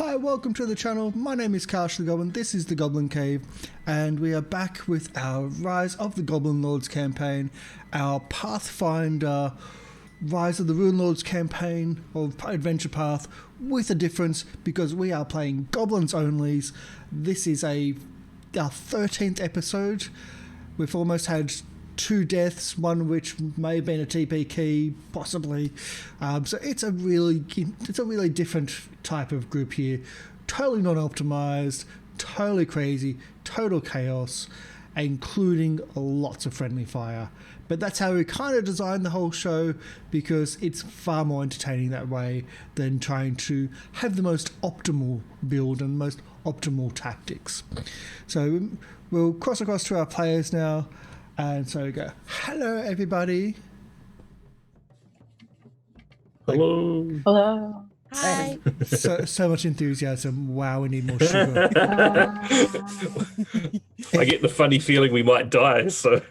Hi, welcome to the channel. My name is Karsh the Goblin. This is the Goblin Cave, and we are back with our Rise of the Goblin'Lords campaign, our Pathfinder Rise of the Ruinlords campaign of Adventure Path, with a difference because we are playing Goblins Onlys. This is our 13th episode. We've almost had 2 deaths, one which may have been a TP key, possibly. So it's a really different type of group here. Totally not optimized, totally crazy, total chaos, including lots of friendly fire. But that's how we kind of designed the whole show, because it's far more entertaining that way than trying to have the most optimal build and most optimal tactics. So we'll cross across to our players now. And so we go, hello, everybody. Hello. Hello. Hi. So much enthusiasm. Wow, we need more sugar. I get the funny feeling we might die, so...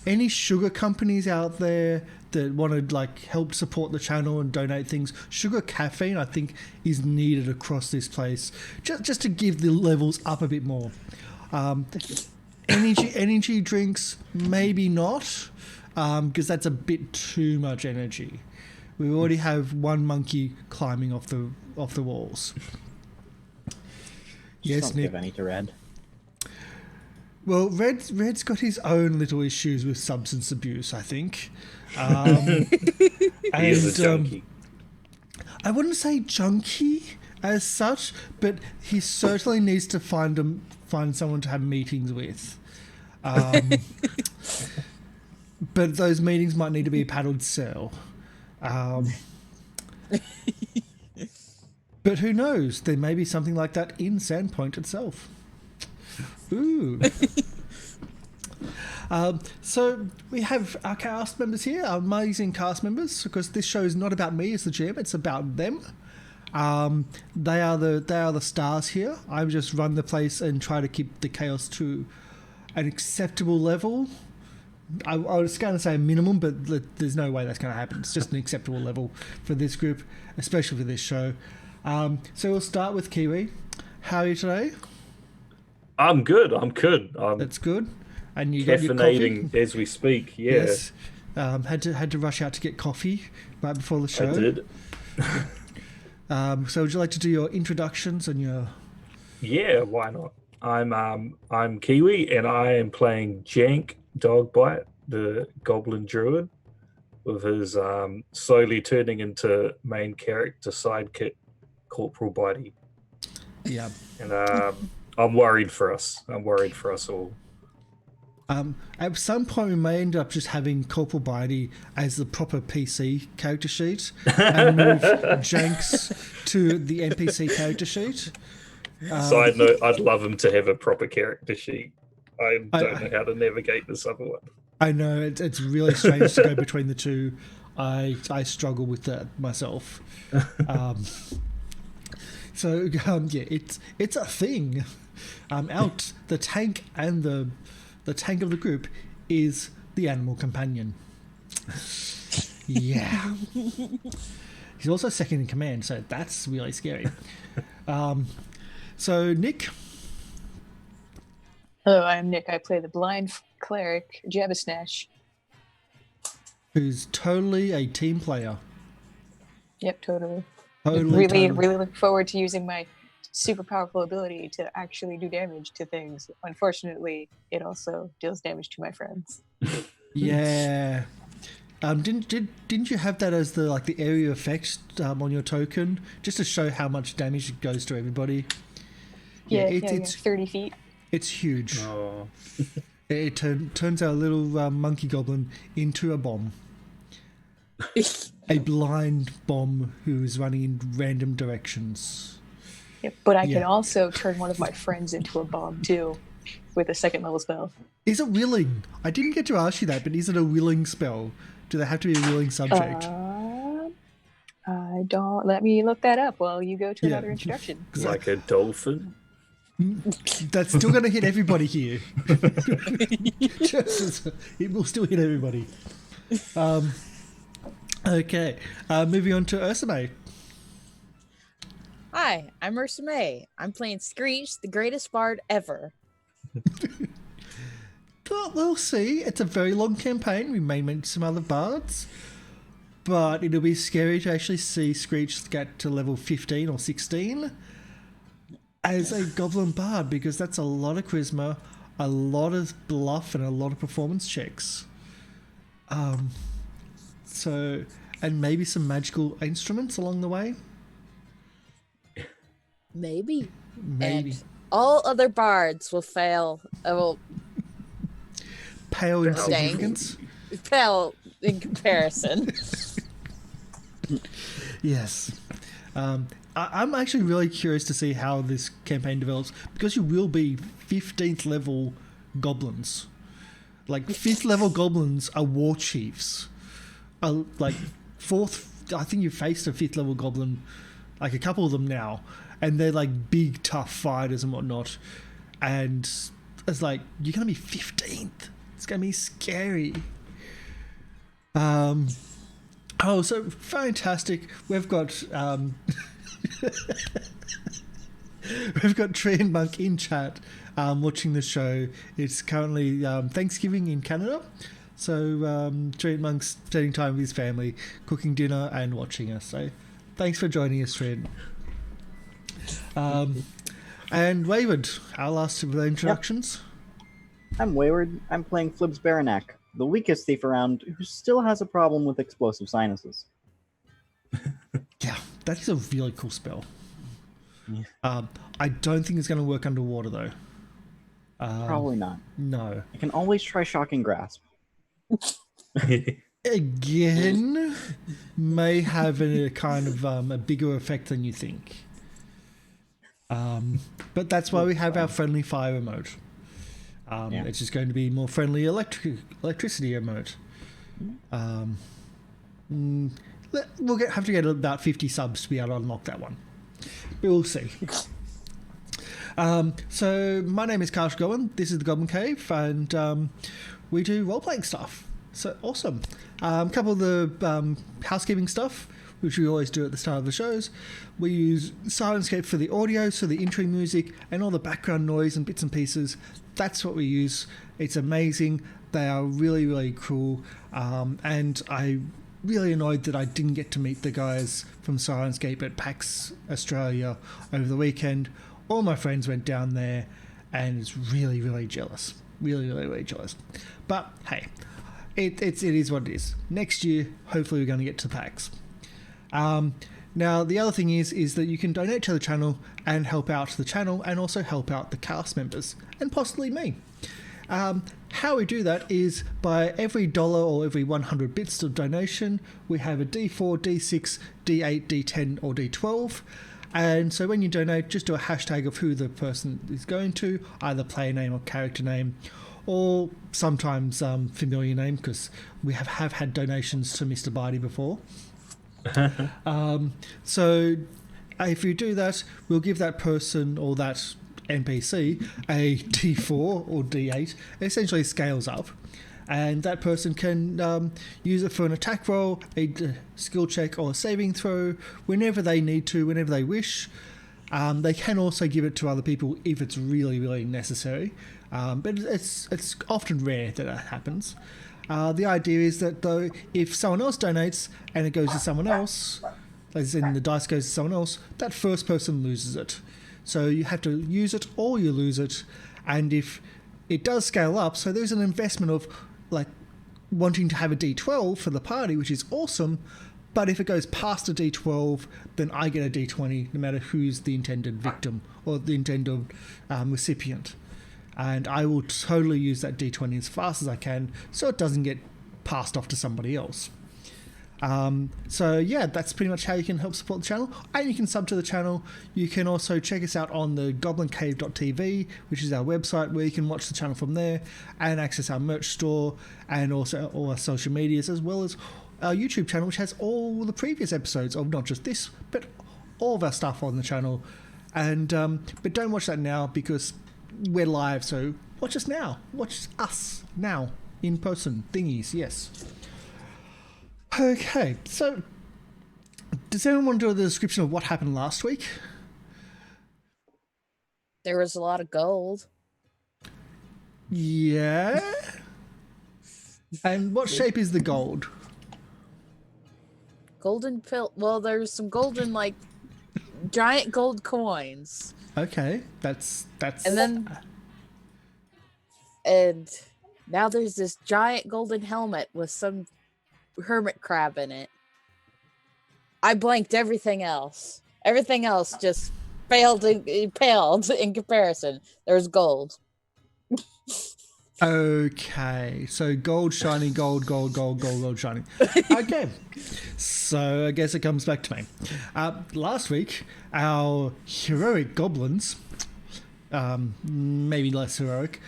Any sugar companies out there that want to help support the channel and donate things? Sugar caffeine, I think, is needed across this place, just to give the levels up a bit more. Energy drinks, maybe not, because that's a bit too much energy. We already have one monkey climbing off the walls. Yes, Don't Nick. give any to Red. Well, Red's got his own little issues with substance abuse, I think. He is a junkie. I wouldn't say junkie as such, but he certainly needs to find someone to have meetings with. But those meetings might need to be a paddled cell. But who knows? There may be something like that in Sandpoint itself. Ooh. So we have our cast members here, our amazing cast members, because this show is not about me as the GM, it's about them. They are the stars here. I just run the place and try to keep the chaos to an acceptable level. I was going to say a minimum, but there's no way that's going to happen. It's just an acceptable level for this group, especially for this show. So we'll start with Kiwi. How are you today? I'm good. That's good. And you got your coffee Caffeinating as we speak. Yeah. Yes. Had to rush out to get coffee right before the show. I did. So would you like to do your introductions and your... Yeah, why not? I'm Kiwi, and I am playing Jank Dogbite, the Goblin Druid, with his slowly turning into main character sidekick Corporal Bitey. Yeah. And I'm worried for us. I'm worried for us all. At some point we may end up just having Corporal Bitey as the proper PC character sheet and move Janks to the NPC character sheet. Side note, I'd love him to have a proper character sheet. I don't know how to navigate this other one. I know, it's really strange to go between the two. I struggle with that myself. So it's a thing. Out the tank, and the tank of the group is the animal companion. Yeah. He's also second in command, so that's really scary. So Nick. Hello, I'm Nick. I play the blind cleric, Jabasnash. Who's totally a team player. Yep, totally. Totally. Really look forward to using my super powerful ability to actually do damage to things. Unfortunately, it also deals damage to my friends. Yeah. Didn't you have that as the area effect on your token, just to show how much damage it goes to everybody? Yeah, it's 30 feet. It's huge. Oh. It turns our little monkey goblin into a bomb. A blind bomb who is running in random directions. Yep, but I can also turn one of my friends into a bomb too, with a 2nd level spell. Is it willing? I didn't get to ask you that, but is it a willing spell? Do they have to be a willing subject? I don't. Let me look that up while you go to another introduction. Like a dolphin? That's still going to hit everybody here. It will still hit everybody. Okay, moving on to Ursame. Hi, I'm Ursa May. I'm playing Screech, the greatest bard ever. Well, we'll see. It's a very long campaign. We may meet some other bards. But it'll be scary to actually see Screech get to level 15 or 16 as a goblin bard, because that's a lot of charisma, a lot of bluff, and a lot of performance checks. And maybe some magical instruments along the way. Maybe. Maybe. And all other bards will fail. Will Pale in Dang. significance. fail in comparison. Yes. I'm actually really curious to see how this campaign develops, because you will be 15th level goblins. Like 5th level goblins are war chiefs. Like 4th, I think you faced a 5th level goblin, like a couple of them now, and they're like big tough fighters and whatnot. And it's like, you're gonna be 15th. It's gonna be scary. Oh, so fantastic. We've got we've got Tree and Monk in chat watching the show. It's currently Thanksgiving in Canada. So Tree and Monk's spending time with his family, cooking dinner and watching us. So thanks for joining us, Tree. And Wayward, our last of the introductions. Yep. I'm Wayward. I'm playing Flibbs Baranek, the weakest thief around who still has a problem with explosive sinuses. Yeah, that is a really cool spell. Yeah. I don't think it's going to work underwater, though. Probably not. No. I can always try Shocking Grasp. Again, may have a kind of a bigger effect than you think. But that's why we have our friendly fire emote. It's just going to be more friendly electricity emote. We'll have to get about 50 subs to be able to unlock that one. But we'll see. So my name is Karsh Gowan. This is the Goblin Cave, and we do role-playing stuff. So awesome. A couple of the housekeeping stuff, which we always do at the start of the shows. We use Syrinscape for the audio, so the intro music and all the background noise and bits and pieces. That's what we use. It's amazing. They are really, really cool. And I really annoyed that I didn't get to meet the guys from Syrinscape at PAX Australia over the weekend. All my friends went down there, and it's really, really jealous. Really, really, really jealous. But hey, it is what it is. Next year, hopefully we're going to get to PAX. Now, the other thing is that you can donate to the channel and help out the channel, and also help out the cast members, and possibly me. How we do that is by every dollar or every 100 bits of donation, we have a D4, D6, D8, D10 or D12. And so when you donate, just do a hashtag of who the person is going to, either player name or character name, or sometimes familiar name, because we have had donations to Mr. Barty before. So if you do that, we'll give that person or that NPC a D4 or D8. It essentially scales up, and that person can use it for an attack roll, a skill check or a saving throw whenever they need to, whenever they wish. They can also give it to other people if it's really, really necessary, but it's often rare that that happens. The idea is that, though, if someone else donates and it goes to someone else, as in the dice goes to someone else, that first person loses it. So you have to use it or you lose it. And if it does scale up, so there's an investment of like wanting to have a D12 for the party, which is awesome. But if it goes past a D12, then I get a D20, no matter who's the intended victim or the intended recipient. And I will totally use that D20 as fast as I can, so it doesn't get passed off to somebody else. So yeah, that's pretty much how you can help support the channel, and you can sub to the channel. You can also check us out on the goblincave.tv, which is our website, where you can watch the channel from there and access our merch store and also all our social medias, as well as our YouTube channel, which has all the previous episodes of not just this, but all of our stuff on the channel. And but don't watch that now, because we're live, so watch us now. Watch us now in person thingies. Yes. Okay, so does anyone want to do the description of what happened last week? There was a lot of gold. Yeah. And what shape is the gold? Golden pill. Well, there's some golden, like, giant gold coins. Okay, that's. And then. And now there's this giant golden helmet with some hermit crab in it. I blanked everything else. Everything else just paled in comparison. There's gold. Okay, so gold, shiny, gold, shiny. Okay, so I guess it comes back to me. Last week, our heroic goblins, maybe less heroic,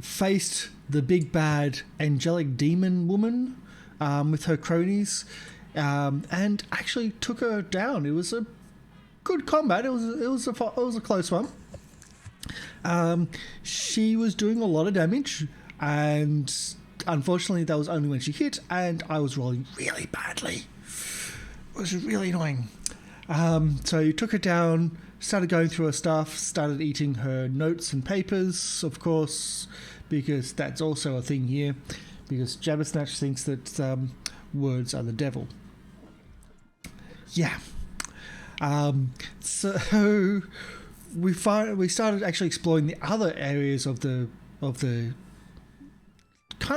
faced the big bad angelic demon woman with her cronies, and actually took her down. It was a good combat. It was a close one. She was doing a lot of damage, and unfortunately that was only when she hit, and I was rolling really badly. It was really annoying. So you took her down, started going through her stuff, started eating her notes and papers, of course, because that's also a thing here, because Jabbersnatch thinks that words are the devil. Yeah. So we started actually exploring the other areas of the kind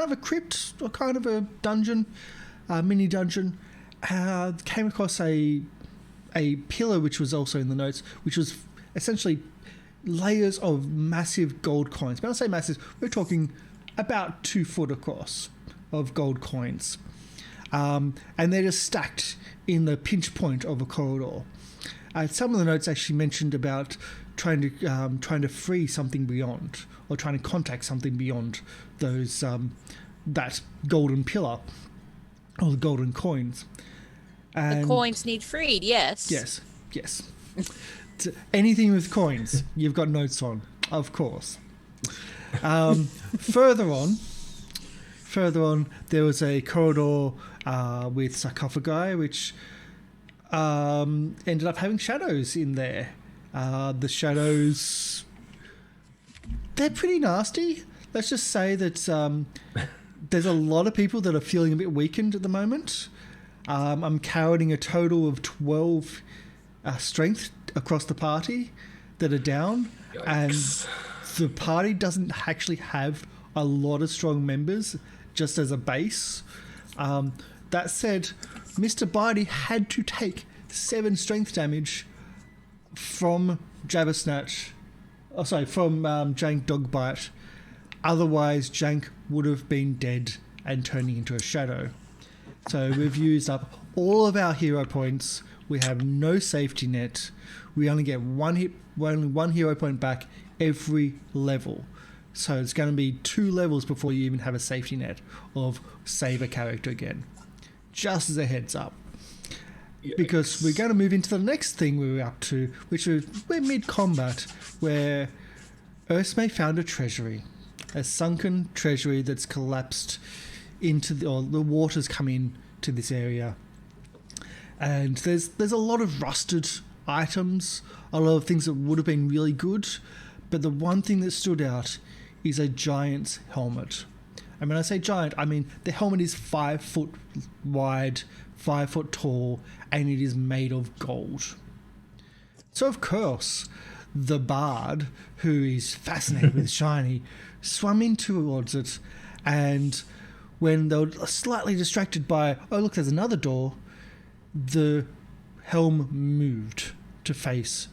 of a crypt or kind of a dungeon, mini dungeon. Came across a pillar which was also in the notes, which was essentially layers of massive gold coins. When I say massive, we're talking about 2 foot across of gold coins, and they're just stacked in the pinch point of a corridor. Some of the notes actually mentioned about trying to free something beyond, or trying to contact something beyond those that golden pillar or the golden coins. And the coins need freed, yes. Yes. Anything with coins, you've got notes on, of course. Further on, there was a corridor with sarcophagi, which ended up having shadows in there. The shadows, they're pretty nasty. Let's just say that there's a lot of people that are feeling a bit weakened at the moment. I'm carrying a total of 12 strength across the party that are down. Yikes. And the party doesn't actually have a lot of strong members, just as a base. That said, Mr. Barty had to take 7 strength damage from Jabbersnatch. From Jank Dogbite. Otherwise, Jank would have been dead and turning into a shadow. So we've used up all of our hero points. We have no safety net. We only get only one hero point back every level. So it's going to be 2 levels before you even have a safety net of save a character again. Just as a heads up. Yikes. Because we're going to move into the next thing we were up to, which is we're mid-combat, where Ursme found a treasury. A sunken treasury that's collapsed into the water's come in to this area. And there's a lot of rusted items, a lot of things that would have been really good, but the one thing that stood out is a giant's helmet. And when I say giant, I mean the helmet is 5 foot wide, 5 foot tall, and it is made of gold. So of course, the bard, who is fascinated with shiny, swam in towards it, and when they were slightly distracted by, oh look, there's another door, the helm moved to face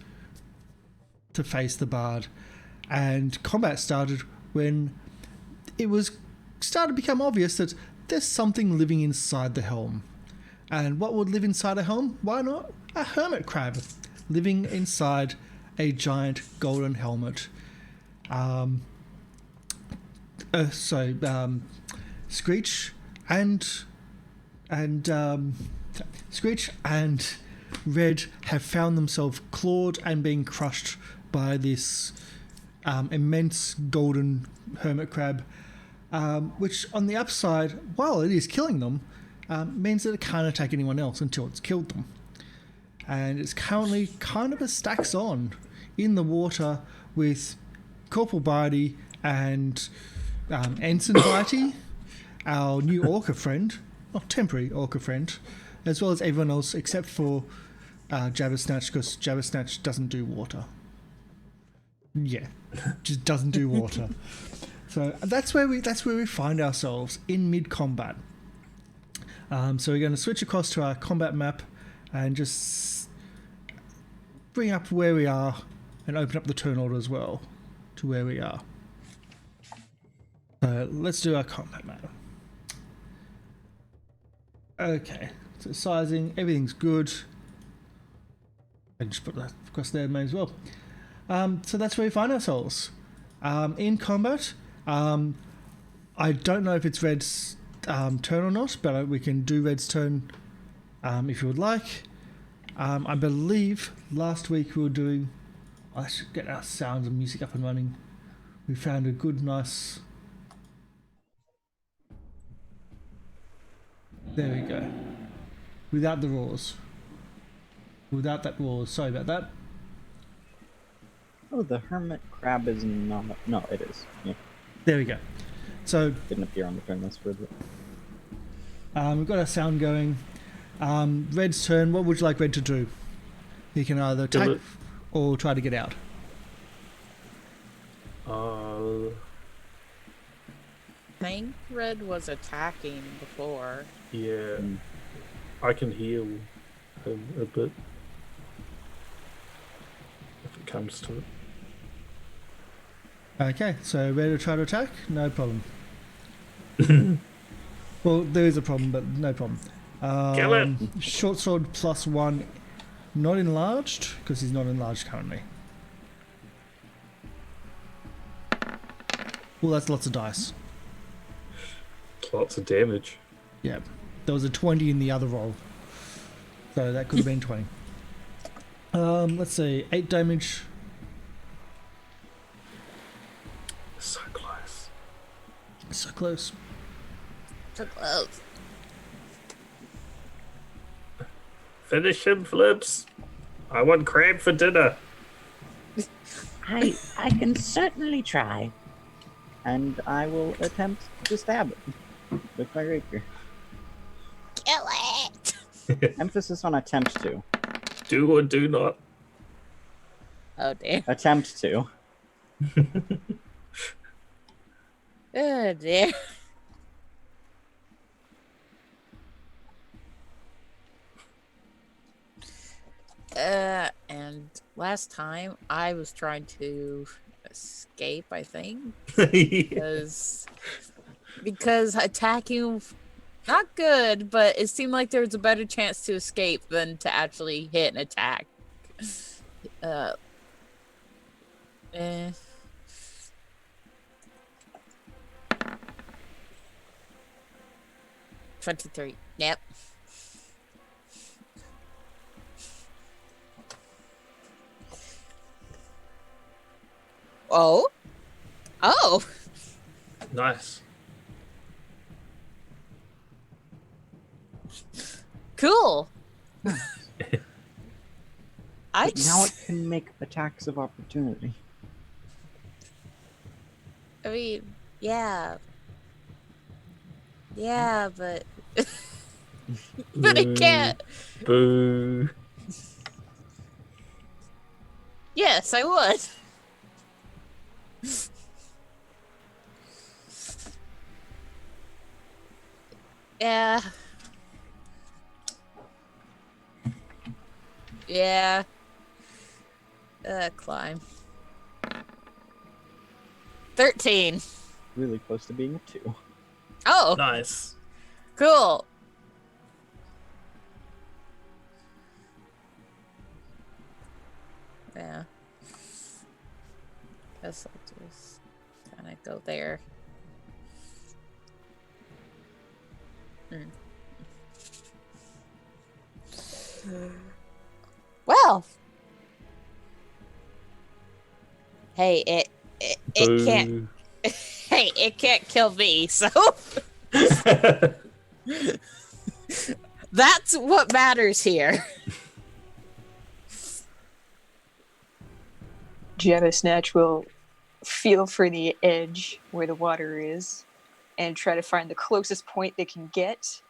the bard, and combat started when it started to become obvious that there's something living inside the helm. And what would live inside a helm? Why not a hermit crab living inside a giant golden helmet? Screech and Red have found themselves clawed and being crushed by this immense golden hermit crab, which on the upside, while it is killing them, means that it can't attack anyone else until it's killed them. And it's currently kind of a stacks on in the water with Corporal Barty and Ensign Barty, our new orca friend, not temporary orca friend, as well as everyone else except for Jabbersnatch, because Jabbersnatch doesn't do water. Yeah, just doesn't do water. So that's where we find ourselves in mid-combat. So we're going to switch across to our combat map and just bring up where we are and open up the turn order as well to where we are. Let's do our combat map. Okay, so sizing, everything's good. I can just put that across there may as well. So that's where we find ourselves. In combat, I don't know if it's Red's turn or not, but we can do Red's turn if you would like. I believe last week we were doing... I should get our sounds and music up and running. We found a good, nice... There we go. Without the roars. Without that roars. Sorry about that. Oh, the hermit crab is not... No, it is. Yeah. There we go. So... Didn't appear on the turn list for it. we've got our sound going. Red's turn. What would you like Red to do? He can either attack or try to get out. I think Red was attacking before. Yeah. I can heal him a bit. If it comes to it. Okay, so Red will try to attack? No problem. Well, there is a problem, but no problem. Kill it! Short sword +1, not enlarged, because he's not enlarged currently. Well, that's lots of dice. Lots of damage. Yeah, there was a 20 in the other roll, so that could have been 20. Let's see, 8 damage. So close. So close. So close. Finish him, Flips. I want crab for dinner. I can certainly try. And I will attempt to stab it with my rapier. Kill it! Emphasis on attempt to. Do or do not. Oh dear. Attempt to. Oh dear. And last time I was trying to escape, I think, because attacking, not good, but it seemed like there was a better chance to escape than to actually hit and attack. 23. Yep. Oh. Oh. Nice. Cool. Now it can make attacks of opportunity. I mean, yeah. Yeah, but but it can't. Boo. Yes, I would. Yeah. Yeah. Climb. 13. Really close to being a 2. Oh, Nice. cool. Yeah. Guess I'll just kind of go there. Well. Hey, it can't. Hey, it can't kill me, so that's what matters here. Snatch will feel for the edge where the water is and try to find the closest point they can get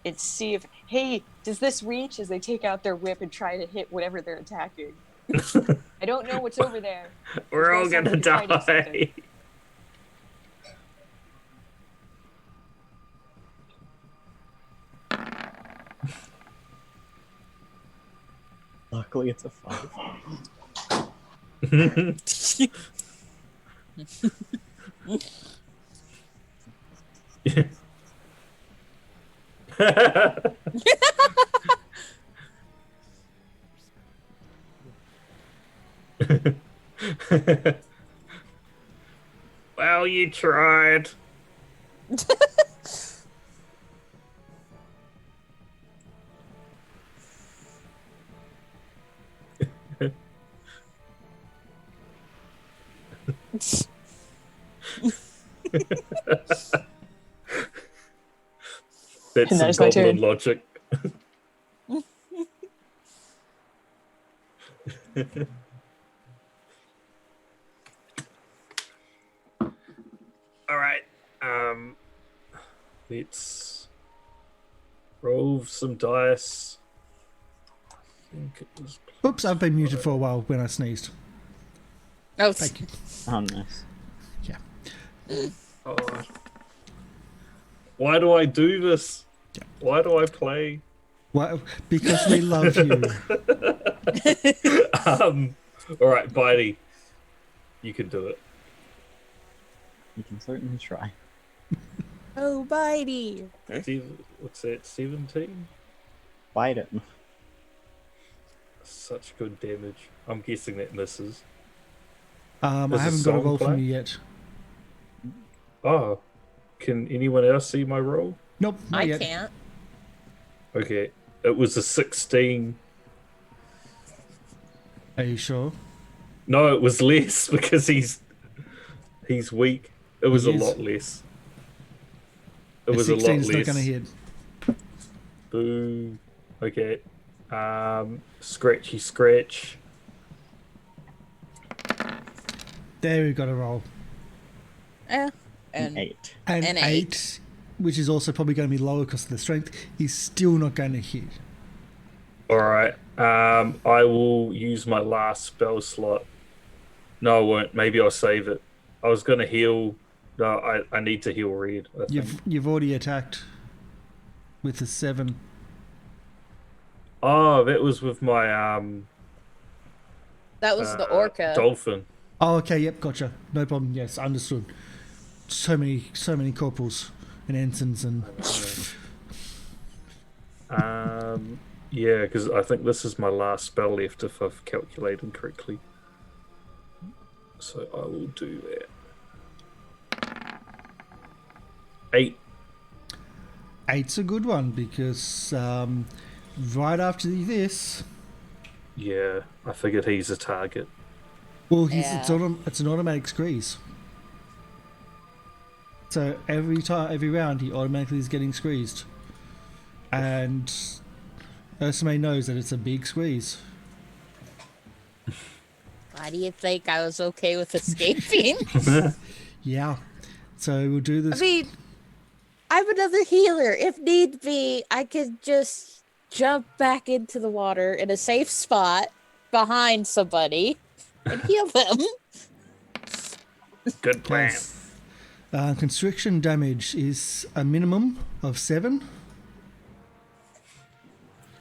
and see if, hey, does this reach, as they take out their whip and try to hit whatever they're attacking. I don't know what's over there. We're all Sounds gonna like you're fighting something. die. Luckily, it's a 5. Well, you tried. That's And some that is my goblin turn. logic. All right. Let's roll some dice. I think it was. Oops, I've been muted for a while when I sneezed. Oh, Thank you. Oh, nice. Yeah. Oh. Why do I do this? Yeah. Why do I play? Well, because we love you. All right, Bitey, you can do it. You can certainly try. oh, Bitey. What's that? 17? Bite it. Such good damage. I'm guessing that misses. I Does the haven't got a song roll from play? you yet. Oh, can anyone else see my roll? Nope, not I yet. can't. Okay, it was a 16. Are you sure? No, it was less because he's weak. It was He a is. lot less. It A was a 16 lot is not less. going to hit. Boo. Okay. Scratchy scratch. There we got a roll. And 8. And An 8, which is also probably going to be lower because of the strength, is still not going to hit. All right. I will use my last spell slot. No, I won't. Maybe I'll save it. I was going to heal. No, I need to heal red. I think. You've already attacked with a 7. Oh, that was with my that was the orca. dolphin. Oh, okay, yep, gotcha. No problem. Yes, understood. So many corporals and ensigns and Yeah, because I think this is my last spell left if I've calculated correctly. So I will do that. 8. 8's a good one because right after this, Yeah, I figured he's a target. well, Yeah. it's an automatic squeeze. So every round he automatically is getting squeezed, and Ursame knows that it's a big squeeze. Why do you think I was okay with escaping? Yeah. So we'll do I this. mean, I'm another healer. If need be, I could just jump back into the water in a safe spot behind somebody and heal them. Good plan. Yes. Constriction damage is a minimum of 7.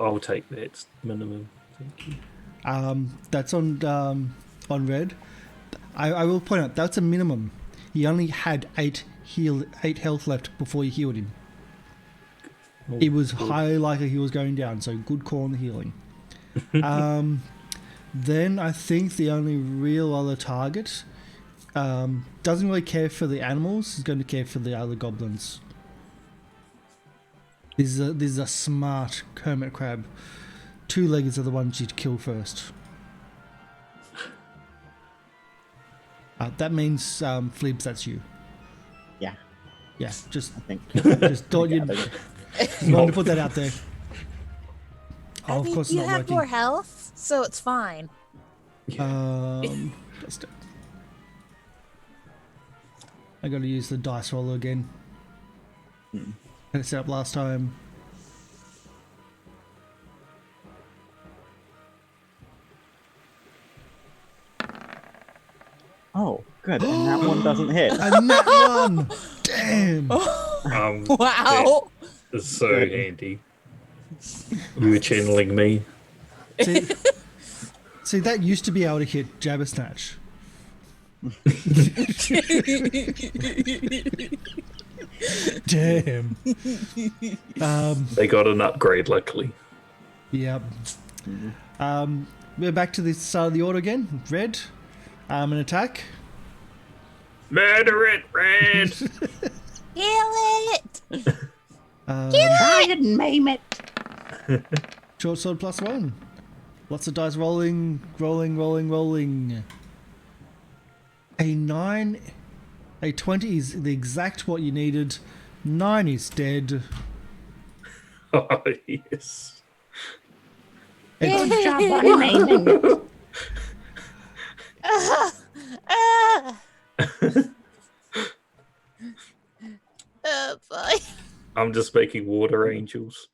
I'll take that minimum. Thank you. That's on red. I will point out that's a minimum. He only had 8 health left before you healed him. Oh, It was good. highly likely he was going down, so good call on the healing. Then I think the only real other target doesn't really care for the animals. Is going to care for the other goblins. This is a smart hermit crab. 2-leggeds are the ones you'd kill first. That means Flibs, that's you. Yeah, Yeah, just I think. thought you'd gathered. wanted to put that out there. I Oh, of mean, course you not have working. more health, so it's fine. Um, That's dead. I got to use the dice roller again. Had it set up last time. Oh, good. And that one doesn't hit. And that one! Damn! Wow. That is so Good. handy. You were channeling me. See, that used to be able to hit Jabber Snatch. Damn. They got an upgrade, luckily. Yep. We're back to the start of the order again. Red. An attack. Murder it, Red! Kill it. Try it and maim it. Short sword +1. Lots of dice rolling. A 9, a 20 is the exact what you needed. 9 is dead. Oh, yes. Good job on maiming it. Oh boy. I'm just making water angels.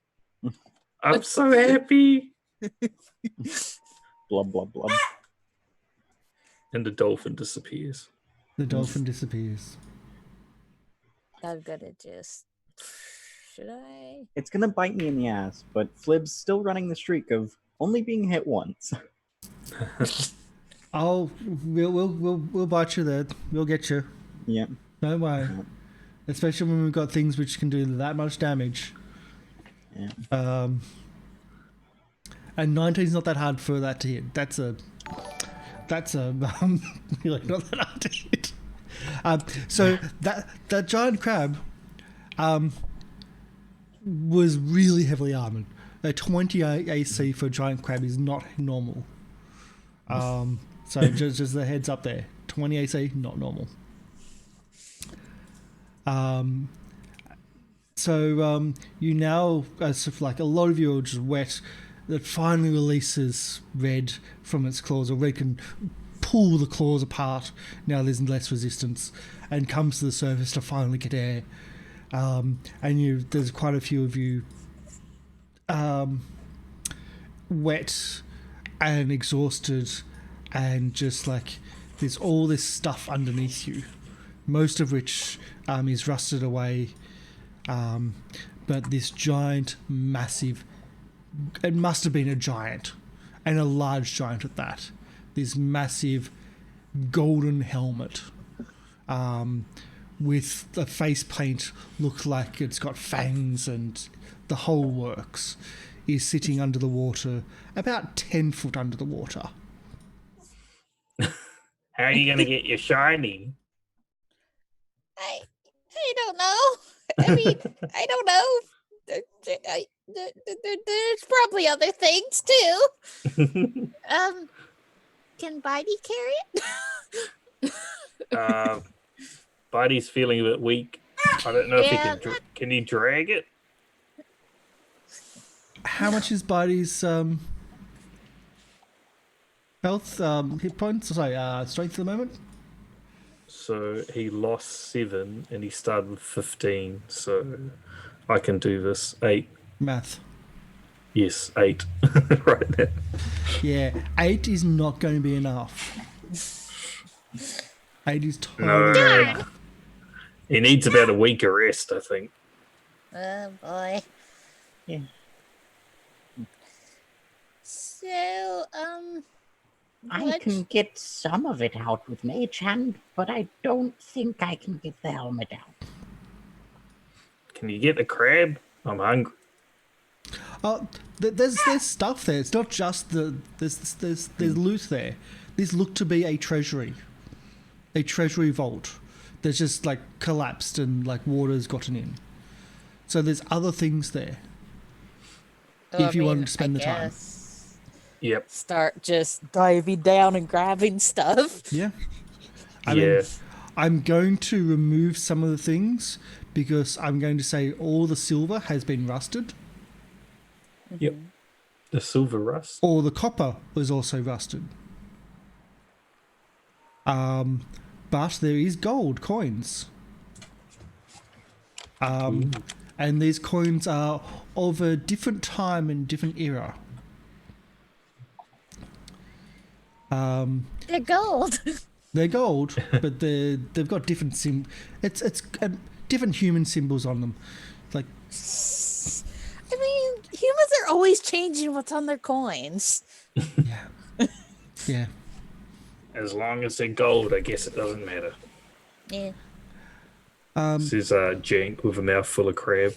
I'm so happy. Blub, blub, blub. And the dolphin disappears. The dolphin disappears. I'm gonna just. Should I? It's gonna bite me in the ass, but Flib's still running the streak of only being hit once. Oh, we'll bite you there. We'll get you. Yeah. Don't worry. Yeah. Especially when we've got things which can do that much damage. Yeah. And 19's not that hard for that to hit. That's a really not that hard to hit. So that giant crab was really heavily armored. A 20 AC for a giant crab is not normal. So just the heads up there. 20 AC, not normal. So you now, as if like a lot of you are just wet, that finally releases Red from its claws, or Red can pull the claws apart. Now there's less resistance, and comes to the surface to finally get air. And there's quite a few of you wet and exhausted, and just like there's all this stuff underneath you, most of which is rusted away. But this giant, massive, it must have been a giant, and a large giant at that. This massive golden helmet with the face paint, look like it's got fangs and the whole works, is sitting under the water, about 10 foot under the water. How are you going to get your shiny? I don't know. I mean, I don't know. There's probably other things too. Can Bitey carry it? Bitey's feeling a bit weak. I don't know if he Yeah. can he drag it? How much is Bitey's health, hit points? Sorry, strength at the moment? So he lost 7 and he started with 15. So I can do this. 8. Math. Yes, 8. Right now. Yeah, 8 is not going to be enough. 8 is totally No. not enough. He needs about a week of rest, I think. Oh boy. Yeah. So, I what? can get some of it out with Mage Hand, but I don't think I can get the helmet out. Can you get the crab? I'm hungry. There's stuff there. It's not just there's loot there. This looked to be a treasury vault that's just like collapsed and like water's gotten in. So there's other things there. If you want to spend the time. Yep. Start just diving down and grabbing stuff. Yeah. I Yeah. mean, I'm going to remove some of the things because I'm going to say all the silver has been rusted, Yep. The silver rust. or the copper was also rusted. But there is gold coins. And these coins are of a different time and different era. They're gold. They're gold, but they've got different It's different human symbols on them. Like, I mean, humans are always changing what's on their coins. yeah. As long as they're gold, I guess it doesn't matter. Yeah. This is Jank with a mouthful of crab.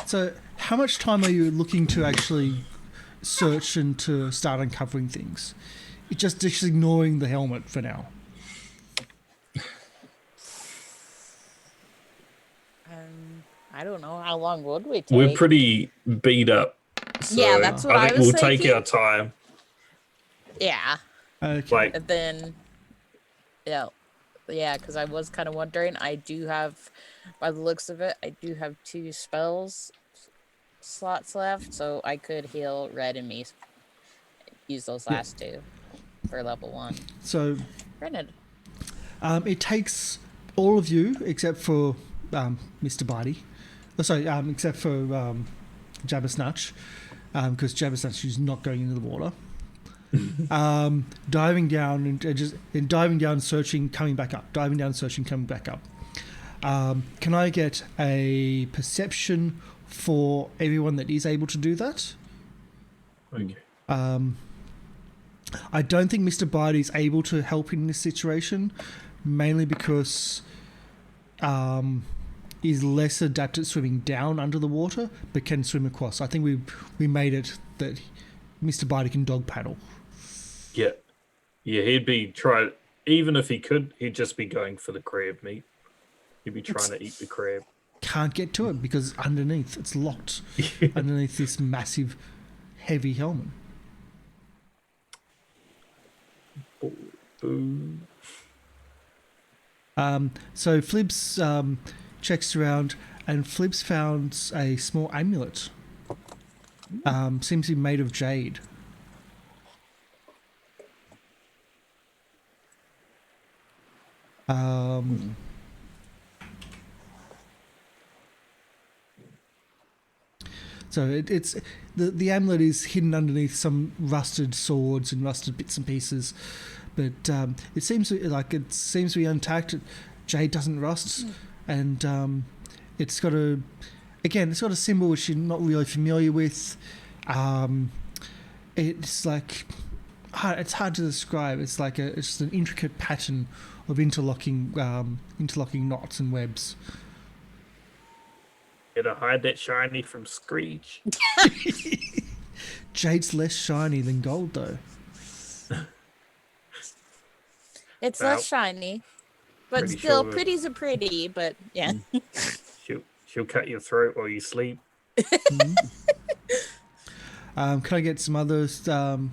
So, how much time are you looking to actually search and to start uncovering things? Just ignoring the helmet for now. I don't know. How long would we take? We're pretty beat up. So Yeah, that's what I think was we'll thinking. take our time. Yeah. Okay. Like, And then, yeah, because I was kind of wondering. I do have, by the looks of it, I do have 2 spells slots left, so I could heal Red and me. Use those last 2 for level 1. So, Granted. it takes all of you except for Mr. Barty. Except for Jabbersnatch, because Jabbersnatch is not going into the water. Diving down and diving down, searching, coming back up. Diving down, searching, coming back up. Can I get a perception for everyone that is able to do that? okay. I don't think Mr. Bide is able to help in this situation, mainly because he's less adept at swimming down under the water, but can swim across. I think we made it that Mr. Bide can dog paddle. Yeah, he'd be even if he could, he'd just be going for the crab meat. He'd be trying to eat the crab. Can't get to it because underneath it's locked underneath this massive, heavy helmet. Boo. So Flibs checks around, and Flibs found a small amulet. Seems to be made of jade. So it's the amulet is hidden underneath some rusted swords and rusted bits and pieces, but it seems to be intact. Jade doesn't rust, and it's got a symbol which you're not really familiar with. It's like it's hard to describe. It's like it's an intricate pattern of interlocking knots and webs. Gotta hide that shiny from Screech. Jade's less shiny than gold, though. It's Well, less shiny, but pretty still, sure- pretty's a pretty, but yeah. She'll cut your throat while you sleep. Can I get some others? Oh,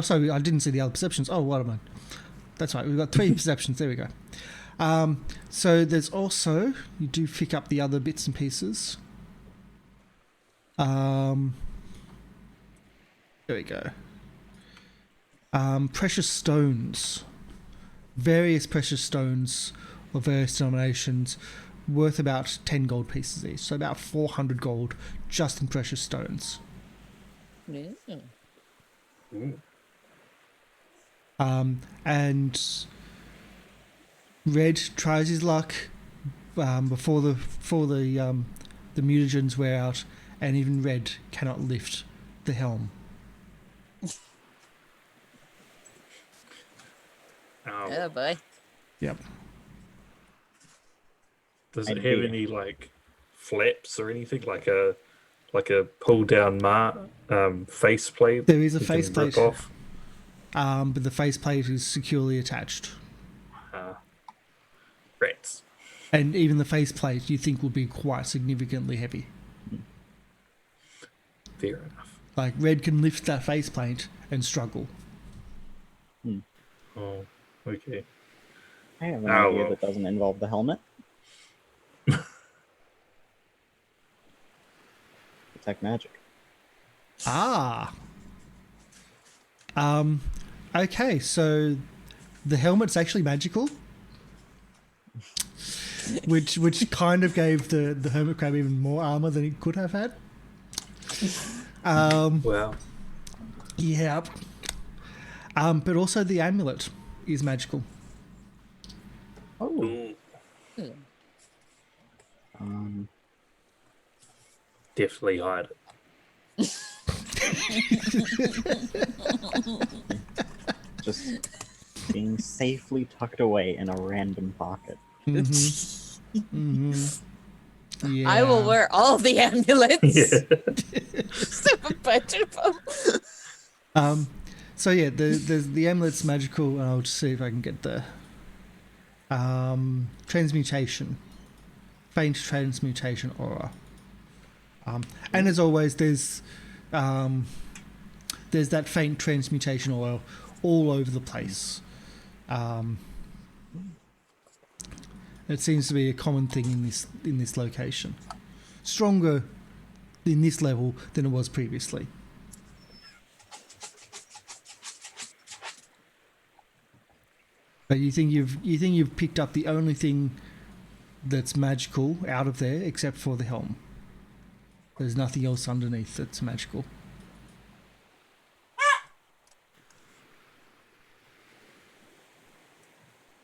sorry, I didn't see the other perceptions. Oh, what am I? That's right. We've got 3 perceptions. There we go. So there's also, you do pick up the other bits and pieces. There we go. Precious stones. Various precious stones of various denominations worth about 10 gold pieces each. So about 400 gold just in precious stones. Mm. Ooh. And Red tries his luck before the mutagens wear out, and even Red cannot lift the helm. Oh boy. Yep. Does it I'd have be- any like flaps or anything like a pull down faceplate? There is a you can rip faceplate, off? but the faceplate is securely attached, Rats. and even the faceplate you think will be quite significantly heavy. Fair enough. Like Red can lift that faceplate and struggle. Oh, okay. I have an Oh, idea well. that doesn't involve the helmet. Detect magic. Ah, Okay, so the helmet's actually magical, which kind of gave the hermit crab even more armor than it could have had. Wow. Yeah. But also the amulet is magical. Oh. Ooh, Um, definitely hide it. just being safely tucked away in a random pocket. Yeah. I will wear all the amulets. Yeah. Just have a bunch of them. So yeah, the amulet's magical, and I'll just see if I can get the transmutation, faint transmutation aura. And as always, there's that faint transmutation oil all over the place. It seems to be a common thing in this location. Stronger in this level than it was previously. But you think you've picked up the only thing that's magical out of there except for the helm. There's nothing else underneath that's magical.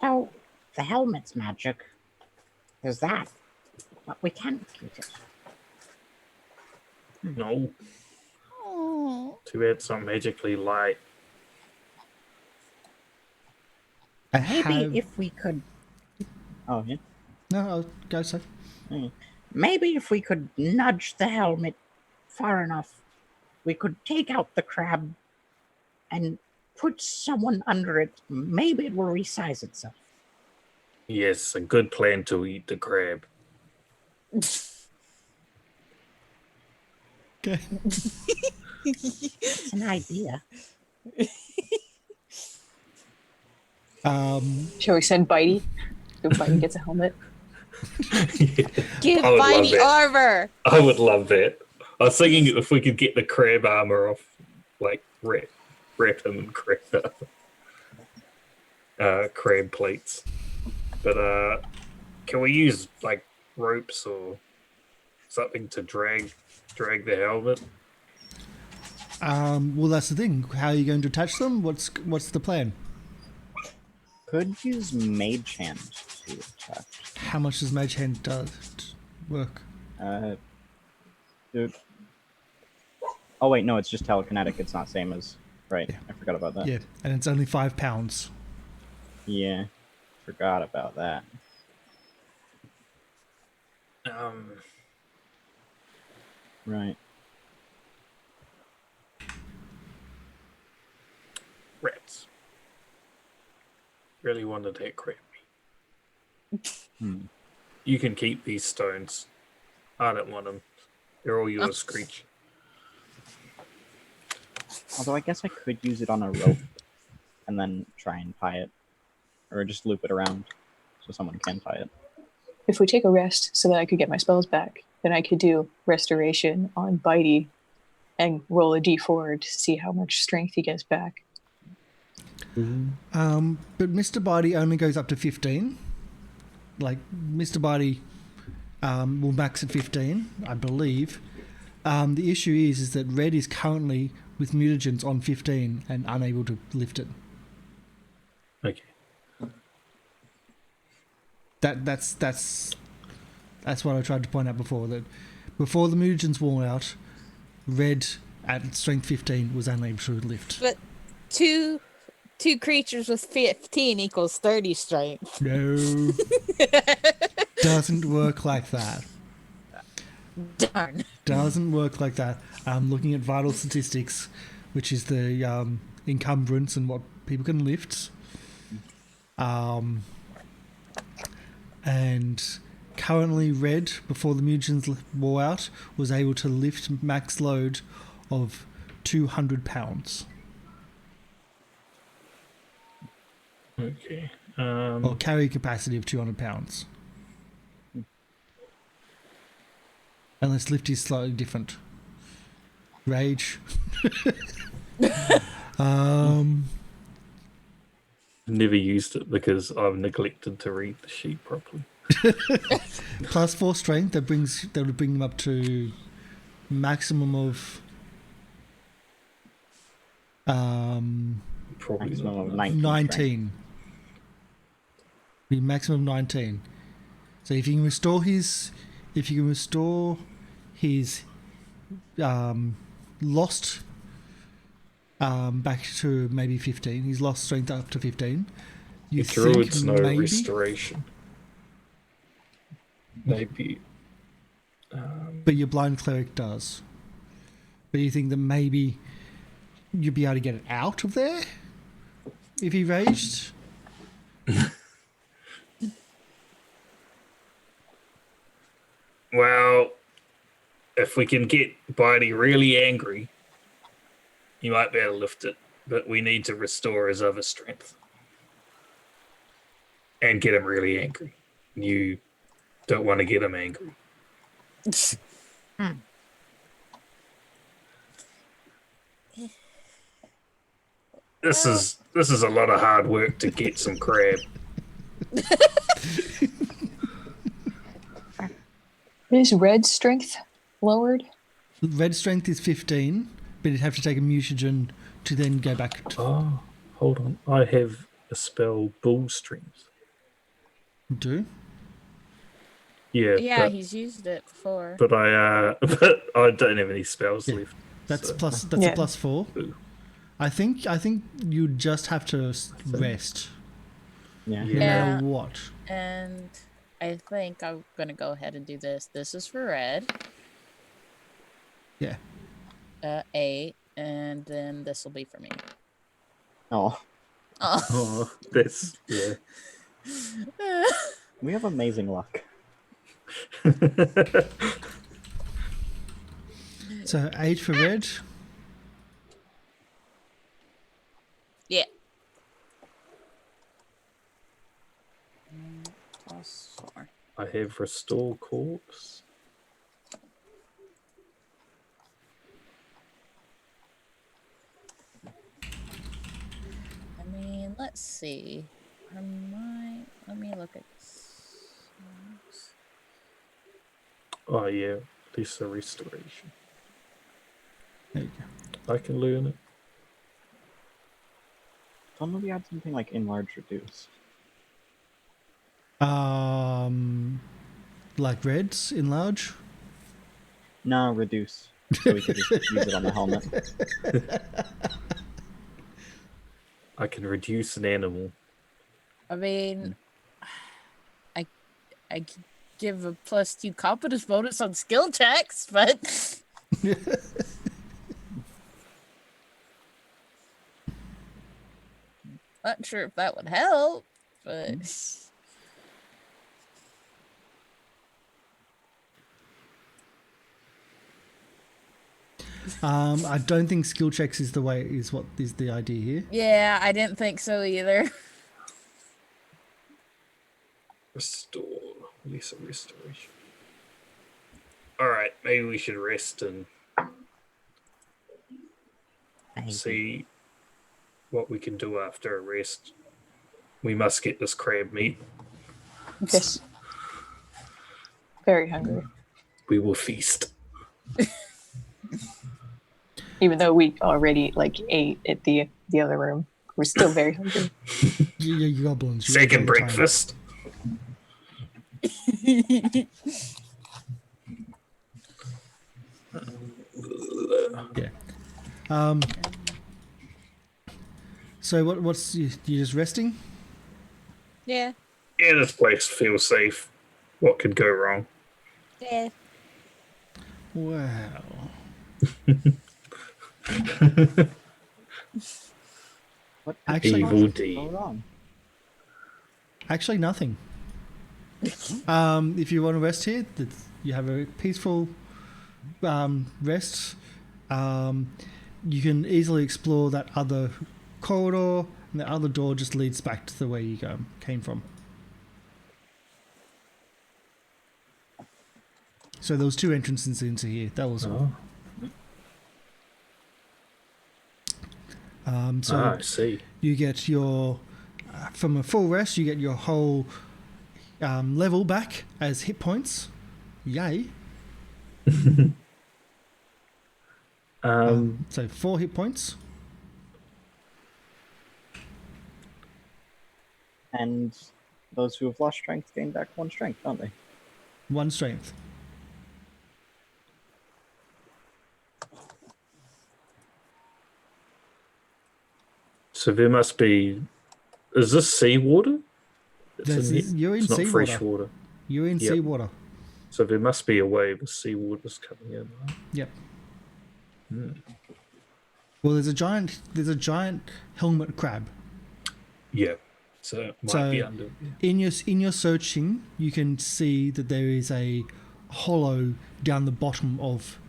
Oh, the helmet's magic. There's that. But we can't get it. No. Oh. Too bad it's not magically light. I Maybe have... if we could... Oh, yeah. No, I'll go so. Maybe if we could nudge the helmet far enough, we could take out the crab and put someone under it. Maybe it will resize itself. Yes, a good plan to eat the crab. Okay. It's an idea. Shall we send Bitey? So Bitey gets a helmet. Give I would love Bitey that. armor. I would love that. I was thinking if we could get the crab armor off, like wrap him in crab plates. But can we use like ropes or something to drag the helmet? Well, that's the thing. How are you going to attach them? What's the plan? Could use Mage Hand to attach. How much does Mage Hand work? Dude. Oh wait, no, it's just telekinetic. It's not same as... Right, Yeah. I forgot about that. Yeah, and it's only £5. Yeah, forgot about that. Right. Rats. Really wanted that crab meat. You can keep these stones. I don't want them. They're all yours, Screech. Although I guess I could use it on a rope and then try and tie it. Or just loop it around so someone can tie it. If we take a rest so that I could get my spells back, then I could do restoration on Bitey and roll a d4 to see how much strength he gets back. But Mr. Bitey only goes up to 15. Like, Mr. Bitey will max at 15, I believe. The issue is that Red is currently with mutagens on 15 and unable to lift it. Okay. That's what I tried to point out before, that before the mutagens wore out, Red at strength 15 was unable to lift. But two creatures with 15 equals 30 strength. No. Doesn't work like that. Darn. Doesn't work like that. Looking at vital statistics, which is the encumbrance and what people can lift. And currently Red, before the mutagens wore out, was able to lift max load of 200 pounds. Okay. Or carry capacity of 200 pounds. Unless lift is slightly different. Rage. Never used it because I've neglected to read the sheet properly. +4 strength. That would bring them up to maximum of Probably Maximum not of enough. 19. 19. Be maximum 19. So if you can restore his lost back to maybe 15. He's lost strength up to 15. You The druid's think no maybe, restoration. Maybe. but your blind cleric does. But you think that maybe you'd be able to get it out of there if he raged? Well, if we can get Bitey really angry, he might be able to lift it. But we need to restore his other strength. And get him really angry. You don't want to get him angry. This is a lot of hard work to get some crab. Is red strength lowered? Red strength is 15, but you'd have to take a mutagen to then go back to Oh, hold on. I have a spell bull strength. do. Yeah, Yeah, he's used it before. but I don't have any spells left. That's so- plus. That's Yeah. a +4. Ooh. I think you just have to rest, Yeah. no Yeah. matter what. And I think I'm gonna go ahead and do this. This is for red. Yeah. 8, and then this will be for me. Oh, Oh. Oh, that's yeah. we have amazing luck. So 8 for red. Yeah. +4. I have restore corpse. I mean, let's see. Let me look at this. Oh yeah, Lisa restoration. There you go. I can learn it. Don't we add something like enlarge reduce? Like reds in large. No, reduce. So we could just use it on the helmet. I can reduce an animal. I mean, I could give a +2 competence bonus on skill checks, but not sure if that would help. But I don't think skill checks is what is the idea here. yeah, I didn't think so either. Restore. Lisa restoration. Alright, maybe we should rest and see what we can do after a rest. We must get this crab meat. Yes. Very hungry. We will feast. Even though we already ate at the other room, we're still very hungry. You goblins. you Second got all the time. breakfast. Yeah. So what's you just resting? Yeah, Yeah, this place feels safe. What could go wrong? yeah. Wow. What Actually- Evil go deed. wrong? Actually, nothing. If you want to rest here, you have a peaceful rest. You can easily explore that other corridor, and the other door just leads back to the way you came from. So there was 2 entrances into here. That was all. I see. you get your from a full rest, you get your whole level back as hit points. Yay! So 4 hit points. And those who have lost strength gain back 1 strength, don't they? 1 strength. So there must be. Is this seawater? You're in It's not seawater. fresh water. You're in Yep. seawater. So there must be a way the seawater's coming in. Right? Yep. Well, there's a giant helmet crab. Yeah. So it might be under. In your searching, you can see that there is a hollow down the bottom of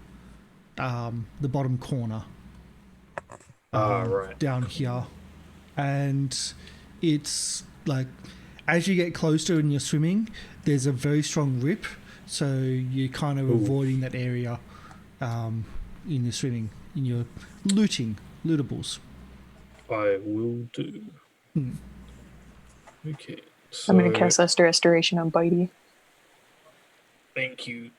the bottom corner. Right. Down here, and it's like as you get closer and you're swimming, there's a very strong rip, so you're kind of avoiding that area in your swimming, in your lootables. I will do. Okay. So, I'm going to cast Esther Restoration on Bitey. Thank you.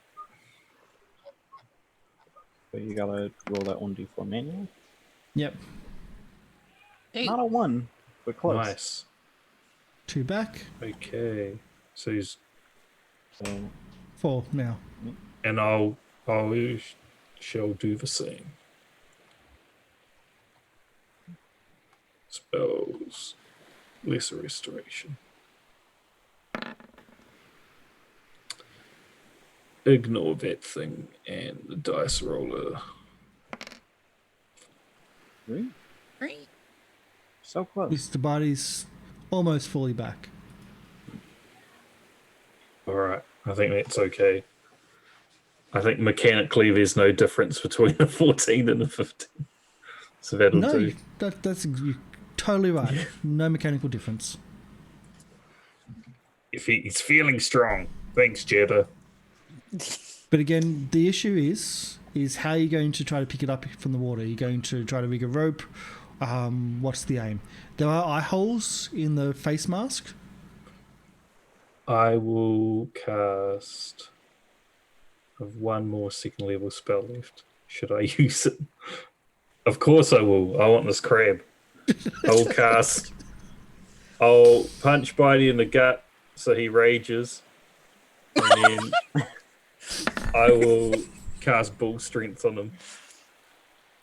So you gotta roll that 1d4 manual. Yep. Hey. Not a 1, but close. Nice. 2 back, Okay. So he's. So 4 now. And I shall do the same. Spells. Lesser restoration. Ignore that thing and the dice roller. 3? Right. So close. Mr. Body's almost fully back. Alright, I think that's okay. I think mechanically there's no difference between a 14 and a 15. So that'll No, do. that's you're totally right. No mechanical difference. If he's feeling strong. Thanks, Jabba. But again, the issue is how you're going to try to pick it up from the water. You're going to try to rig a rope. What's the aim? There are eye holes in the face mask. I will cast. I have 1 more 2nd level spell left. Should I use it? Of course I will. I want this crab. I will cast. I'll punch Bitey in the gut so he rages. And then I will cast bull strength on him.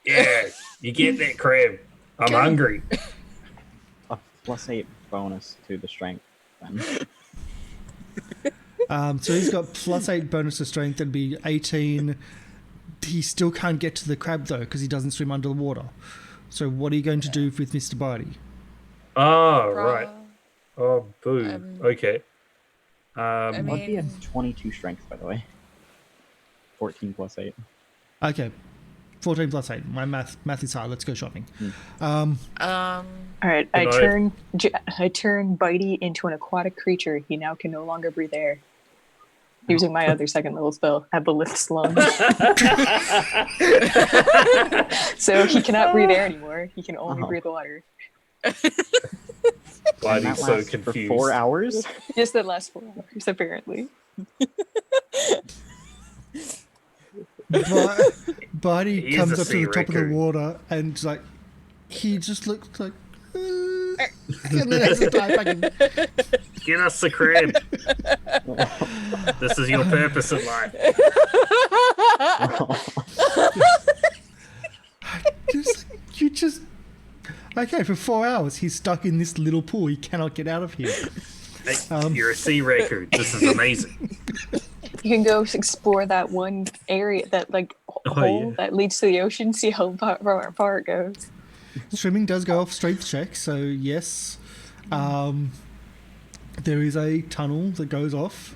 Yeah, you get that crab. I'm hungry. A +8 bonus to the strength, then. So he's got +8 bonus to strength. That'd be 18. He still can't get to the crab though because he doesn't swim under the water. So what are you going to do with Mr. Bitey? Oh, right. Oh, boo. Okay. I Monkey mean, had 22 strength, by the way. 14 + 8. Okay, 14 + 8. My math is hard. Let's go shopping. All right, I turn Bitey into an aquatic creature. He now can no longer breathe air. Using my other 2nd level spell, Abolith's Lunge. So he cannot breathe air anymore. He can only breathe water. Bitey's so For confused. 4 hours? Just the last 4 hours, apparently. Bitey He is comes a up to sea the top of the raccoon. water and like he just looks like. And then has to dive back in. Get us the crab. This is your purpose in life. You just okay for 4 hours. He's stuck in this little pool. He cannot get out of here. Hey, you're a sea raccoon. This is amazing. You can go explore that one area, that hole that leads to the ocean, see how far it goes. Swimming does go off strength check, so yes. There is a tunnel that goes off.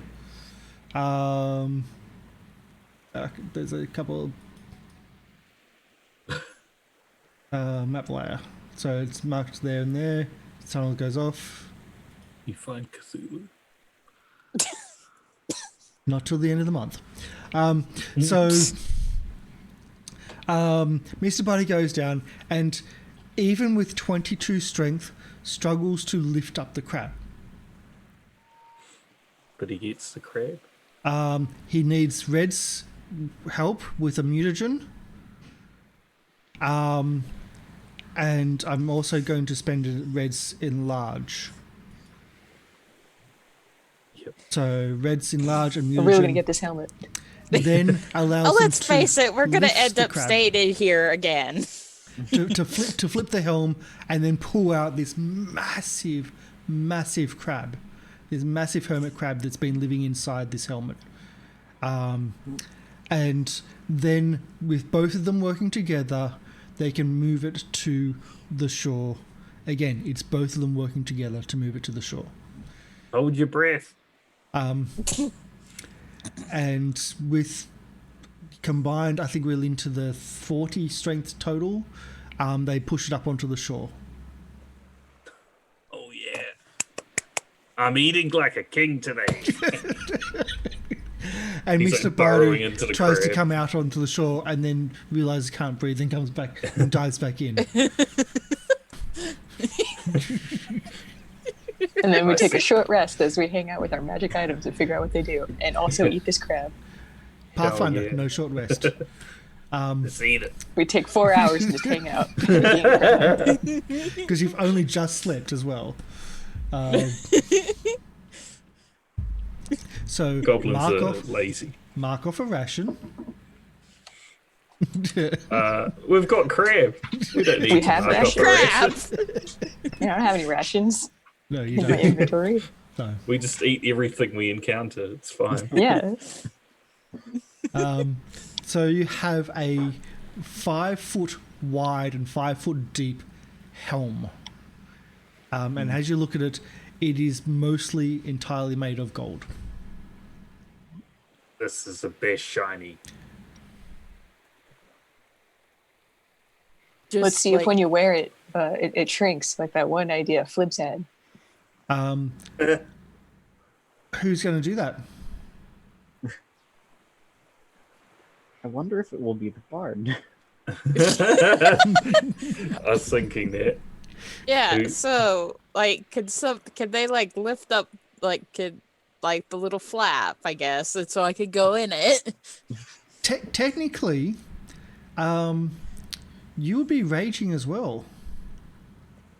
There's a couple map layer. So it's marked there and there. The tunnel goes off. You find Cthulhu. Not till the end of the month. So Mr. Buddy goes down, and even with 22 strength, struggles to lift up the crab. But he gets the crab. He needs Red's help with a mutagen. And I'm also going to spend Red's enlarge. Yep. So Red's enlarge and We're really mutagen gonna get this helmet. then allows Oh, him let's to face it, we're gonna lift end the up crab. staying in here again. to flip the helm and then pull out this massive crab, this massive hermit crab that's been living inside this helmet. And then with both of them working together, they can move it to the shore. Again, it's both of them working together to move it to the shore. Hold your breath. And with combined, I think we're into the 40 strength total. They push it up onto the shore. Oh yeah. I'm eating like a king today. And He's, Mr. like, burrowing Barty into the tries to crab. come out onto the shore and then realizes he can't breathe and comes back and dives back in. And then we take a short rest as we hang out with our magic items and figure out what they do, and also eat this crab. Pathfinder, yeah. no short rest. Let's eat it. We take 4 hours and just hang out. Because you've only just slept as well. So Goblins mark are off lazy. a ration. We've got crab. We don't need We to have mark off a rations. ration. I don't have any rations No, you in my don't. inventory. No. We just eat everything we encounter. It's fine. Yeah. So you have a 5 foot wide and 5 foot deep helm. And as you look at it, it is mostly entirely made of gold. This is the best shiny. Just Let's see if when you wear it, it shrinks like that one idea Flibs had. Who's going to do that? I wonder if it will be the bard. I was thinking that. Yeah, Who- so like can they like lift up like the little flap, I guess, and so I could go in it. Technically, you would be raging as well.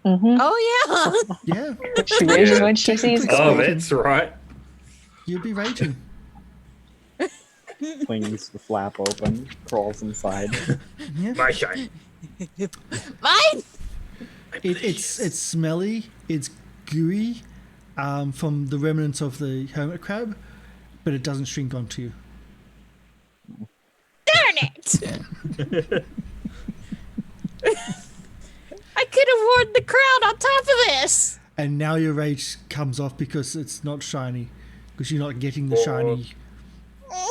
Oh yeah. Yeah, She rages Yeah. when she sees Oh, Speaking. that's right. you'd be raging. Flings the flap open, crawls inside. Yeah. My shiny. Mine. It's smelly, it's gooey from the remnants of the hermit crab, but it doesn't shrink onto you. Darn it. I could have worn the crown on top of this. And now your rage comes off because it's not shiny, because you're not getting the Oh. shiny.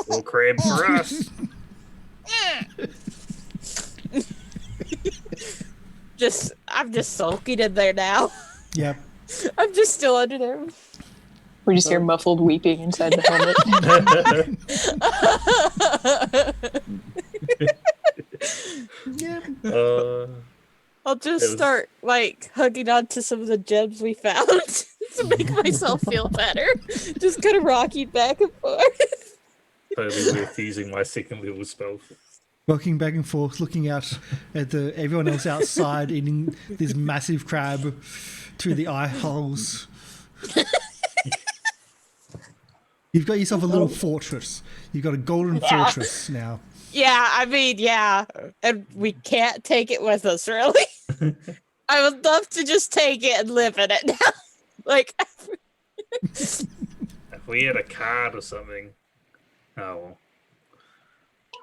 More crab for us. I'm just sulking in there now. Yep. I'm just still under there. We just hear muffled weeping inside the helmet. Yeah. I'll just It was- start like hugging onto some of the gems we found to make myself feel better. Just kind of rocking back and forth. Totally worth using my second level spell. Walking back and forth, looking out at everyone else outside eating this massive crab through the eye holes. You've got yourself a little fortress. You've got a golden fortress now. Yeah, I mean, yeah. And we can't take it with us, really. I would love to just take it and live in it now. Like, If we had a card or something. Oh, well.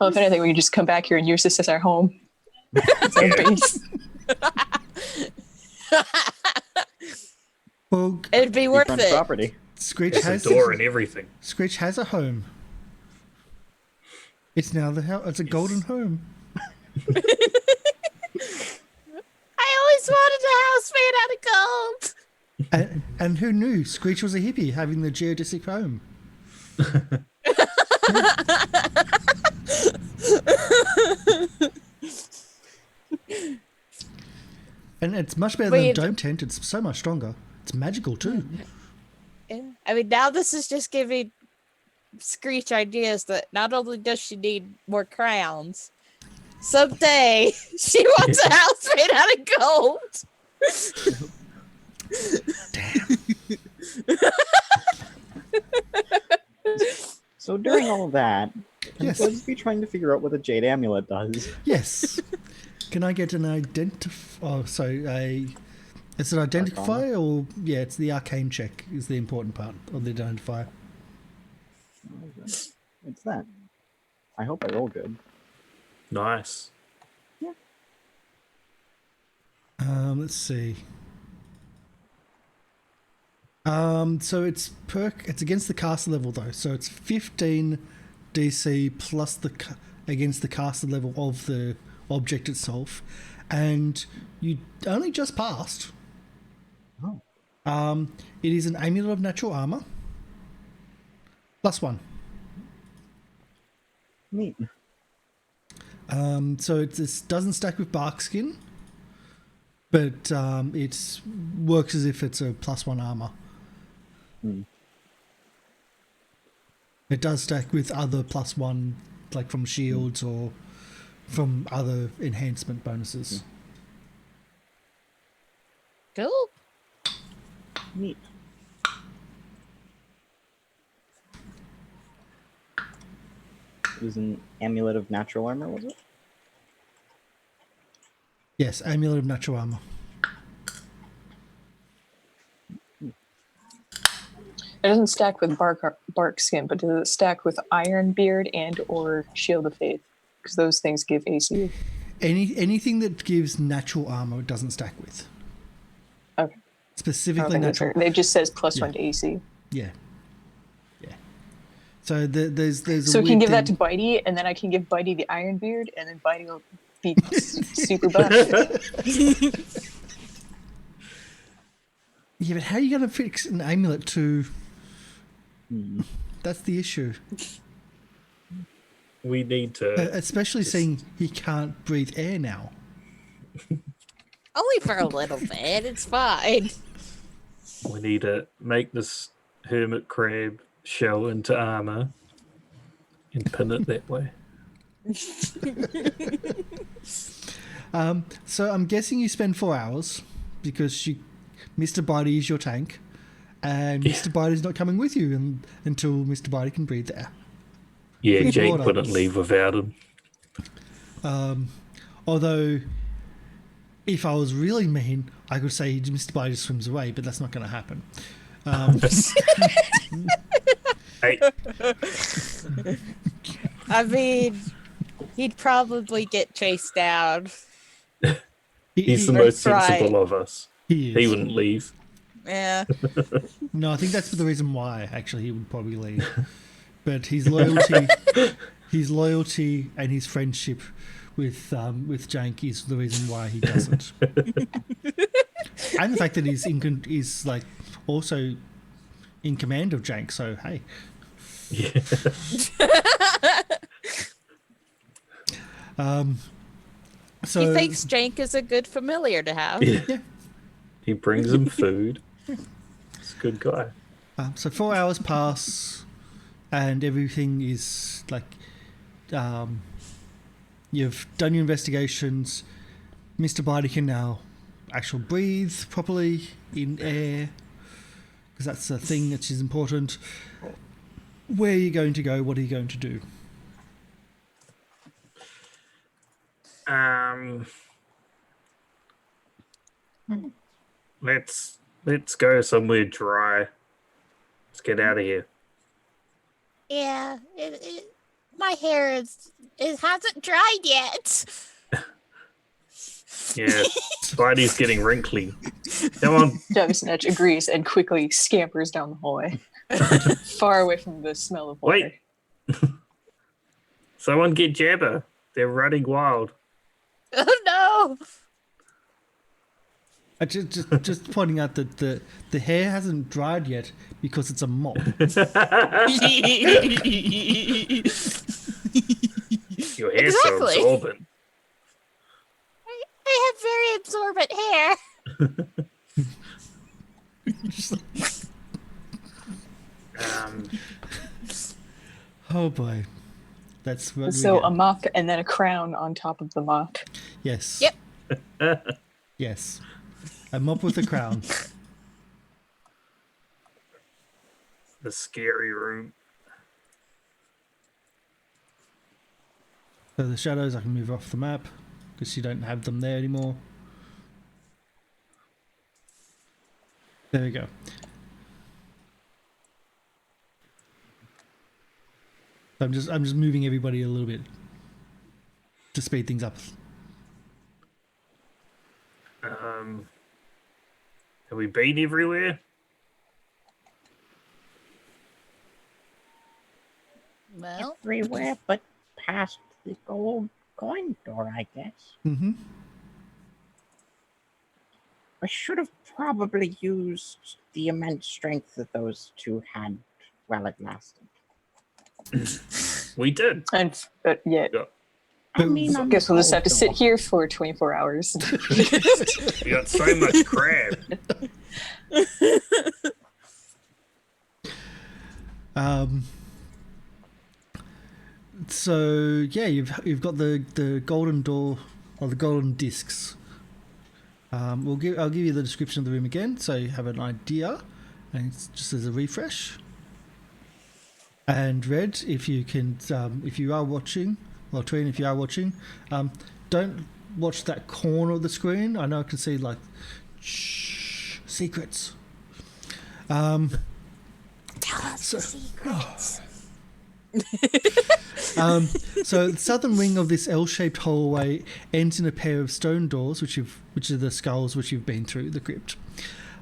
Well, if anything, we can just come back here and use this as our home. It's our base. Well, it'd be worth Front it. property. Screech There's a has door and everything. Screech has a home. It's now it's a golden home. I always wanted a house made out of gold. And who knew Screech was a hippie having the geodesic home? And it's much better than Dome Tent. It's so much stronger. It's magical too. Yeah. I mean, now this is just giving Screech ideas that not only does she need more crowns, someday she wants a house made out of gold. Damn. So during all of that, Yes. let's be trying to figure out what the jade amulet does. Yes. Can I get an it's an identify or it's the arcane check is the important part of the identifier. It's that. I hope I roll good. Nice. Let's see. So it's against the caster level though, so it's 15 DC plus against the caster level of the object itself, and you only just passed. Oh. It is an amulet of natural armor. +1. Neat. So it doesn't stack with bark skin, but it works as if it's a +1 armor. It does stack with other +1, like from shields or from other enhancement bonuses. Cool. Neat. It was an amulet of natural armor, was it? Yes, amulet of natural armor. It doesn't stack with bark skin, but does it stack with Iron Beard and or Shield of Faith? Because those things give AC. Anything that gives natural armor it doesn't stack with. Okay. Specifically natural. It just says +1 to AC. Yeah. So there's a So I can weird give that to thing- Bitey, and then I can give Bitey the Iron Beard, and then Bitey will be super buff. Yeah, but how are you going to fix an amulet to... That's the issue. We need to. Especially seeing he can't breathe air now. Only for a little bit. It's fine. We need to make this hermit crab shell into armor and pin it that way. So I'm guessing you spend 4 hours because Mr. Bitey is your tank, and Mr. Bitey's not coming with you until Mr. Bitey can breathe air. Yeah, Breathe Jake water. couldn't leave without him. Although, if I was really mean, I could say Mr. Bitey swims away, but that's not going to happen. Hey, I mean, he'd probably get chased down. he's the he, most Right. sensible of us. he is. He wouldn't leave. Yeah. No, I think that's the reason why. Actually, he would probably leave. But his loyalty, and his friendship with Jank is the reason why he doesn't. And the fact that he's like also in command of Jank. So hey, Yeah. so He thinks Jank is a good familiar to have. Yeah. He brings him food. He's a good guy. so 4 hours pass, and everything is like you've done your investigations. Mr. Bitey can now actually breathe properly in air, because that's the thing that is important. Where are you going to go? What are you going to do? Let's go somewhere dry. Let's get out of here. Yeah. My hair it hasn't dried yet. Yeah, Spidey's getting wrinkly. Come on. Devisnetch agrees and quickly scampers down the hallway, far away from the smell of water. Wait. Someone get Jabba. They're running wild. Oh no. Just pointing out that the hair hasn't dried yet because it's a mop. Your hair's so Exactly. absorbent. I very absorbent hair. Oh boy, that's what So we a get. mop and then a crown on top of the mop. Yes. Yep. Yes. A mop with a crown. The scary room. So the shadows I can move off the map because you don't have them there anymore. There we go. I'm just moving everybody a little bit to speed things up. Have we been everywhere? Well, Everywhere but past the gold coin door, I guess. Mm-hmm. I should have probably used the immense strength that those two had while it lasted. We did. And yeah, I mean, I on guess the we'll just have to gold sit door. here for 24 hours. We got so much crab. So yeah, you've got the golden door or the golden discs. I'll give you the description of the room again, so you have an idea, and it's just as a refresh. And Red, if you can, if you are watching, or Trine, if you are watching, don't watch that corner of the screen. I know I can see like secrets. tell us the secrets. So the southern wing of this L-shaped hallway ends in a pair of stone doors, which are the skulls which you've been through the crypt.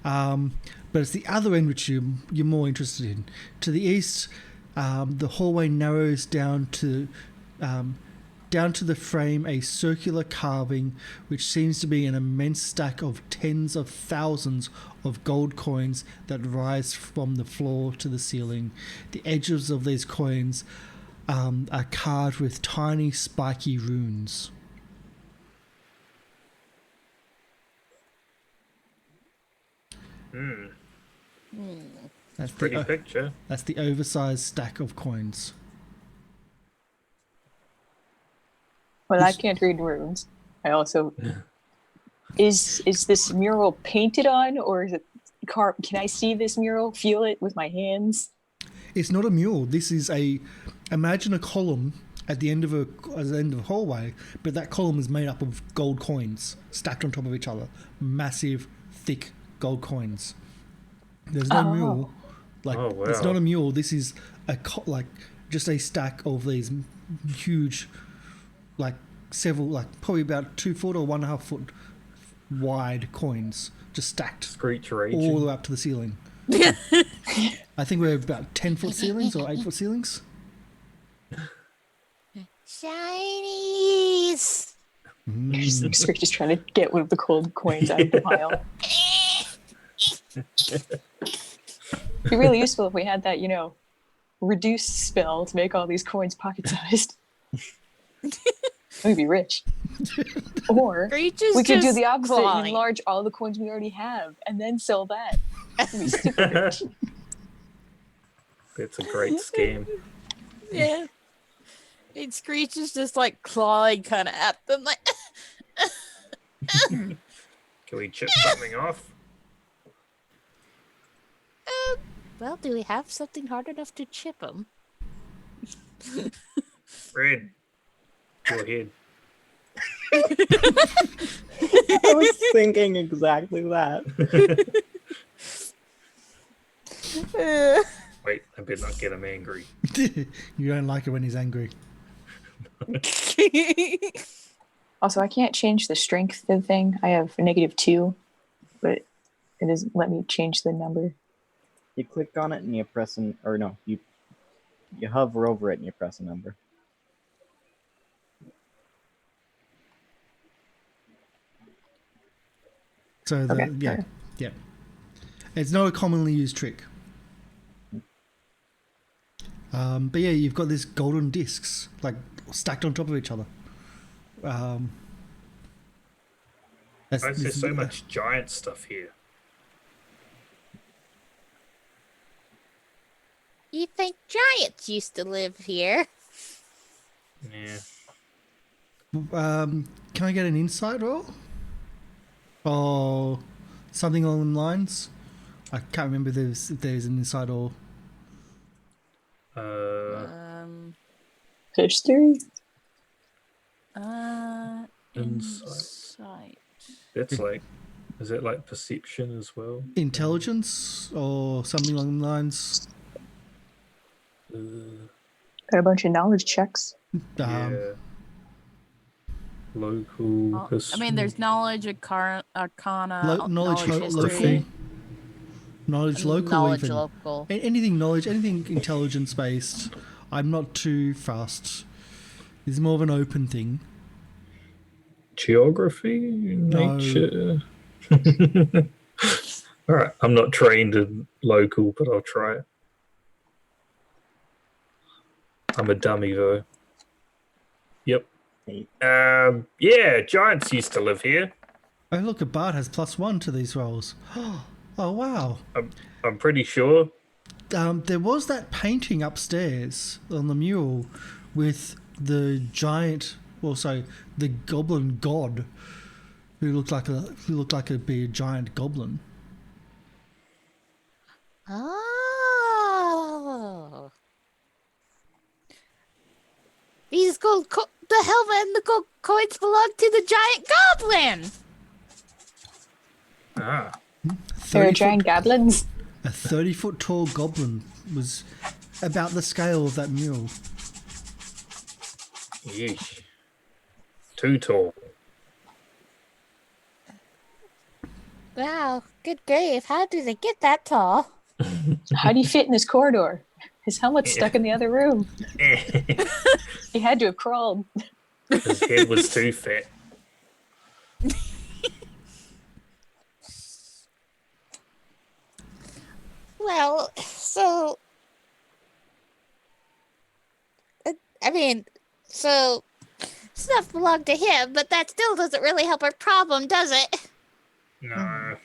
But it's the other end which you're more interested in. To the east, the hallway narrows down to the frame a circular carving which seems to be an immense stack of tens of thousands of gold coins that rise from the floor to the ceiling. The edges of these coins are carved with tiny spiky runes. That's Pretty picture. That's the oversized stack of coins. Well, I can't read runes. I also is this mural painted on, or is it carved? Can I see this mural? Feel it with my hands? It's not a mural. This is imagine a column at the end of a hallway, but that column is made up of gold coins stacked on top of each other. Massive, thick gold coins. There's no mural. Like Oh, wow. it's not a mural. This is just a stack of these huge, like several, like probably about 2 foot or 1.5 foot wide coins, just stacked Screech all the raging. way up to the ceiling. I think we're about 10-foot ceilings or 8-foot ceilings. Shinies. Screech is trying to get one of the cold coins out of the pile. It'd be really useful if we had that, reduce spell to make all these coins pocket-sized. We'd be rich. Or Screech is we could do just the opposite and clawing. enlarge all the coins we already have and then sell that. We'd be super rich. That's a great scam. Yeah. And Screech is just like clawing kind of at them, like. Can we chip something off? Well, do we have something hard enough to chip them? Red. Go ahead. I was thinking exactly that. Wait, I better not get him angry. You don't like it when he's angry. Also, I can't change the strength of the thing. I have a -2, but it doesn't let me change the number. You click on it and you press you hover over it and you press a number. So Okay. yeah. It's not a commonly used trick. But yeah, you've got these golden discs like stacked on top of each other. Why is there so much giant stuff here? You think giants used to live here? Yeah. Can I get an insight roll? Or something along the lines? I can't remember if there's an insight or... History? Insight. That's like, is it like perception as well? Intelligence or something along the lines? Got a bunch of knowledge checks. Yeah. Local I history. mean, there's knowledge, arcana, knowledge history, knowledge local, knowledge even. local. Anything knowledge, anything intelligence based. I'm not too fast. It's more of an open thing. Geography, nature. All right, I'm not trained in local, but I'll try it. I'm a dummy though. Yep. Yeah, giants used to live here. Oh look, a bard has +1 to these rolls. Oh wow. I'm pretty sure. There was that painting upstairs on the mural with the giant, also the goblin god, who looked like a giant goblin. Oh. These the helmet and the gold coins belong to the giant goblin. Ah. There are giant goblins. A 30-foot tall goblin was about the scale of that mural. Yeesh. Too tall. Wow, good grief. How do they get that tall? How do you fit in this corridor? His helmet's stuck in the other room. He had to have crawled. His head was too fat. Well, so... I mean, so... Stuff belonged to him, but that still doesn't really help our problem, does it? No.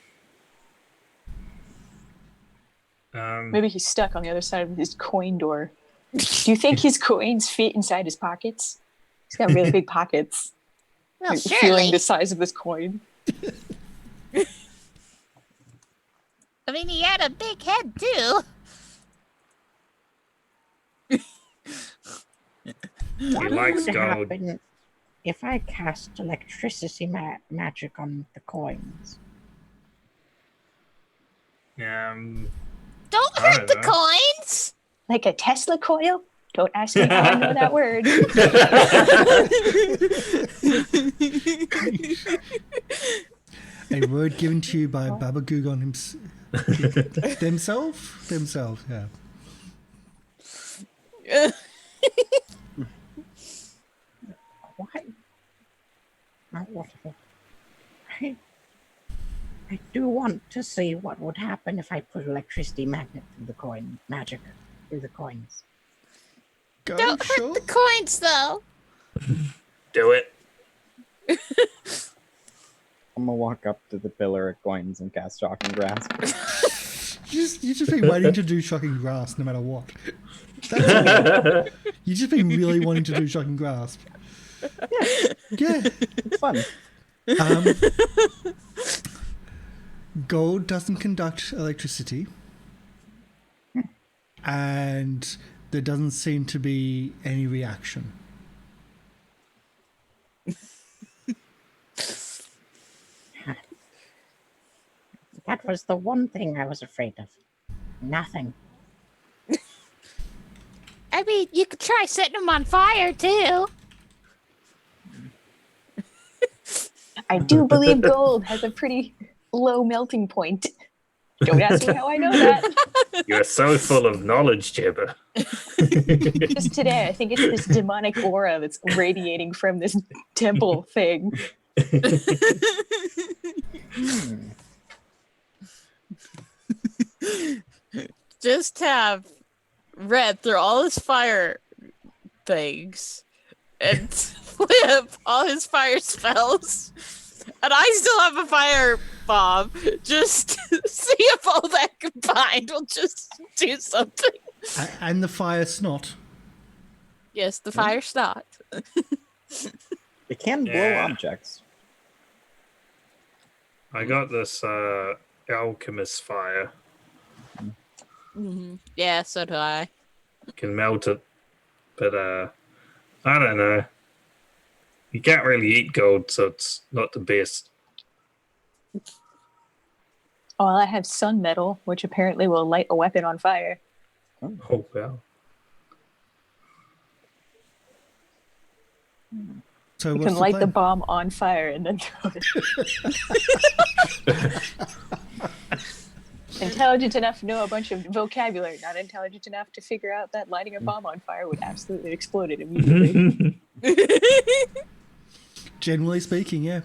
Maybe he's stuck on the other side of his coin door. Do you think his coins fit inside his pockets? He's got really big pockets. Well, Like, surely. feeling the size of this coin. I mean, he had a big head, too. He likes would gold. happen if I cast electricity magic on the coins? Don't I hurt don't the know. coins! Like a Tesla coil? Don't ask me how I know that word. A word given to you by Baba Gugon themselves, yeah. What? Whatever. I do want to see what would happen if I put electricity magnet through the magic through the coins. Go, Don't sure. hurt the coins, though. Do it. I'm gonna walk up to the pillar of coins and cast Shocking Grasp. You just been waiting to do shocking grasp no matter what. That's it. You just been really wanting to do shocking grasp. Yeah. It's fun. Gold doesn't conduct electricity, and there doesn't seem to be any reaction. That was the one thing I was afraid of. Nothing. I mean, you could try setting them on fire, too. I do believe gold has a pretty low melting point. Don't ask me how I know that. You're so full of knowledge, Jebba. Just today, I think it's this demonic aura that's radiating from this temple thing. Just have read through all his fire things and flip all his fire spells And I still have a fire bomb. Just see if all that combined will just do something. And the fire snot. Yes, the fire stopped. It can blow Yeah. objects. I got this alchemist fire. Yeah, so do I. Can melt it, but I don't know. You can't really eat gold, so it's not the best. Oh, I have sun metal, which apparently will light a weapon on fire. Oh well. So You what's can light the plan? bomb on fire and then throw it. Intelligent enough to know a bunch of vocabulary, not intelligent enough to figure out that lighting a bomb on fire would absolutely explode it immediately. Generally speaking, yeah.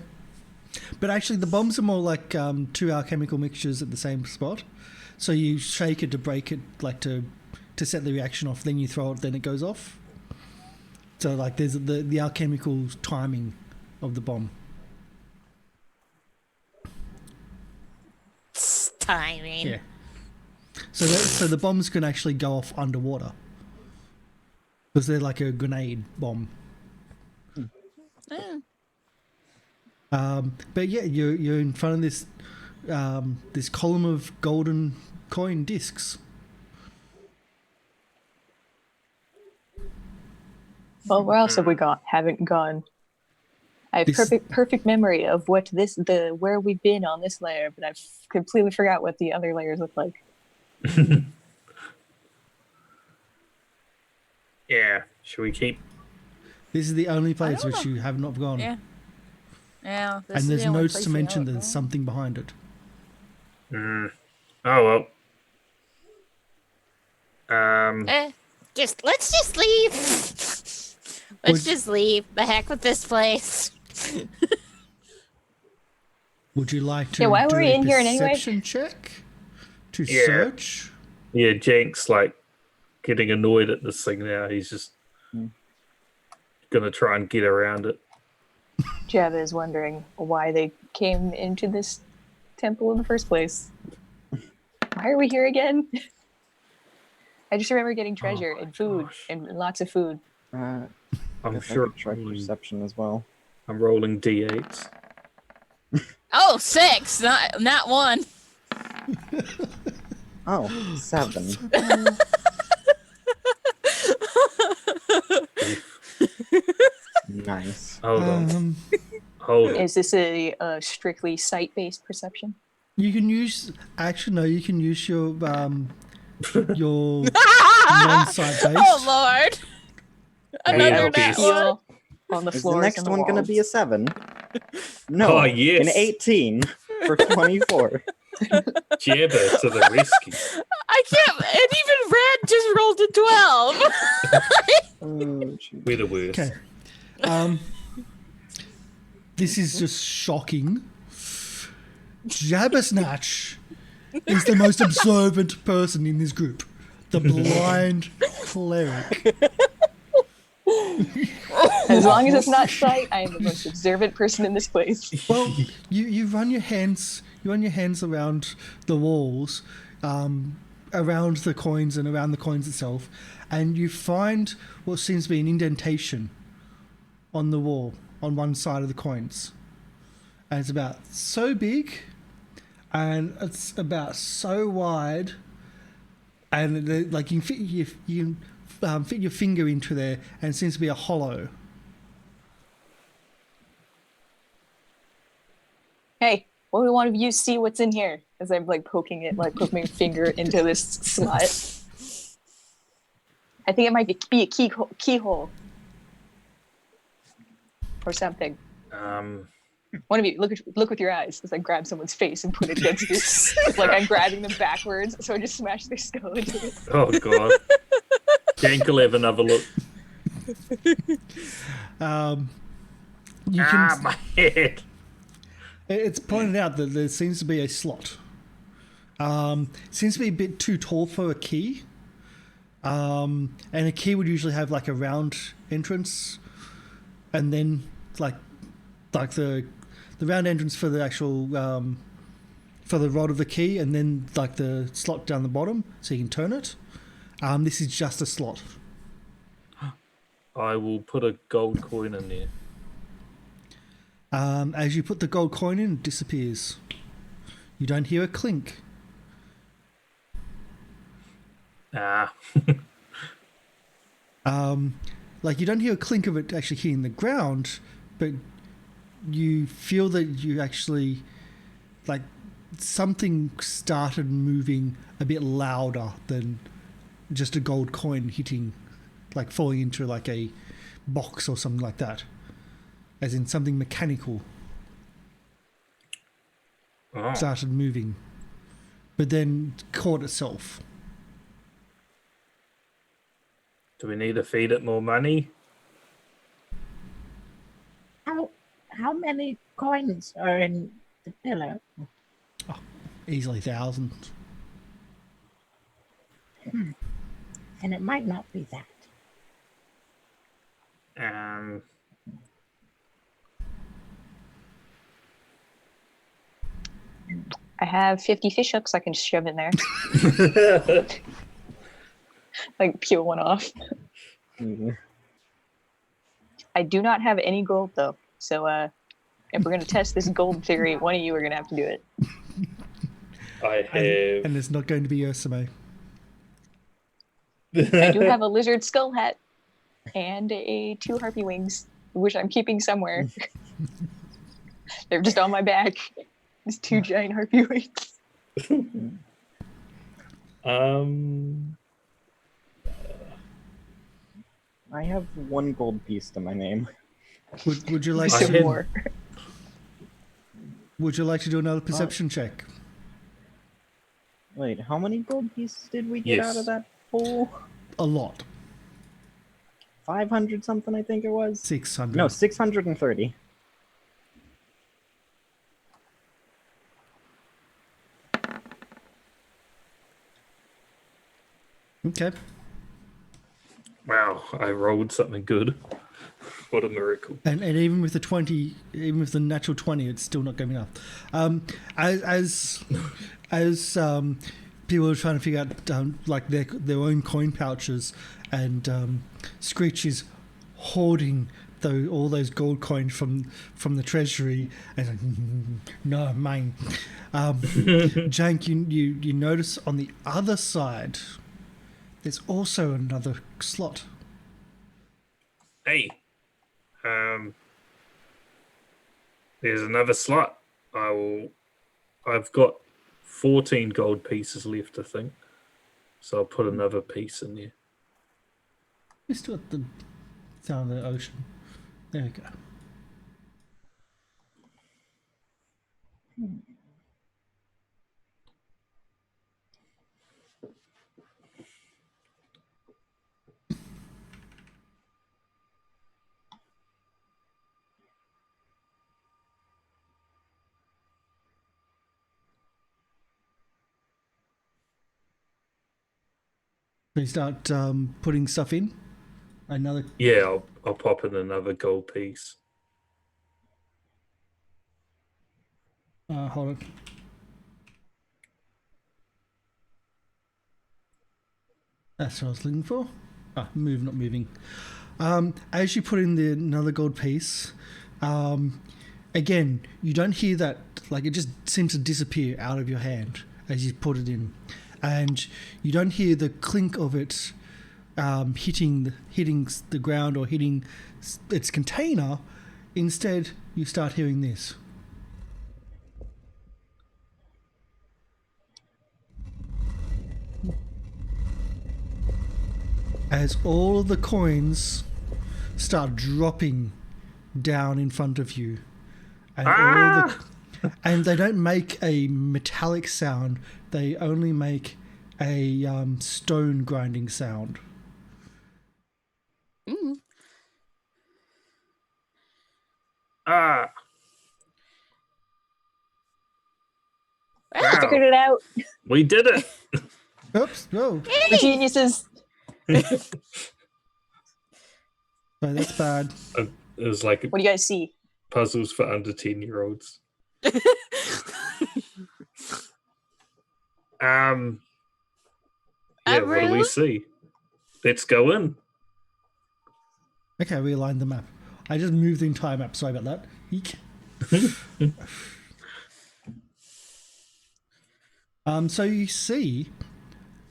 But actually, the bombs are more like two alchemical mixtures at the same spot. So you shake it to break it, like to set the reaction off. Then you throw it, then it goes off. So like there's the alchemical timing of the bomb. Timing. Yeah. So the bombs can actually go off underwater because they're like a grenade bomb. But yeah, you're in front of this this column of golden coin discs. Well, where else have we haven't gone? I have This- perfect memory of what where we've been on this layer, but I've completely forgot what the other layers look like. Yeah. Should we keep? This is the only place don't which know. you have not gone. Yeah. Yeah. This And is there's the only notes place to we mention know it, there's right? something behind it. Oh well. Let's just leave. Would- Let's just leave. The heck with this place. Would you like to Yeah, why do were we a in here anyway? perception check to Yeah. search? Yeah, Jank's like getting annoyed at this thing now. He's just gonna try and get around it. Java is wondering why they came into this temple in the first place. Why are we here again? I just remember getting treasure my and food gosh. and lots of food. I'm Guess I sure could try perception as well. I'm rolling d8s. Oh, 6, not 1. Oh, 7. Nice. Hold on. Hold on. Is this a strictly sight-based perception? You can use actually no, you can use your non-sight based. Oh Lord! Another Yeah, nat please. one. Feel on the Is floors the next and the one going to walls. be a 7? No. Oh, yes. An 18 for 24. Jabba to the rescue. I can't. And even Red just rolled a 12. Oh, shoot. We're the worst. Okay. This is just shocking. Jabbersnatch is the most observant person in this group. The blind cleric. As long as it's not sight, I am the most observant person in this place. Well, you run your hands around the walls, around the coins and around the coins itself, and you find what seems to be an indentation on the wall on one side of the coins. And it's about so big, and it's about so wide, and like you can fit your finger into there, and it seems to be a hollow. Hey, what do one of you see what's in here? As I'm like poking my finger into this slot. I think it might be a keyhole. Or something. One of you look with your eyes as I grab someone's face and put it against this. Like I'm grabbing them backwards, so I just smash their skull into it. Oh god. Jank will have another look. You can. My head. It's pointed out that there seems to be a slot. Seems to be a bit too tall for a key. And a key would usually have like a round entrance, and then like the the round entrance for the actual for the rod of the key, and then like the slot down the bottom, so you can turn it. This is just a slot. I will put a gold coin in there. As you put the gold coin in, it disappears. You don't hear a clink. Like you don't hear a clink of it actually hitting the ground, but you feel that you actually, like, something started moving a bit louder than just a gold coin hitting, like falling into like a box or something like that, as in something mechanical started moving, but then caught itself. Do we need to feed it more money? How many coins are in the pillar? Easily thousands. And it might not be that. I have 50 fish hooks I can shove in there. Like peel one off. I do not have any gold though. So if we're gonna test this gold theory, one of you are gonna have to do it. I have. And it's not going to be Ursame. I do have a lizard skull hat and two harpy wings, which I'm keeping somewhere. They're just on my back. These two giant harpy wings. I have 1 gold piece to my name. Would you like I to had- more. Would you like to do another perception check? Wait, how many gold pieces did we get out of that pool? A lot. 500 something, I think it was. 600. No, 630. Okay. Wow, I rolled something good. What a miracle. And even with the 20, even with the natural 20, it's still not going up. As people are trying to figure out like their own coin pouches, and Screech is hoarding all those gold coins from the treasury, and like, no, mine. Jank, you notice on the other side, there's also another slot. Hey, there's another slot. I've got 14 gold pieces left, I think. So I'll put another piece in there. We're still at the sound of the ocean. There we go. They start putting stuff in. Another. Yeah, I'll pop in another gold piece. Hold on. That's what I was looking for. Move, not moving. As you put in another gold piece, again, you don't hear that. Like, it just seems to disappear out of your hand as you put it in, and you don't hear the clink of it hitting the ground or hitting its container. Instead, you start hearing this. As all of the coins start dropping down in front of you, and and they don't make a metallic sound; they only make a stone grinding sound. Mm. Ah, Well, Figured it out. we did it. Oops! Whoa! We're geniuses. So that's bad. It was like What do you guys see? puzzles for under 10-year-olds. Yeah, what do we see? Let's go in. Okay, realign the map. I just moved the entire map. Sorry about that. Eek. So you see,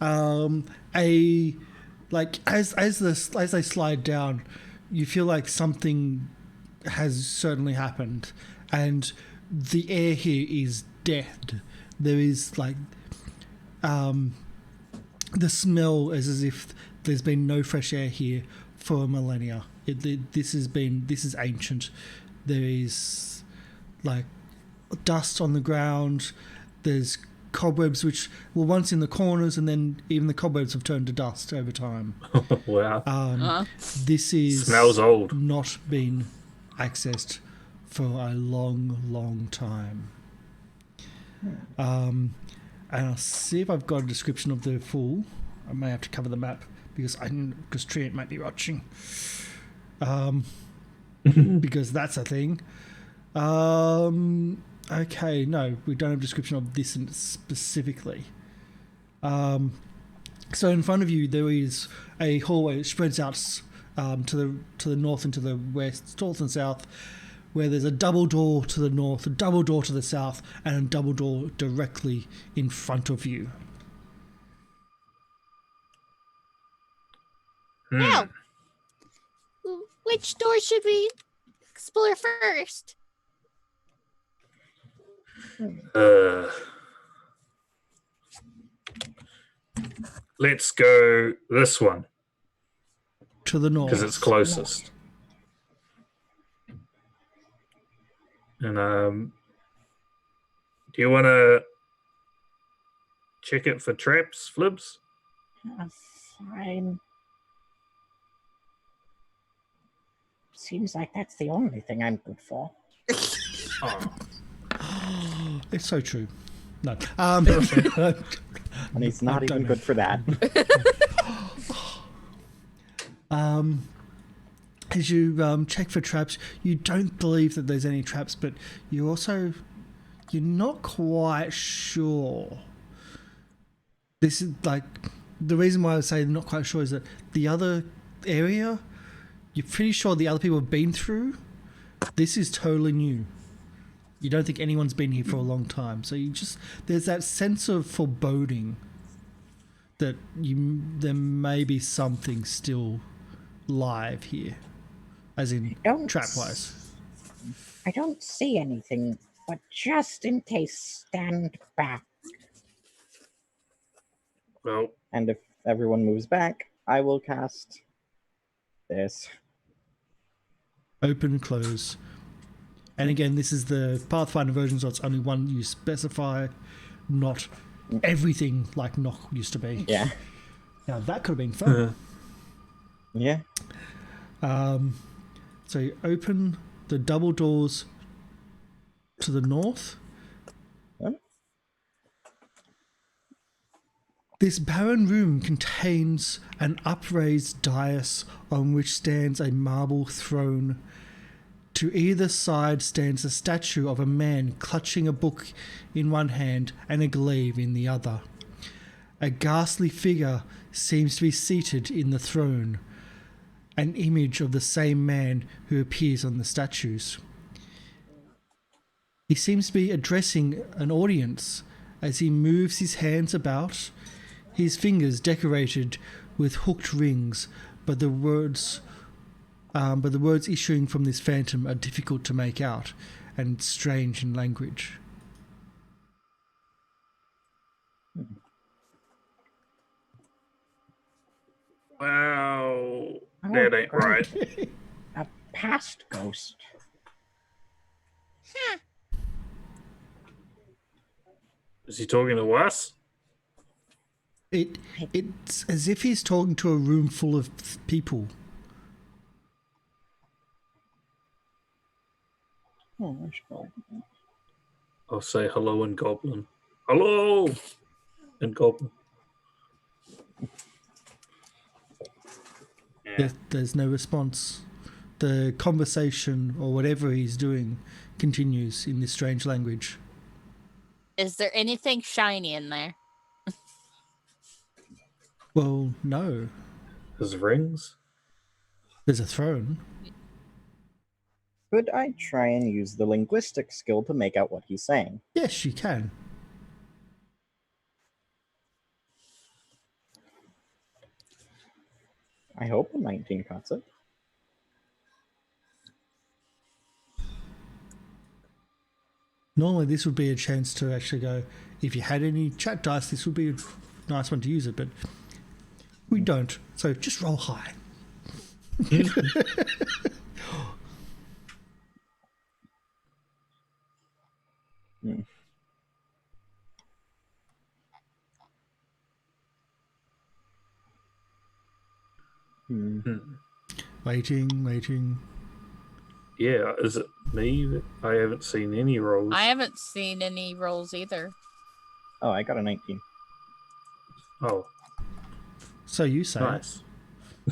a like as they slide down, you feel like something has certainly happened, and the air here is dead. There is like, the smell is as if there's been no fresh air here for millennia. This is ancient. There is like dust on the ground. There's cobwebs which were once in the corners, and then even the cobwebs have turned to dust over time. Wow. This is Smells old. not been accessed for a long time. And I'll see if I've got a description of the full. I may have to cover the map because Trent might be watching. Because that's a thing. Okay, no, we don't have a description of this specifically. So in front of you there is a hallway that spreads out to the north and to the west, north and south, where there's a double door to the north, a double door to the south, and a double door directly in front of you. Now, which door should we explore first? Let's go this one To the north. because it's closest. And do you want to check it for traps, Flibs? Fine. Seems like that's the only thing I'm good for. Oh. It's so true. No. And he's not I don't even know. good for that. As you check for traps, you don't believe that there's any traps, but you're not quite sure. This is like, the reason why I would say not quite sure is that the other area, you're pretty sure the other people have been through. This is totally new. You don't think anyone's been here for a long time, so there's that sense of foreboding that there may be something still live here, as in trap-wise. I don't see anything, but just in case, stand back. Well, And if everyone moves back, I will cast this. Open, close. And again, this is the Pathfinder version, so it's only one you specify, not everything like Knock used to be. Yeah. Now, that could have been fun. Yeah. So you open the double doors to the north. Huh? This barren room contains an upraised dais on which stands a marble throne. To either side stands a statue of a man clutching a book in one hand and a glaive in the other. A ghastly figure seems to be seated in the throne, an image of the same man who appears on the statues. He seems to be addressing an audience as he moves his hands about, his fingers decorated with hooked rings, but the words issuing from this phantom are difficult to make out and strange in language. wow, that ain't right. A past ghost. Is he talking to us? It's as if he's talking to a room full of people. Oh, I should go. I'll say hello in Goblin. Hello in Goblin. Yeah. There's no response. the conversation or whatever he's doing continues in this strange language. Is there anything shiny in there? Well, no. His rings. There's a throne. Could I try and use the linguistic skill to make out what he's saying? Yes, you can. I hope a 19 cuts it. Normally, this would be a chance to actually go, if you had any chat dice, this would be a nice one to use it, but we don't. So just roll high. Waiting. Yeah, is it me? I haven't seen any rolls. I haven't seen any rolls either. Oh, I got a 19. Oh, So you say. nice.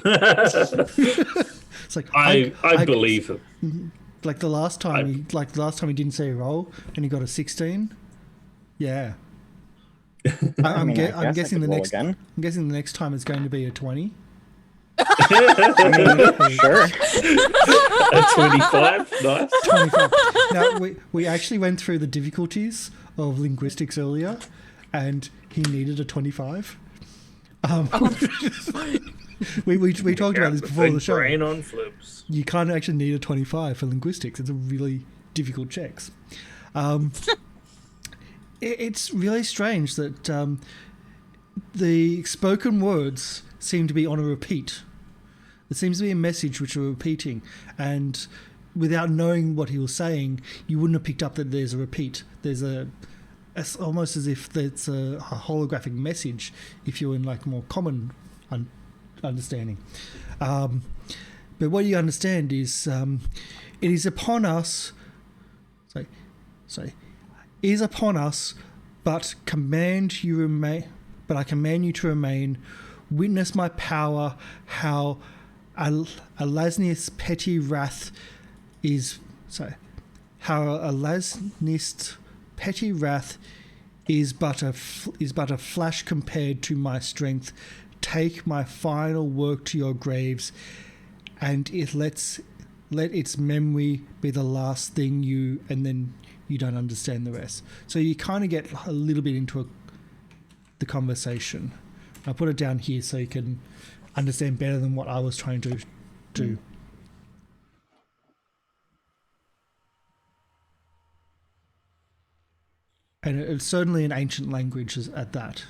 It's like I believe him. Like the last time he didn't say a roll and he got a 16. Yeah. I'm I guess I guessing could the roll next again. I'm guessing the next time it's going to be a 20. I mean, sure. A 25, nice. 25. Now we actually went through the difficulties of linguistics earlier, and he needed a 25. We talked about this before the show. Brain on flips. You kind of actually need a 25 for linguistics. It's a really difficult checks. It's really strange that the spoken words seem to be on a repeat. There seems to be a message which are repeating, and without knowing what he was saying, you wouldn't have picked up that there's a repeat. It's almost as if it's a holographic message if you're in like more common understanding. But what you understand is it is upon us. It is upon us, but I command you to remain. Witness my power. How Alasni's petty wrath is. How Alasni's petty wrath is but a flash compared to my strength. Take my final work to your graves, and let its memory be the last thing you, and then you don't understand the rest. So you kind of get a little bit into the conversation. I'll put it down here so you can understand better than what I was trying to do. And it's certainly an ancient language at that.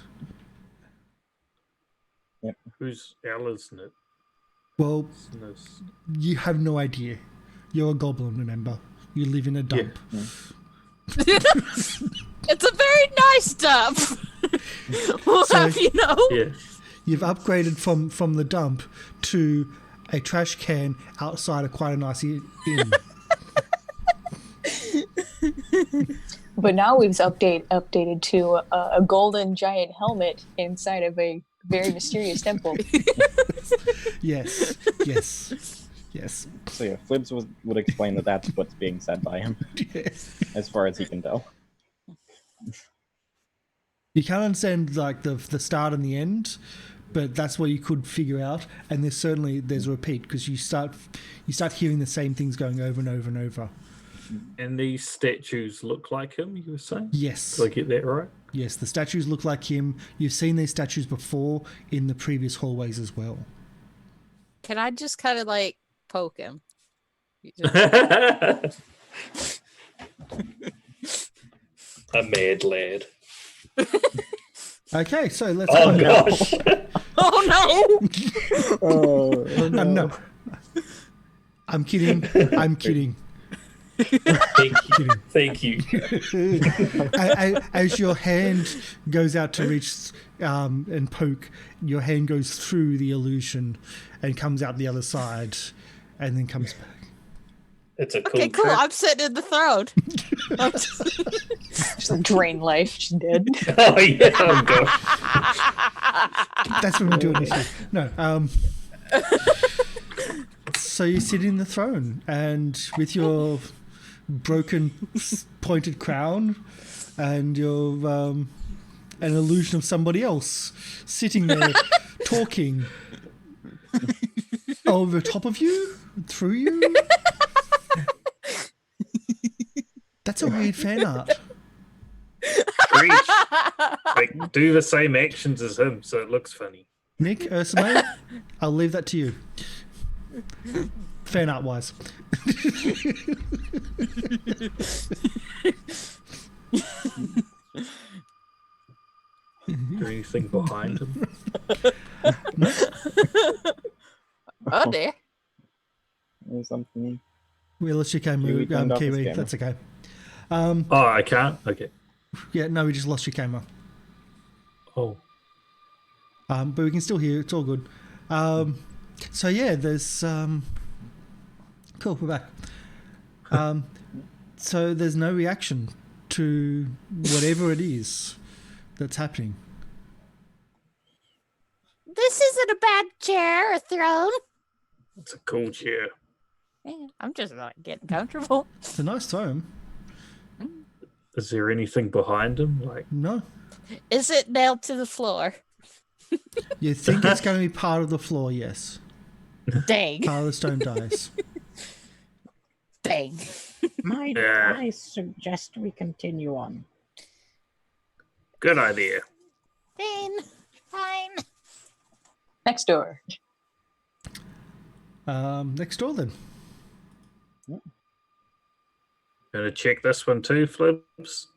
Who's Alice in it? Well, you have no idea. You're a goblin, remember? You live in a dump. Yeah. It's a very nice dump. We'll So- have you know. Yeah. You've upgraded from the dump to a trash can outside of quite a nice inn. But now we've updated to a golden giant helmet inside of a very mysterious temple. Yes. So yeah, Flibs would explain that that's what's being said by him, Yes. as far as he can tell. You can't understand like the start and the end, but that's what you could figure out. And there's a repeat because you start hearing the same things going over and over and over. And these statues look like him, you were saying? Yes. Did I get that right? Yes, the statues look like him. You've seen these statues before in the previous hallways as well. Can I just kind of like poke him? A mad lad. Okay, so let's Oh find out. gosh. Oh no! No. I'm kidding. Thank you. As your hand goes out to reach and poke, your hand goes through the illusion and comes out the other side and then comes back. It's a cool Okay, cool. trick. I'm sitting in the throne. Just like drain life, she's dead. Oh yeah, oh gosh. That's what we do initially. No. So So you sit in the throne, and with your broken pointed crown and your an illusion of somebody else sitting there talking over top of you, through you. That's a weird fan art. Preach. Like, do the same actions as him so it looks funny. Nick, Ursula, I'll leave that to you. Fan art wise. Is there anything behind him? Oh dear. There's something. We let you Kiwi move, turned off his Kiwi. camera. That's okay. Oh, I can't? Okay. Yeah, no, we just lost your camera. Oh. But we can still hear. It's all good. So yeah, there's cool. We're back. So there's no reaction to whatever it is that's happening. This isn't a bad chair or throne. It's a cool chair. Yeah, I'm just not getting comfortable. It's a nice throne. Is there anything behind him? Like, No, Is it nailed to the floor? you think it's going to be part of the floor? Yes, Dang. part of the stone dice. Dang. Yeah. I suggest we continue on. good idea. Fine. Next door. Next door then. Gonna check this one too, Flips.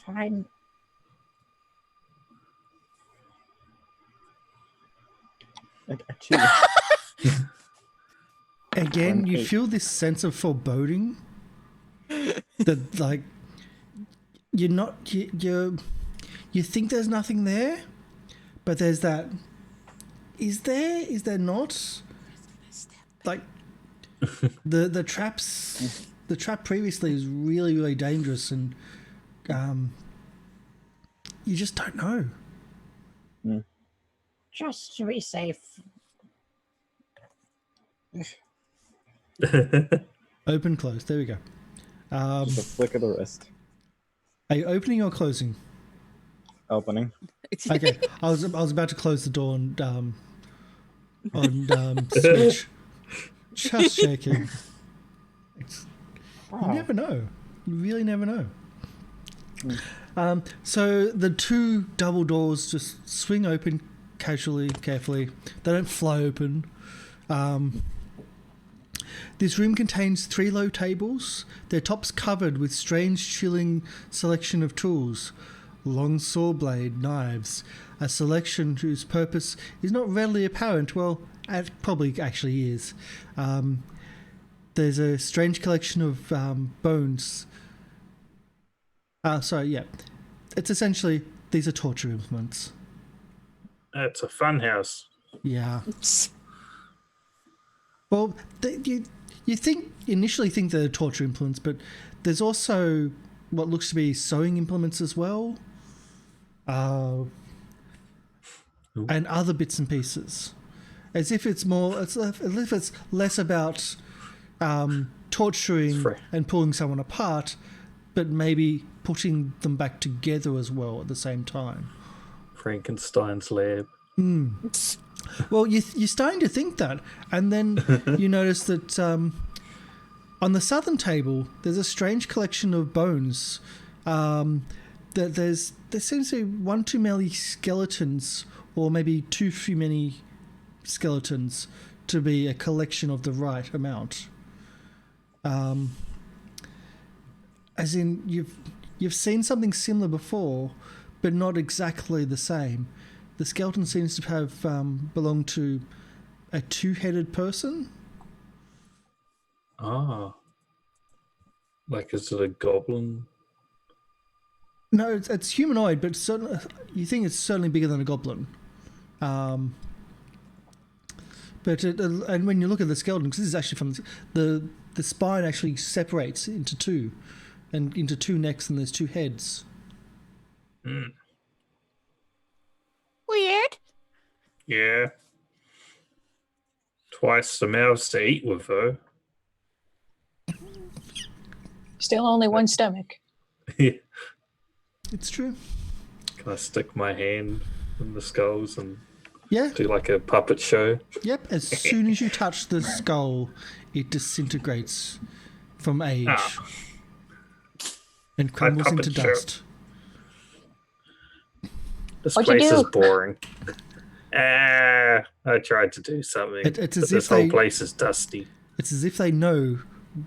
Fine. Like a 2. Again, An you 8. feel this sense of foreboding that, like, you're not you think there's nothing there, but there's that. Is there not? Like, the traps, the trap previously is really, really dangerous, and you just don't know. Just to be safe. Open, close. There we go. Just a flick of the wrist. Are you opening or closing? Opening. Okay, I was about to close the door on switch. Just shaking. You never know. You really never know. So the two double doors just swing open casually, carefully. They don't fly open. This room contains 3 low tables, their tops covered with strange, chilling selection of tools. Long saw blade, knives, a selection whose purpose is not readily apparent. Well, it probably actually is. There's a strange collection of bones. It's essentially, these are torture implements. It's a fun house. Yeah. Well, you initially think they're torture implements, but there's also what looks to be sewing implements as well, and other bits and pieces, as if it's less about torturing and pulling someone apart, but maybe putting them back together as well at the same time. Frankenstein's lab. Well, you're starting to think that, and then you notice that on the southern table there's a strange collection of bones. That there seems to be one too many skeletons, or maybe too few many skeletons to be a collection of the right amount. As in, you've seen something similar before, but not exactly the same. The skeleton seems to have belonged to a 2-headed person. Ah. Like, is it a goblin? No, it's humanoid, but certainly, you think it's certainly bigger than a goblin. And when you look at the skeleton, because this is actually from the spine actually separates into 2, and into 2 necks, and there's 2 heads. Weird. Yeah. Twice the mouths to eat with, though. Still only one stomach. Can It's true. I stick my hand in the skulls and Yeah. do like a puppet show? Yep. As soon as you touch the skull, it disintegrates from age Ah. and crumbles into puppet show. dust. This What'd you place is do? boring. I tried to do something. It's as but this if whole they- place is dusty. It's as if they know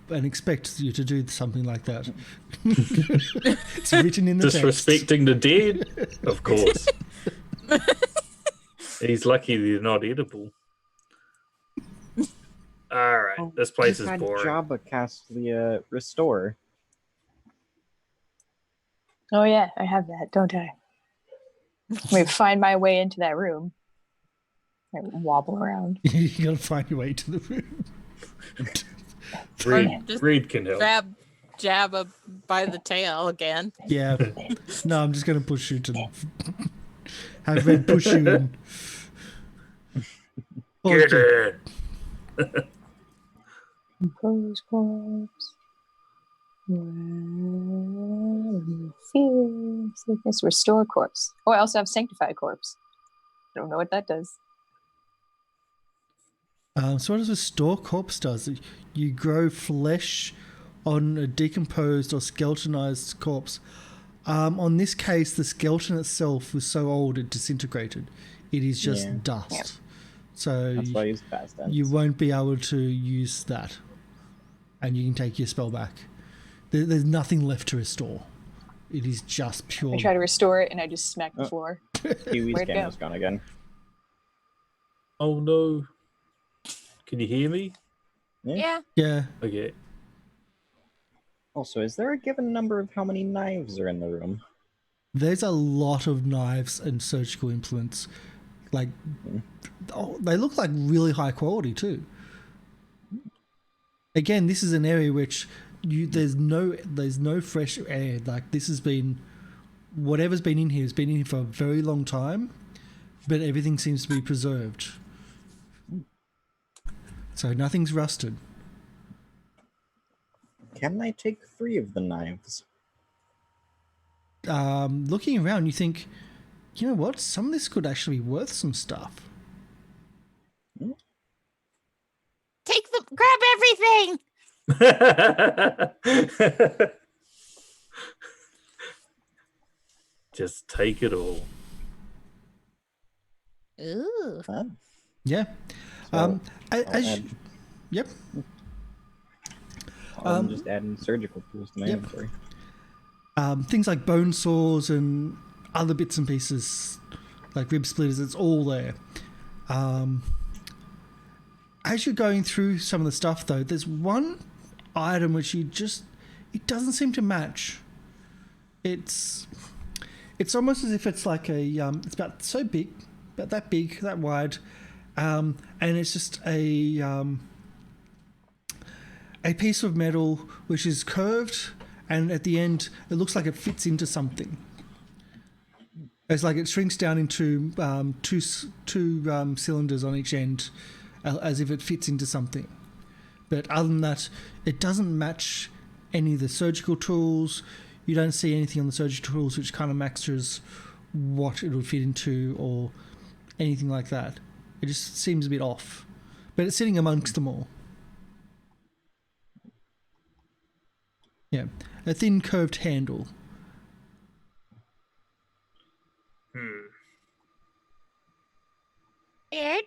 and expect you to do something like that. It's written in the text. Disrespecting the dead? Of course. He's lucky they're not edible. Alright, this place is Had boring. Jabba cast the restore. Oh yeah, I have that, don't I? Let me find my way into that room. I wobble around. You gotta find your way to the room. Just Reed can help. Grab Jabba by the tail again. Yeah. No, I'm just gonna push you to the... Have Red push you in. Get Okay. it! Compose corpse. Fear, sickness, restore corpse. Oh, I also have sanctify corpse. I don't know what that does. So what does restore corpse does? You grow flesh on a decomposed or skeletonized corpse. On this case, the skeleton itself was so old it disintegrated. It is just Yeah. dust. Yeah. So That's why I use past tense. you won't be able to use that. And you can take your spell back. There's nothing left to restore. It is just pure... I try to restore it and I just smack the Oh. floor. Kiwi's Where'd it go? camera's gone again. Oh no. Can you hear me? Yeah. Yeah. Okay. Also, is there a given number of how many knives are in the room? There's a lot of knives and surgical implements. Like, they look like really high quality too. Again, this is an area which there's no fresh air. Like, this has been, whatever's been in here has been in here for a very long time, but everything seems to be preserved. So nothing's rusted. Can I take 3 of the knives? Looking around, you think, you know what? Some of this could actually be worth some stuff. Grab everything. Just take it all. Ooh. Huh? Yeah. So, As I'll you- add- yep. I'm just adding surgical tools to my Yep. inventory. Things like bone saws and other bits and pieces, like rib splitters, it's all there. As you're going through some of the stuff, though, there's one item which it doesn't seem to match. It's almost as if it's like it's about so big, about that big, that wide, and it's just a piece of metal which is curved, and at the end it looks like it fits into something. It's like it shrinks down into two cylinders on each end, as if it fits into something. But other than that, it doesn't match any of the surgical tools. You don't see anything on the surgical tools which kind of matches what it would fit into or anything like that. It just seems a bit off. But it's sitting amongst them all. Yeah. A thin curved handle. Weird.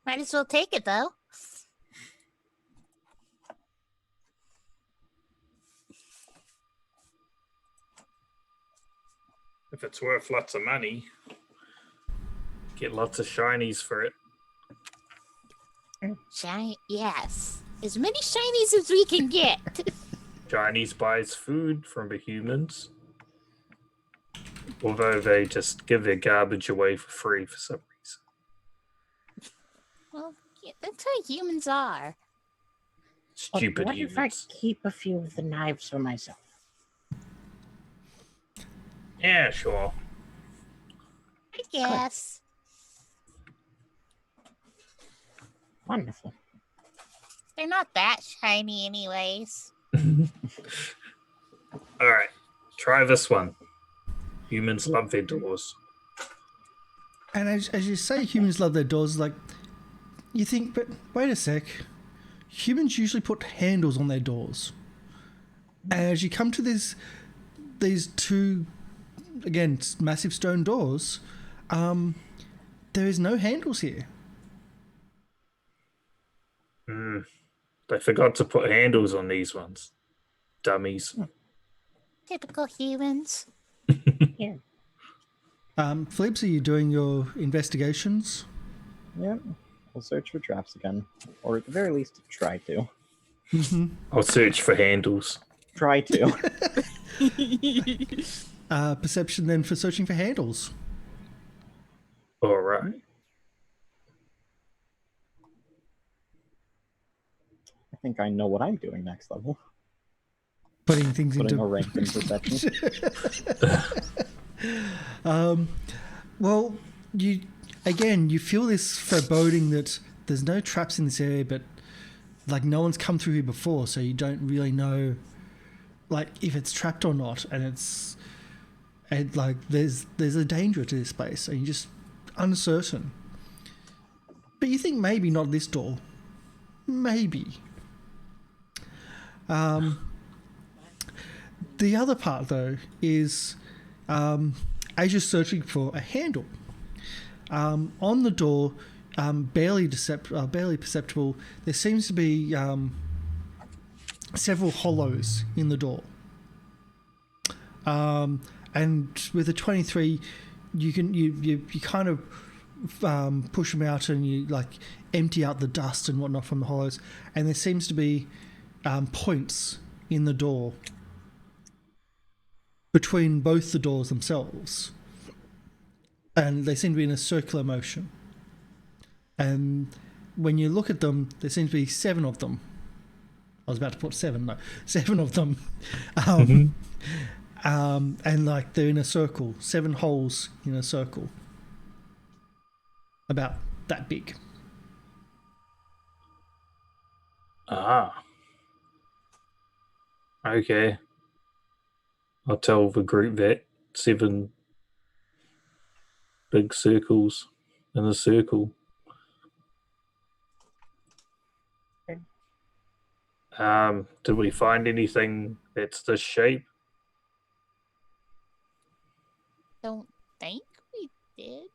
Might as well take it though. If it's worth lots of money, get lots of shinies for it. Yes. As many shinies as we can get. Chinese buys food from the humans. Although they just give their garbage away for free for some reason. Well, yeah, that's how humans are. But Stupid what if I humans. keep a few of the knives for myself? Yeah, sure. I guess. Wonderful. They're not that shiny, anyways. All right, try this one. Humans love their doors. And as you say, humans love their doors. Like, you think, but wait a sec. Humans usually put handles on their doors. And as you come to these two, again, massive stone doors, there is no handles here. They forgot to put handles on these ones. Dummies. Typical humans. Here. Phillips, are you doing your investigations? Yeah. We'll search for traps again. Or at the very least, try to. I'll search for handles. Try to. Perception then for searching for handles. All right. I think I know what I'm doing next level. Putting things Putting a into... rank in perception. Well, you feel this foreboding that there's no traps in this area, but like no one's come through here before, so you don't really know like if it's trapped or not, and like there's a danger to this place, and you're just uncertain. But you think maybe not this door. Maybe. The other part though is as you're searching for a handle, on the door, barely perceptible, there seems to be several hollows in the door. And with a 23, you kind of push them out, and you like empty out the dust and whatnot from the hollows, and there seems to be points in the door between both the doors themselves, and they seem to be in a circular motion. And when you look at them, there seems to be 7 of them. I was about to put 7, no, 7 of them. And like they're in a circle, 7 holes in a circle, about that big. Ah. Okay. I'll tell the group that 7 big circles in a circle. Did we find anything that's this shape? Don't think we did.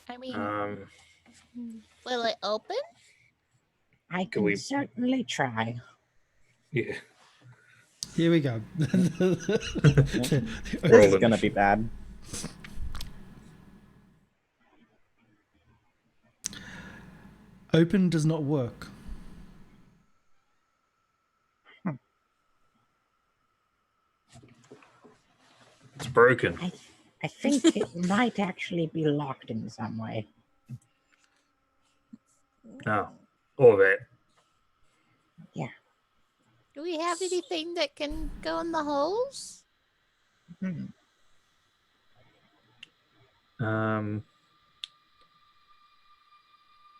I mean, will it open? I Can can we- certainly try. Yeah. Here we go. This is gonna be bad. Open does not work. It's broken. I think it might actually be locked in some way. No. All that. Do we have anything that can go in the holes?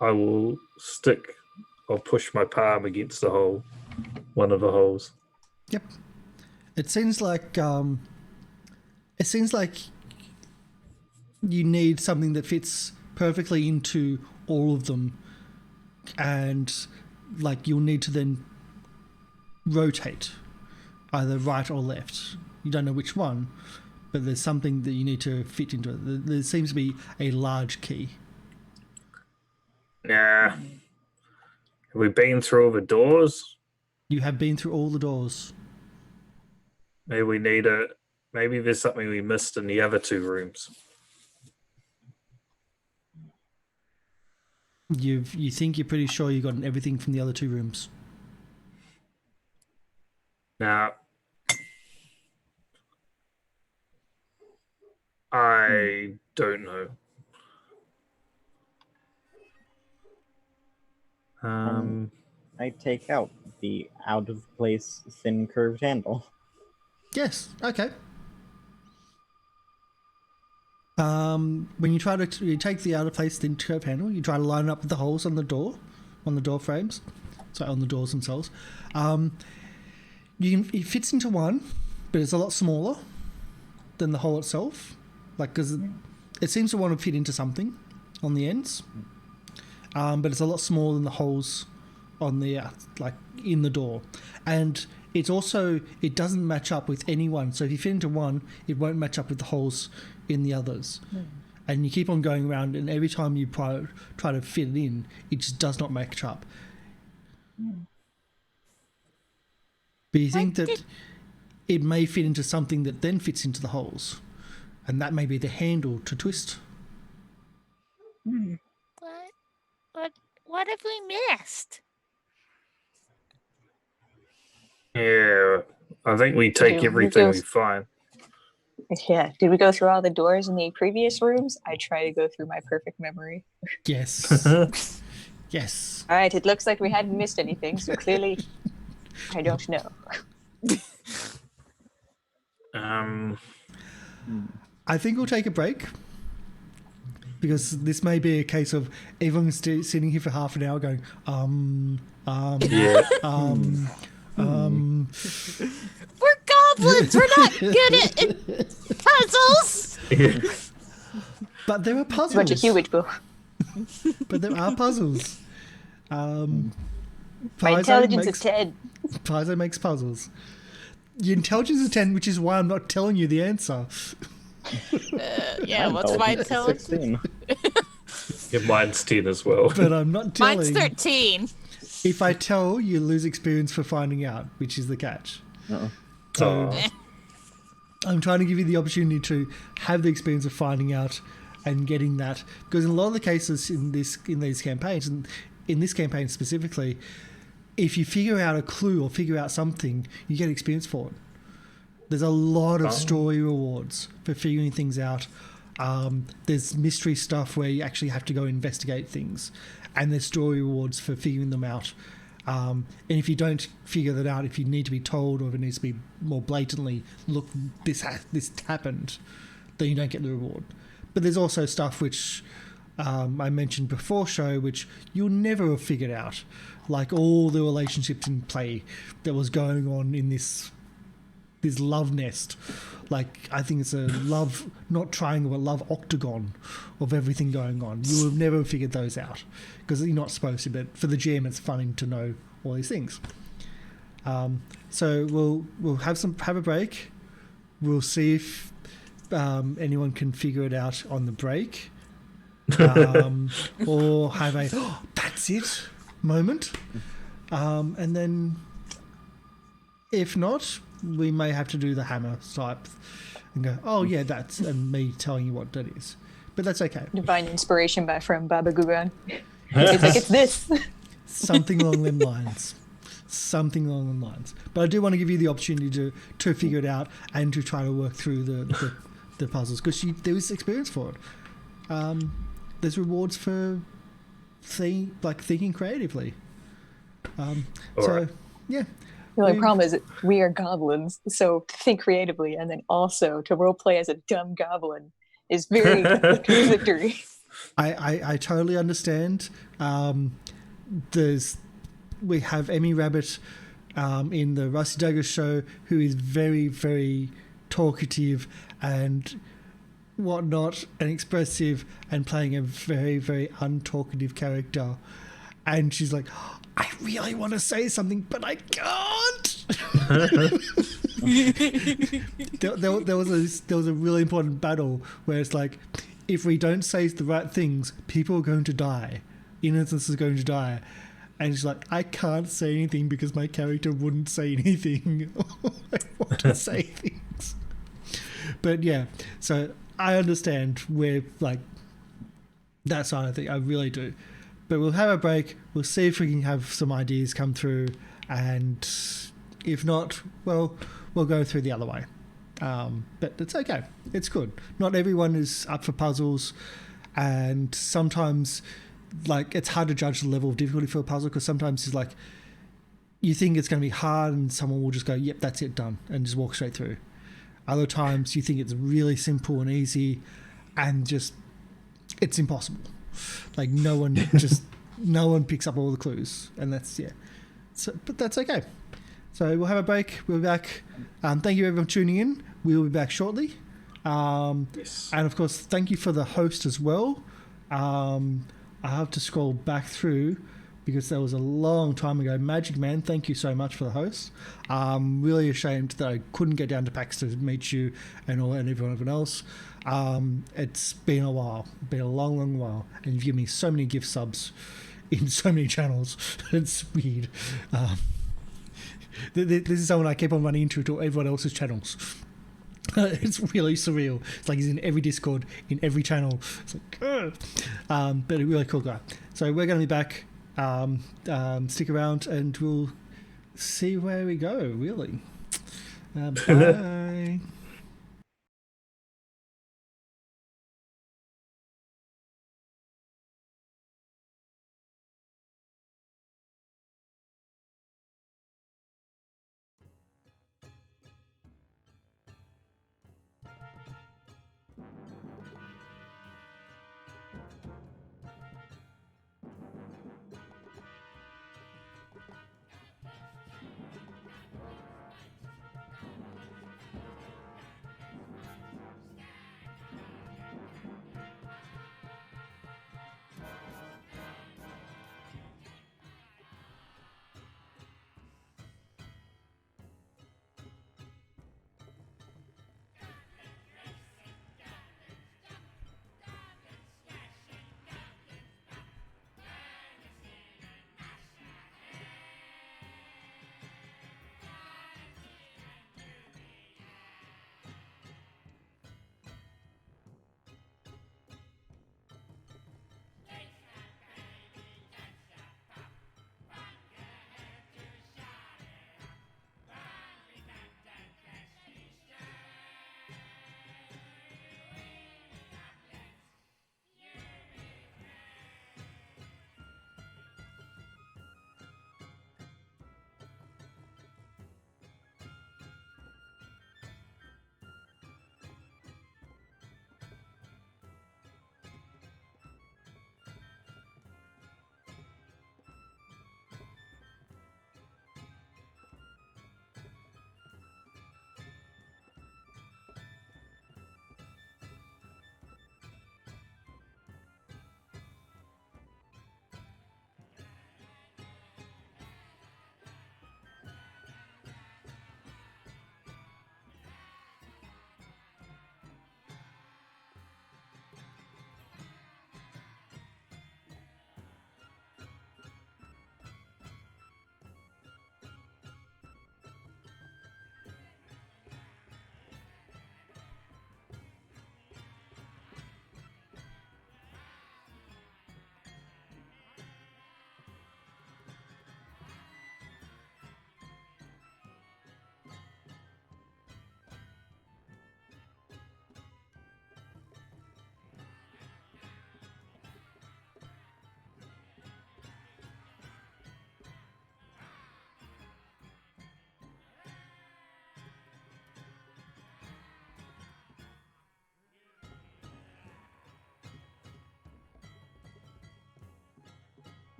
I'll push my palm against the hole, one of the holes. Yep. It seems like you need something that fits perfectly into all of them, and like you'll need to then rotate either right or left. You don't know which one, but there's something that you need to fit into it. There seems to be a large key. Nah. Have we been through all the doors? You have been through all the doors. Maybe there's something we missed in the other 2 rooms. You think you're pretty sure you got everything from the other 2 rooms. Now, I don't know. I take out the out of place thin curved handle. Yes. Okay. When you try to you take the outer place thin curve handle, you try to line it up with the holes on the door frames, sorry, on the doors themselves. It fits into one, but it's a lot smaller than the hole itself, like because it seems to want to fit into something on the ends, but it's a lot smaller than the holes on the like in the door, and it's also it doesn't match up with anyone. So if you fit into one, it won't match up with the holes in the others, and you keep on going around, and every time you try to fit it in, it just does not match up. But you think that it may fit into something that then fits into the holes, and that may be the handle to twist. What have we missed? Yeah, I think we take everything we find. Yeah. Did we go through all the doors in the previous rooms? I try to go through my perfect memory. Yes. Yes. All right. It looks like we hadn't missed anything, so clearly, I don't know. I think we'll take a break, because this may be a case of everyone sitting here for half an hour going, Yeah. We're goblins. We're not good at puzzles. But there are puzzles. Bunch of huge boo. But there are puzzles. My Paizo intelligence makes, is 10. Paizo makes puzzles. Your intelligence is 10, which is why I'm not telling you the answer. Yeah, what's my intelligence? 16. Yeah, mine's 10 as well. But I'm not telling. Mine's 13. If I tell, you lose experience for finding out, which is the catch. Uh-oh. So I'm trying to give you the opportunity to have the experience of finding out and getting that, because in a lot of the cases in these campaigns, and in this campaign specifically, if you figure out a clue or figure out something, you get experience for it. There's a lot of story rewards for figuring things out. There's mystery stuff where you actually have to go investigate things, and there's story rewards for figuring them out. And if you don't figure that out, if you need to be told, or if it needs to be more blatantly, look, this happened, then you don't get the reward. But there's also stuff which I mentioned before show, which you'll never have figured out, like all the relationships in play that was going on in this love nest. Like, I think it's a love, not triangle, but love octagon of everything going on. You will have never figured those out, because you're not supposed to, but for the GM it's funny to know all these things. So we'll have a break. We'll see if anyone can figure it out on the break. Or have a, that's it moment. And then if not, we may have to do the hammer type and go, oh yeah, that's, and me telling you what that is. But that's okay. Divine inspiration from Baba Gugan. It's like, it's this. Something along them lines. Something along them lines. But I do want to give you the opportunity to figure it out and to try to work through the puzzles, because there is experience for it. There's rewards for thinking creatively. Yeah. The only problem is that we are goblins, so to think creatively and then also to roleplay as a dumb goblin is very contradictory. I totally understand. We have Emmy Rabbit in the Rusty Douglas show, who is very, very talkative and whatnot and expressive, and playing a very, very untalkative character. And she's like, I really want to say something, but I can't. there was a really important battle where it's like, if we don't say the right things, people are going to die. Innocence is going to die. And she's like, I can't say anything because my character wouldn't say anything. I want to say things. But yeah, so I understand where, like, that side of thing. I really do. But we'll have a break. We'll see if we can have some ideas come through. And if not, well, we'll go through the other way. But it's okay. It's good. Not everyone is up for puzzles. And sometimes, like, it's hard to judge the level of difficulty for a puzzle, because sometimes it's like, you think it's going to be hard and someone will just go, yep, that's it, done, and just walk straight through. Other times you think it's really simple and easy, and just it's impossible. Like no one picks up all the clues, and that's So, but that's okay. So we'll have a break. We'll be back. Thank you everyone for tuning in. We'll be back shortly. Yes. And of course, thank you for the host as well. I have to scroll back through because that was a long time ago. Magic Man, thank you so much for the host. Really ashamed that I couldn't get down to PAX to meet you and everyone else. It's been a while, been a long, long while, and you've given me so many gift subs in so many channels. It's weird. This is someone I keep on running into everyone else's channels. It's really surreal. It's like he's in every Discord, in every channel. It's like, but a really cool guy. So we're going to be back. Stick around and we'll see where we go, really. Bye.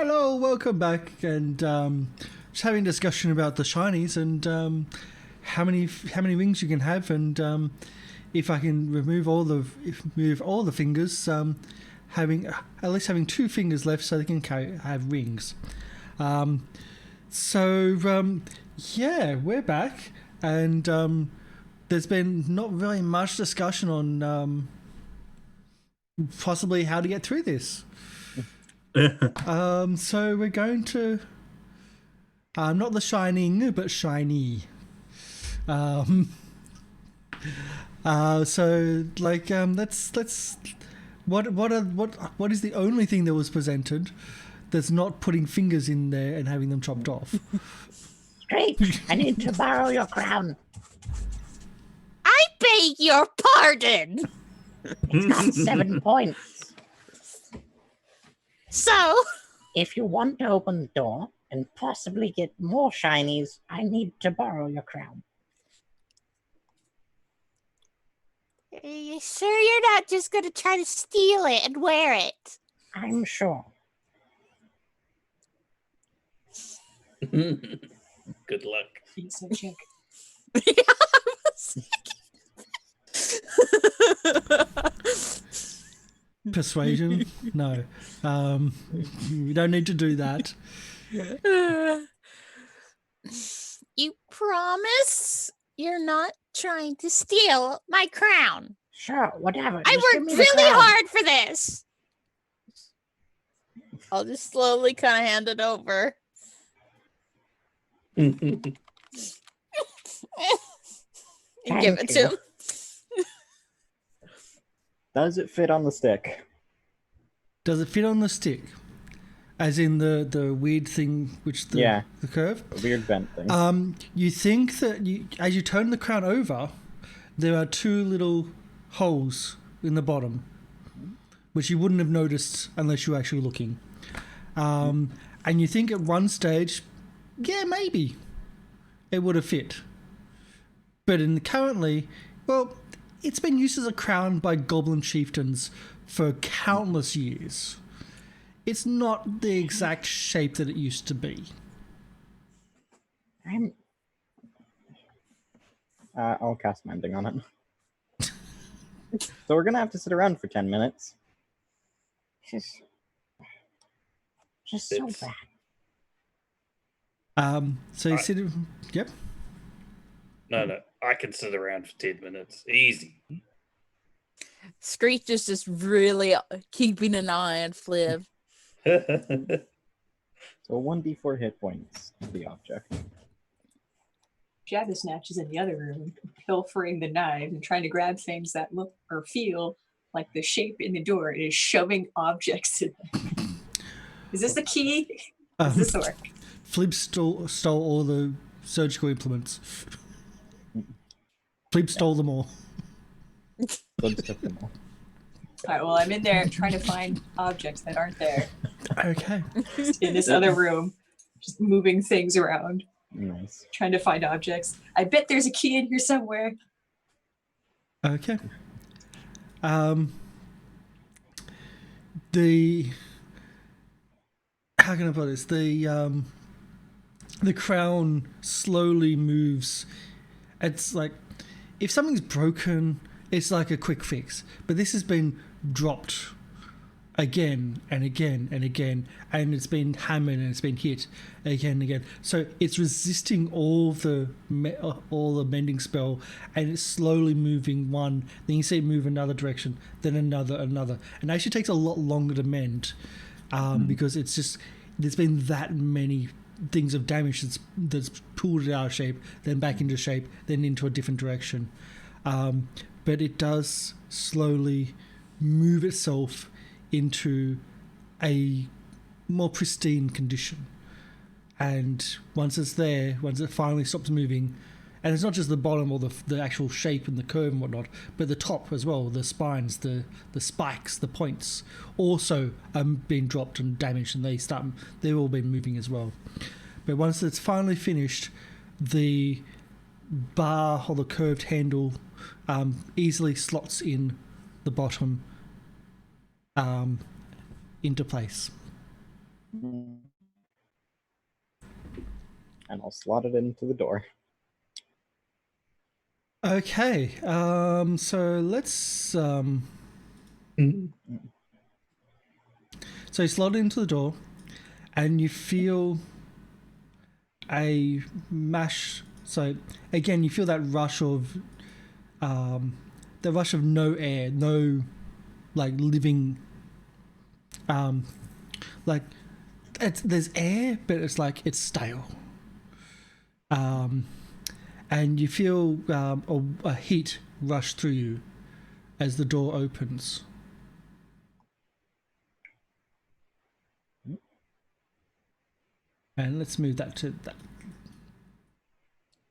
Hello, welcome back, and just having a discussion about the shinies and how many wings you can have, and if I can remove all the fingers, having at least having 2 fingers left so they can have rings. Yeah, we're back, and there's been not really much discussion on possibly how to get through this. So we're going to not the shining, but shiny. Let's what is the only thing that was presented that's not putting fingers in there and having them chopped off? Great. I need to borrow your crown. I beg your pardon. It's got 7 points. So, If you want to open the door and possibly get more shinies, I need to borrow your crown. are you sure you're not just going to try to steal it and wear it? I'm sure. Good luck. Piece of chick. Persuasion? No. You don't need to do that. You promise you're not trying to steal my crown? Sure, whatever. I Just give worked me the really crown. hard for this. I'll just slowly kind of hand it over. And give it Thank to you. him. Does it fit on the stick? Does it fit on the stick? As in the weird thing, which the curve? A weird bent thing. You think that as you turn the crown over, there are 2 little holes in the bottom, which you wouldn't have noticed unless you were actually looking. And you think at one stage, yeah, maybe it would have fit. But currently, well, it's been used as a crown by goblin chieftains for countless years. It's not the exact shape that it used to be. I'll cast mending on it. So we're gonna have to sit around for 10 minutes. Just so It's- bad. So you sit. Yep. No, I can sit around for 10 minutes. Easy. Screech is just really keeping an eye on Fliv. So 1d4 hit points to the object. Jabbersnatch is in the other room, pilfering the knives and trying to grab things that look or feel like the shape in the door. It is shoving objects in them. Is this the key? Does this work? Flib stole all the surgical implements. Flib stole them all. Let's took them all. All right, well, I'm in there trying to find objects that aren't there Okay. in this other room, just moving things around, Nice. trying to find objects. I bet there's a key in here somewhere. Okay. The how can I put this? The crown slowly moves. It's like if something's broken, it's like a quick fix. But this has been dropped again and again and again, and it's been hammered and it's been hit again and again. So it's resisting all the mending spell, and it's slowly moving one. Then you see it move another direction, then another, and it actually takes a lot longer to mend because it's just there's been that many things of damage that's pulled it out of shape, then back into shape, then into a different direction. But it does slowly move itself into a more pristine condition. And once it's there, once it finally stops moving, and it's not just the bottom or the actual shape and the curve and whatnot, but the top as well, the spines, the spikes, the points also are being dropped and damaged, and they've all been moving as well. But once it's finally finished, the bar or the curved handle easily slots in the bottom into place. And I'll slot it into the door. Okay, so let's so you slot it into the door, and you feel a mash. So again, you feel that rush of no air, no like living, like there's air, but it's like it's stale. And you feel a heat rush through you as the door opens. And let's move that to that.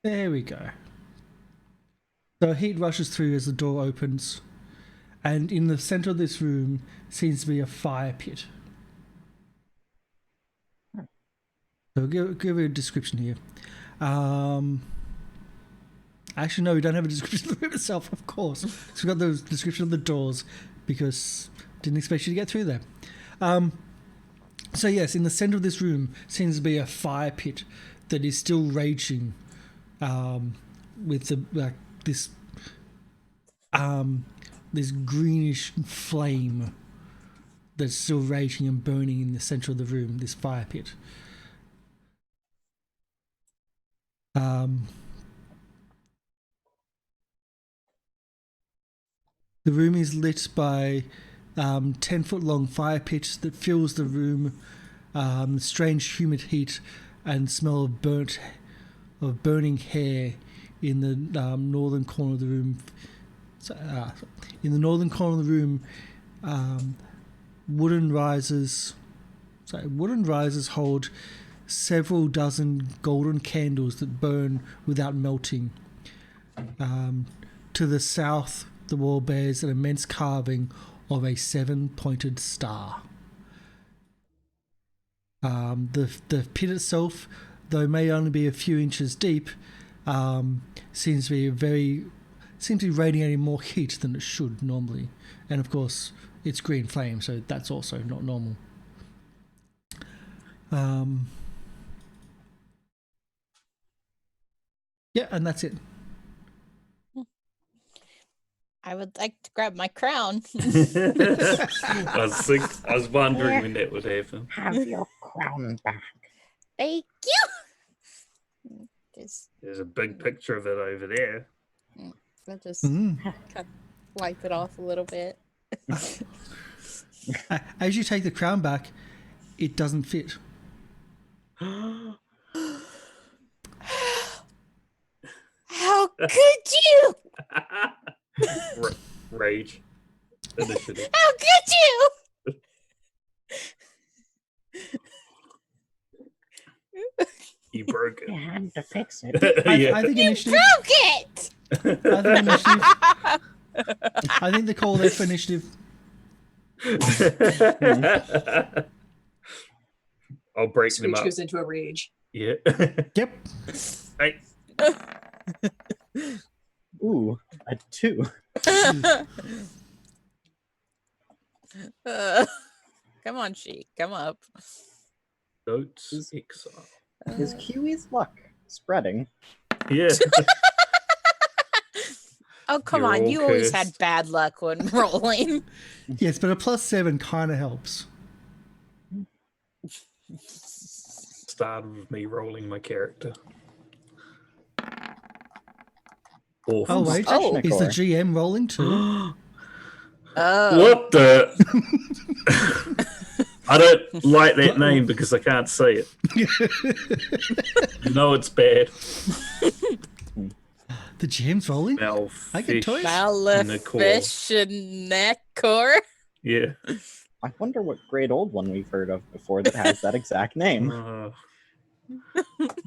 There we go. So heat rushes through as the door opens, and in the center of this room seems to be a fire pit. So I'll give you a description here. Actually, no, we don't have a description of the room itself, of course. So we've got the description of the doors because didn't expect you to get through there. So yes, in the center of this room seems to be a fire pit that is still raging, with the this greenish flame that's still raging and burning in the center of the room. This fire pit. The room is lit by 10-foot long fire pit that fills the room. Strange humid heat and smell of burning hair in the northern corner of the room. In the northern corner of the room, wooden risers hold several dozen golden candles that burn without melting. To the south, the wall bears an immense carving of a 7-pointed star. The pit itself, though may only be a few inches deep, seems to be radiating more heat than it should normally. And of course, it's green flame, so that's also not normal. Yeah, and that's it. I would like to grab my crown. I was wondering when that would happen. Have your crown back. Thank you. There's a big picture of it over there. I'll just kind of wipe it off a little bit. As you take the crown back, it doesn't fit. How could you? Rage. Initiative. How could you? You broke it. You had to fix it. I think initiative. Broke it. I think they call that for initiative. I'll break them Screech up. goes into a rage. Yeah. Yep. Hey. Ooh, a 2. Come on, Sheik. Come up. Notes exile. Is Kiwi's luck spreading? Yeah. Oh, come You're on. all You always had cursed. bad luck when rolling. Yes, but a +7 kind of helps. Started with me rolling my character. Awful. Oh wait, Oh. is the GM rolling too? Oh. What the? I don't like that name because I can't say it. You know it's bad. The GM's rolling. I get toys. Maleficionacore. Yeah. I wonder what great old one we've heard of before that has that exact name.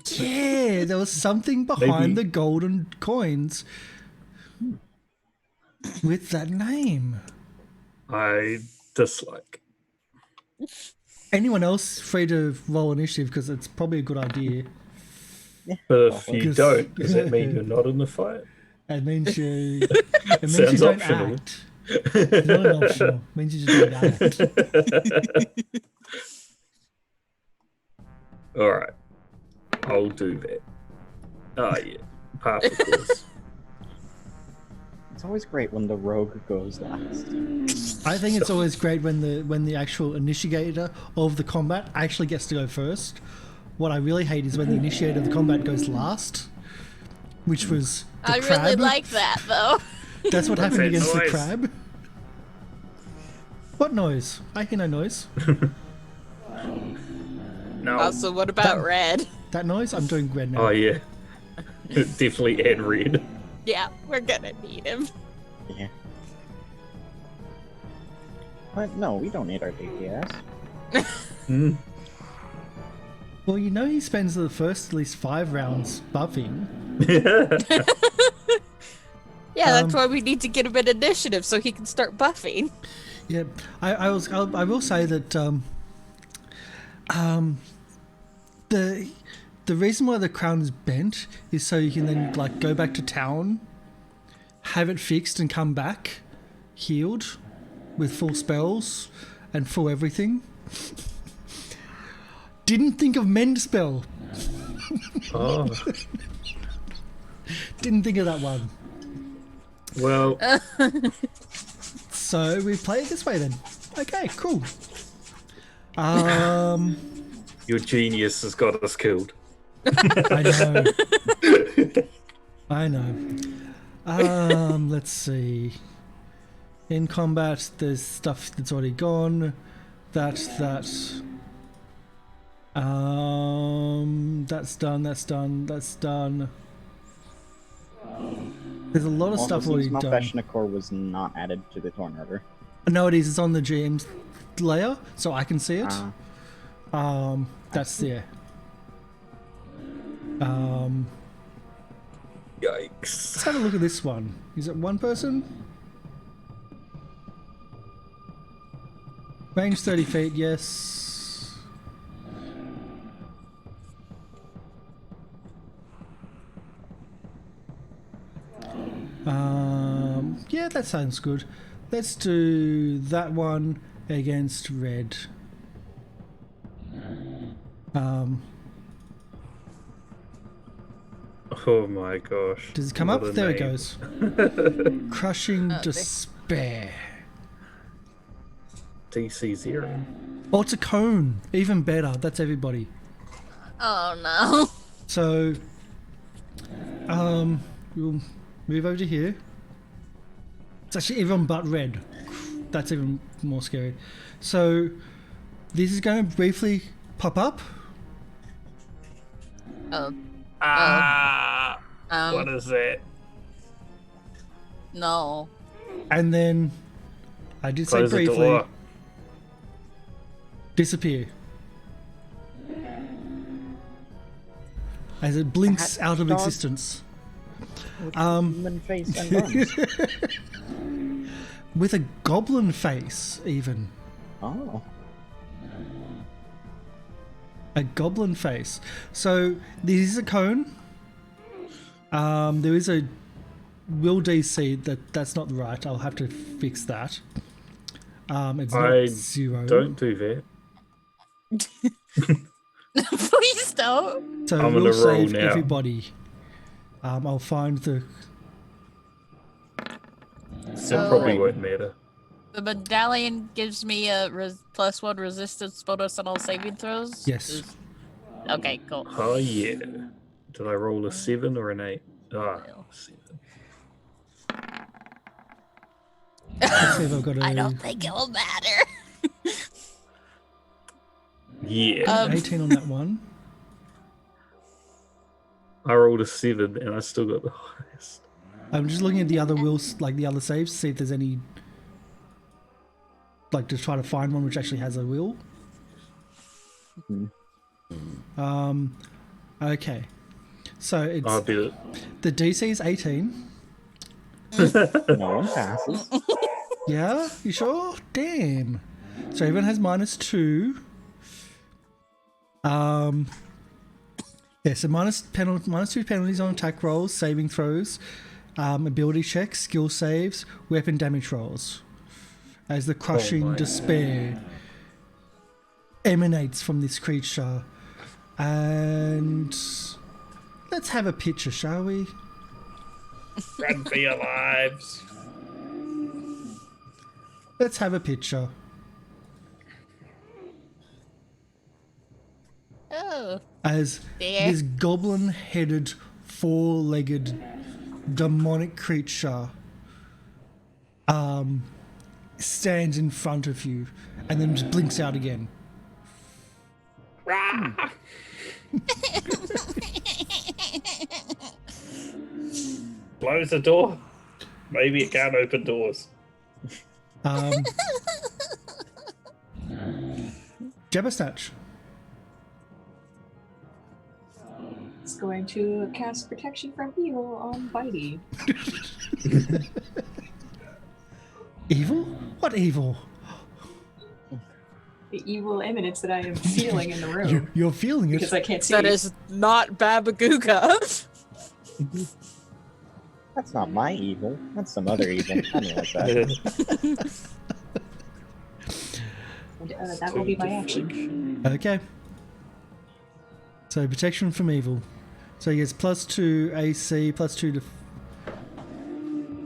Yeah, there was something behind the golden coins with that name. I dislike. Anyone else free to roll initiative because it's probably a good idea. But if you Because- don't, does that mean you're not in the fight? It means you. It means you Sounds don't optional. act. It's not an optional. It means you just don't act. All right, I'll do that. Oh yeah, part of course. It's always great when the rogue goes last. I think it's always great when the actual initiator of the combat actually gets to go first. What I really hate is when the initiator of the combat goes last, which was the I crab. really like that though. That's what What's happened that against the noise? crab. What noise? I hear no noise. No. Also, what about red? That noise? I'm doing red now. Oh yeah, definitely add red. Yeah, we're gonna need him. Yeah. But no, we don't need our DPS. Hmm. Well, you know he spends the first at least 5 rounds buffing. Yeah, that's why we need to get him an initiative so he can start buffing. Yeah, I will say that the reason why the crown is bent is so you can then like go back to town, have it fixed, and come back healed with full spells and full everything. Didn't think of mend spell. Oh Didn't think of that one. well, So we play it this way then. Okay, cool. your genius has got us killed. I know. I know. Let's see. In combat, there's stuff that's already gone. That's done. That's done. There's a lot of Also, stuff seems already done. Malfeshnikor was not added to the torn order. No, it is. It's on the GM's layer, so I can see it. Ah. That's there. Yikes! Let's have a look at this one. Is it one person? Range 30 feet, yes. Yeah, that sounds good. Let's do that one against red. Oh my gosh! Does it come What up? a There it name. goes. Crushing despair. DC 0. Oh, it's a cone. Even better. That's everybody. Oh no. So, we'll move over to here. It's actually everyone but red. That's even more scary. So, this is going to briefly pop up. Ah! What is that? No. And then, I did say Close the briefly, door. disappear. As it blinks Cat out of dog. existence. Human face and guns. With a goblin face, even. Oh. A goblin face. So, this is a cone. There is a will DC that's not right. I'll have to fix that. It's not I 0. Don't do that. Please don't. So I'm we'll gonna roll save now. everybody. I'll find the. It probably won't matter. The medallion gives me a +1 resistance bonus on all saving throws? Yes. Okay, cool. Oh yeah. Did I roll a 7 or an 8? Ah, 7. Let's see if I've got a I don't think it will matter. Yeah. 18 on that one. I rolled a 7 and I still got the highest. I'm just looking at the other wills, like the other saves, to see if there's any. Like to try to find one which actually has a will. Okay. So it's I bet it. the DC is 18. No one passes. Yeah, you sure? Damn. So everyone has -2. Yeah, so -2 penalties on attack rolls, saving throws, ability checks, skill saves, weapon damage rolls. As the crushing my. despair emanates from this creature. And let's have a picture, shall we? Run for your lives. Let's have a picture. Oh, As there. this goblin-headed, four-legged, demonic creature stands in front of you and then just blinks out again. Rah! Close the door. Maybe it can't open doors. Jabbersnatch. It's going to cast protection from evil on Bitey. Evil? What evil? The evil eminence that I am feeling in the room. You're feeling it. Because I can't see. That is not Babagooga. That's not my evil. That's some other evil. I mean, like that. And, that will be my action. Okay. So protection from evil. So he gets +2 AC, +2 to.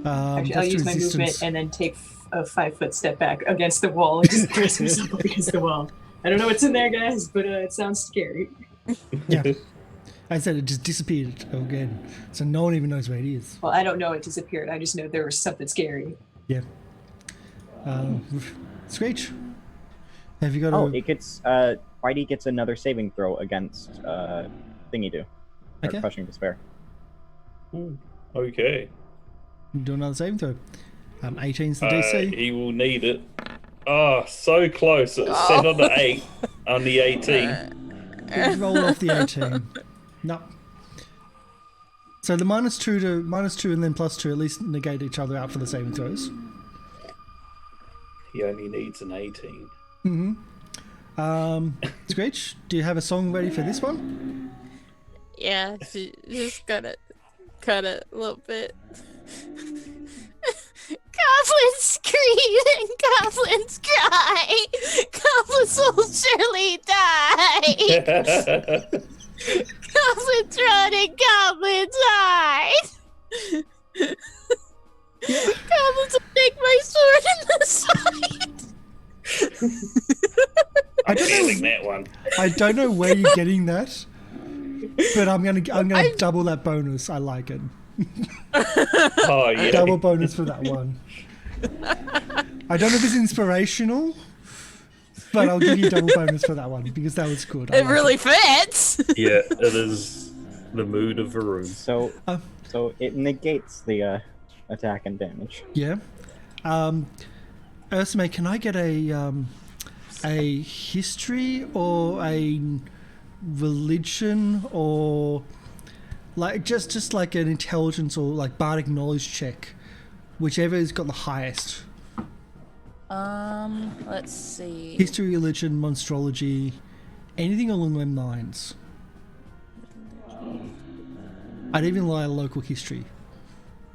Actually, I'll +2 use my resistance. movement and then take a 5-foot step back against the wall and just press myself up against the wall. I don't know what's in there, guys, but it sounds scary. Yeah. I said it just disappeared again. So no one even knows where it is. Well, I don't know it disappeared. I just know there was something scary. Yeah. Screech. Have you got Oh, a... it gets Whitey gets another saving throw against Thingy Do. Okay. Crushing Despair. Ooh, okay. Do another saving throw. 18's the DC. He will need it. Oh, so close. It was set on the 8 on the 18. Roll off the 18. No. So the -2 to -2 and then +2 at least negate each other out for the saving throws. He only needs an 18. Screech, do you have a song ready for this one? Yeah, just gotta cut it a little bit. Goblins scream and goblins cry. Goblins will surely die. Goblins run and goblins hide. Goblins will take my sword in the side. I don't Feeling know. that one. I don't know where you're getting that, but I'm gonna double that bonus. I like it. Oh, yeah. Double bonus for that one. I don't know if it's inspirational, but I'll give you double bonus for that one because that was good. I It like really fits. Yeah, it is the mood of a room. So it negates the attack and damage. Yeah. Ursame, can I get a history or a religion or like just like an intelligence or like bardic knowledge check, whichever has got the highest. Let's see. History, religion, monstrology, anything along those lines. I'd even like local history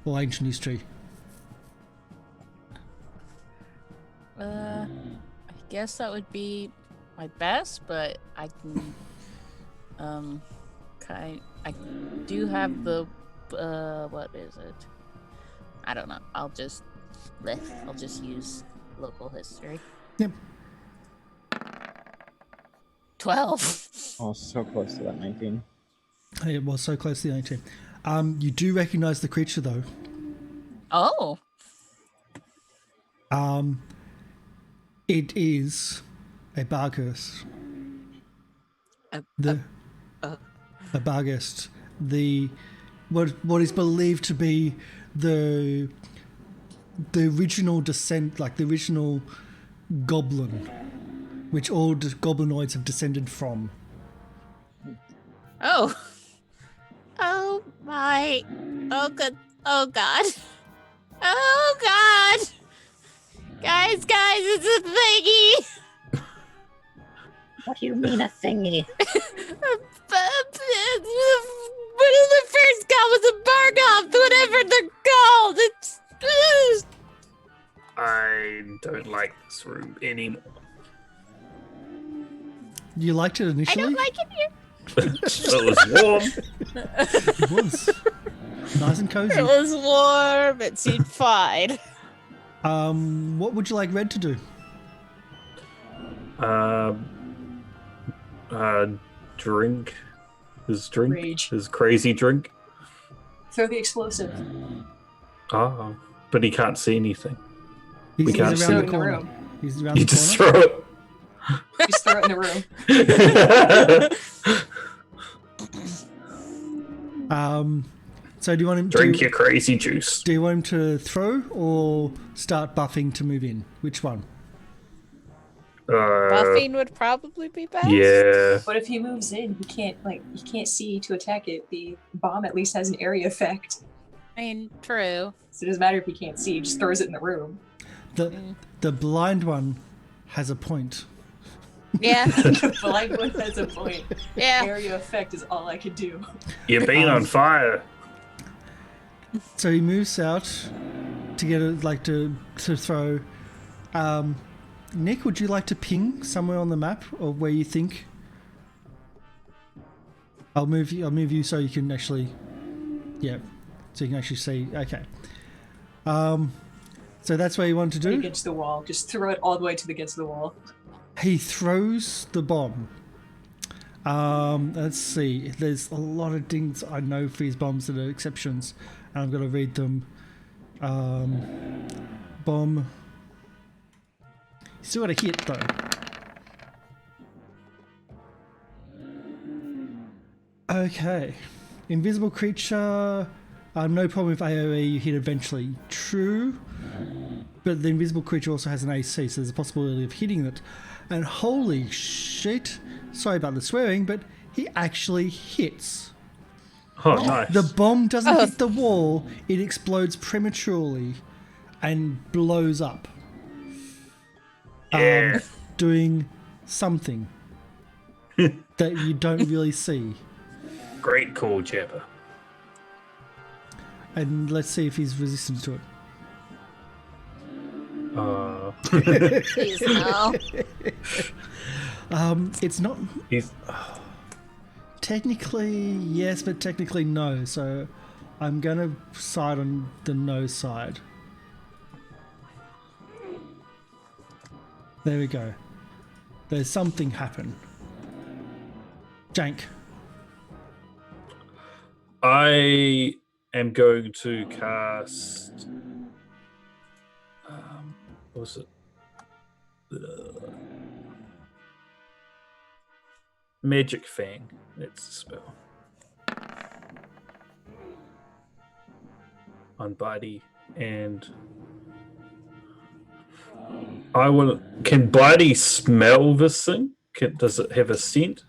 or ancient history. I guess that would be my best, but I can. I do have the. What is it? I don't know. I'll just use local history. Yep. 12. Oh, so close to that 19. It was so close to the 18. You do recognize the creature though. Oh. It is a Barghest. A Barghest. What is believed to be the original descent, like the original goblin, which all Goblin'Lords have descended from. Oh. Oh my. Oh good. Oh god. Oh god. Guys, it's a thingy. What do you mean a thingy? One of the first goblins, a Bargoth, whatever they're called. It's. I don't like this room anymore. You liked it I initially? don't like it here. It was warm. It was nice and cozy. It was warm. It seemed fine. What would you like Red to do? Drink. His drink. Rage. His crazy drink. Throw the explosive. Oh, but he can't see anything. He's can't around see the it in the corner. room. He's around You the just corner. throw it. Just throw it in the room. So do you want him Drink your crazy juice. Do you want him to throw or start buffing to move in? Which one? Buffing would probably be best. Yeah. But if he moves in, he can't see to attack it. The bomb at least has an area effect. I mean, true. So it doesn't matter if he can't see, he just throws it in the room. The blind one has a point. Yeah. The blind one has a point. Yeah. Area effect is all I could do. You're being on fire. So he moves out to get it, like to throw. Nick, would you like to ping somewhere on the map or where you think? I'll move you so you can actually, so you can actually see. Okay. So that's what you want to do. Against the wall. Just throw it all the way to against the wall. He throws the bomb. Let's see. There's a lot of things I know for his bombs that are exceptions, and I'm going to read them. Bomb. Still got a hit though. Okay. Invisible creature. No problem with AoE, you hit eventually. True. But the invisible creature also has an AC, so there's a possibility of hitting it. And holy shit. Sorry about the swearing, but he actually hits. Oh, nice. The bomb doesn't hit the wall, it explodes prematurely and blows up. Yeah. Doing something that you don't really see. Great call, Jabba. And let's see if he's resistant to it. Please no. It's not He's technically yes, but technically no. So I'm gonna side on the no side. There we go. There's something happen. Jank. I am going to cast. What was it? Magic Fang. That's the spell. On Buddy, and I want. Can Buddy smell this thing? Does it have a scent?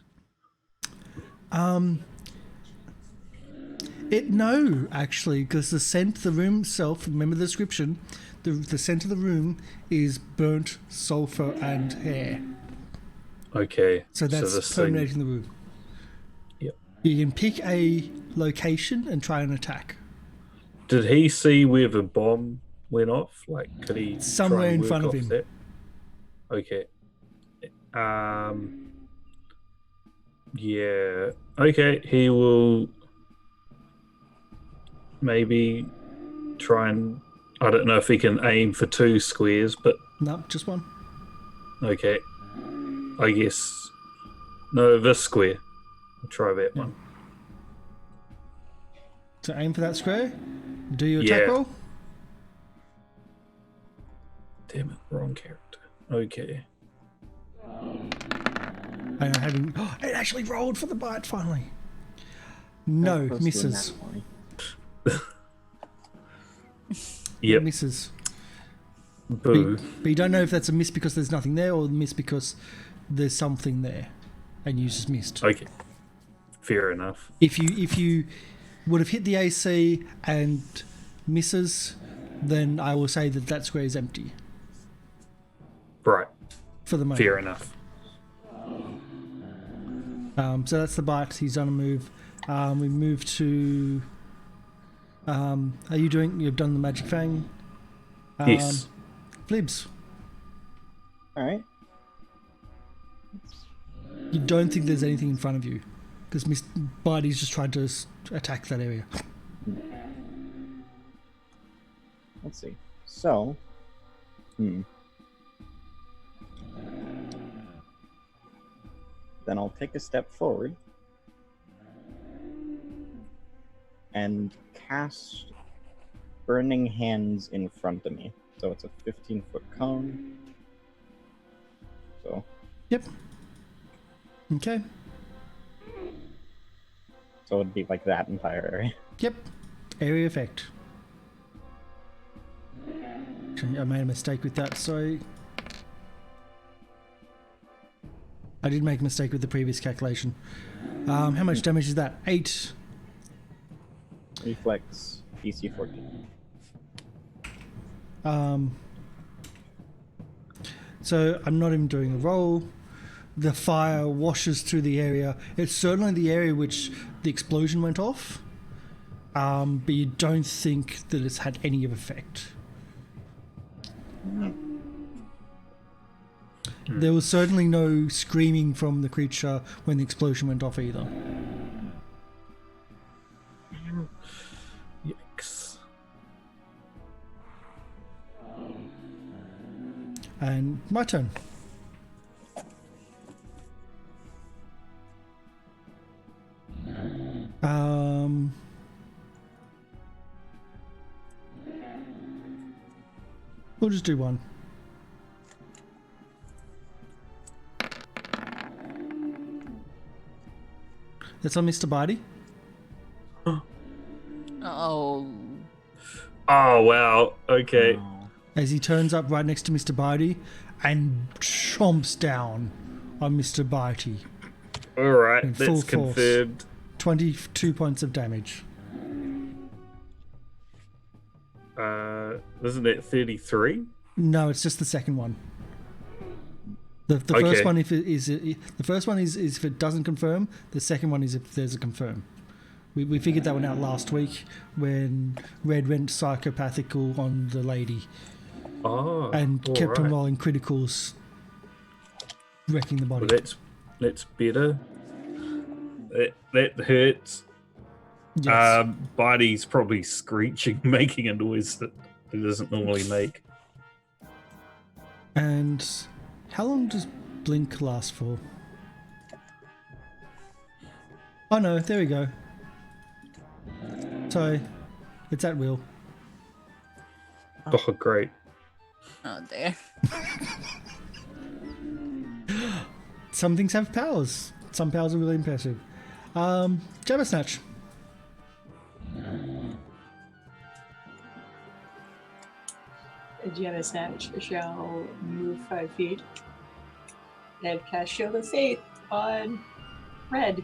No, actually, because the scent of the room itself, remember the description, the scent of the room is burnt sulfur and hair. Okay. So that's this thing- permeating the room. Yep. You can pick a location and try an attack. Did he see where the bomb went off? Like, could he Somewhere try and in work front of off him. that? Okay. Yeah. Okay. He will maybe try and. I don't know if he can aim for 2 squares, but No, just one. okay. I guess. No, this square. I'll try that one. So aim for that square. Do your attack Yeah. roll. Damn it, wrong character. Okay. And I had him. Oh, it actually rolled for the bite finally. No, Close to a misses. nat 20. Yep. Misses. Boo. But you don't know if that's a miss because there's nothing there or a miss because there's something there and you just missed. Okay. Fair enough. If you would have hit the AC and misses, then I will say that that square is empty Right. for the moment. Fair enough. So that's the bite. He's done a move. We move to. Are you doing? You've done the magic fang. Yes. Flibs. All right. You don't think there's anything in front of you. because Miss Bitey's just tried to attack that area. Let's see. So, then I'll take a step forward and cast Burning Hands in front of me. So it's a 15-foot cone. So. Yep. Okay. So it'd be like that entire area. Yep. Area effect. I made a mistake with that, sorry. I did make a mistake with the previous calculation. How much damage is that? 8. Reflex DC 14. So I'm not even doing a roll. The fire washes through the area. It's certainly the area which the explosion went off, but you don't think that it's had any of effect. There was certainly no screaming from the creature when the explosion went off either. Yikes. And my turn. We'll just do one. That's on Mr. Bitey. Oh. Oh, wow. Okay. As he turns up right next to Mr. Bitey and chomps down on Mr. Bitey. All right. In full That's force. confirmed. 22 points of damage. Isn't it 33? No, it's just the second one. The Okay. first one the first one is if it doesn't confirm. The second one is if there's a confirm. We figured that one out last week when Red went psychopathical on the lady Oh. and all kept on right. rolling criticals, wrecking the body. Well, that's better. That hurts. Yes. Bitey's probably screeching, making a noise that he doesn't normally make. And how long does blink last for? Oh no, there we go. So it's at will. Oh, great. Oh, there. Some things have powers. Some powers are really impressive. Jabber Snatch. Jabba Snatch shall move 5 feet and cast Shield of Faith on Red,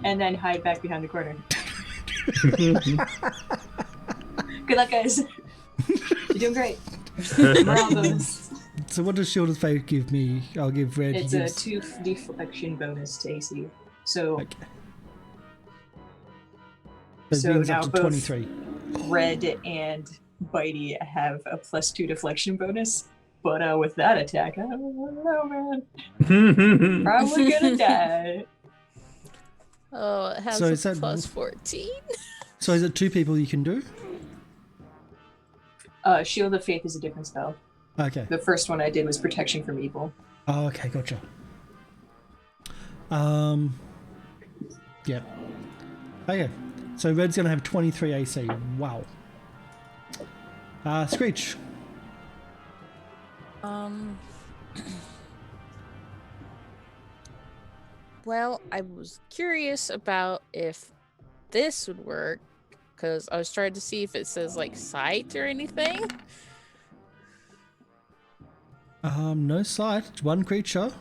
and then hide back behind the corner. Good luck, guys. You're doing great. Morale bonus. So what does Shield of Faith give me? I'll give Red. It's a 2 deflection bonus to AC. So, Okay. So So it brings now up to both- 23. Red and Bitey have a +2 deflection bonus. But with that attack, I don't know, man. Probably gonna die. Oh, it has So a is that- plus 14. So is it 2 people you can do? Shield of Faith is a different spell. Okay. The first one I did was protection from evil. Oh, okay, gotcha. Yeah. Okay. So Red's gonna have 23 AC. Wow. Screech. Well, I was curious about if this would work because I was trying to see if it says like sight or anything. No sight. It's one creature.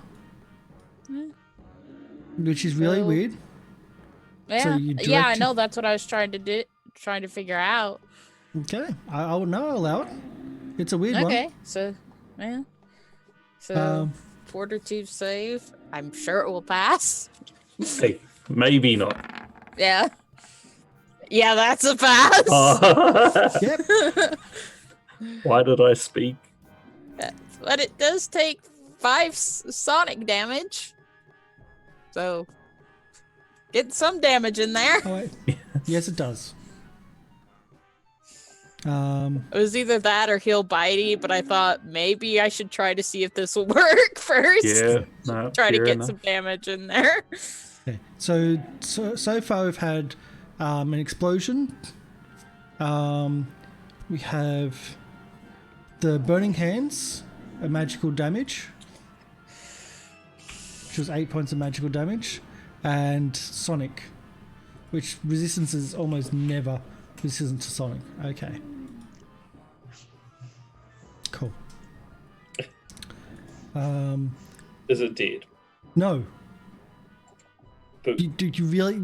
Hmm. Which is really So- weird. Yeah, you yeah, I direct- know that's what I was trying to figure out. Okay. I'll allow it. It's a weird one. Okay, so yeah, so Um, fortitude save. I'm sure it will pass. Hey, maybe not. Yeah, yeah, that's a pass. Yep. Why did I speak? But it does take 5 sonic damage. So Get some damage in there. Oh, wait. Yes, it does. It was either that or heal bitey, but I thought maybe I should try to see if this will work first. Yeah, no, Try to fair get enough. some damage in there. Okay. So far we've had an explosion. We have the burning hands, a magical damage, which was 8 points of magical damage, and Sonic, which resistance is almost never resistant to Sonic. Okay. Cool. Is it dead? No. But Do you really?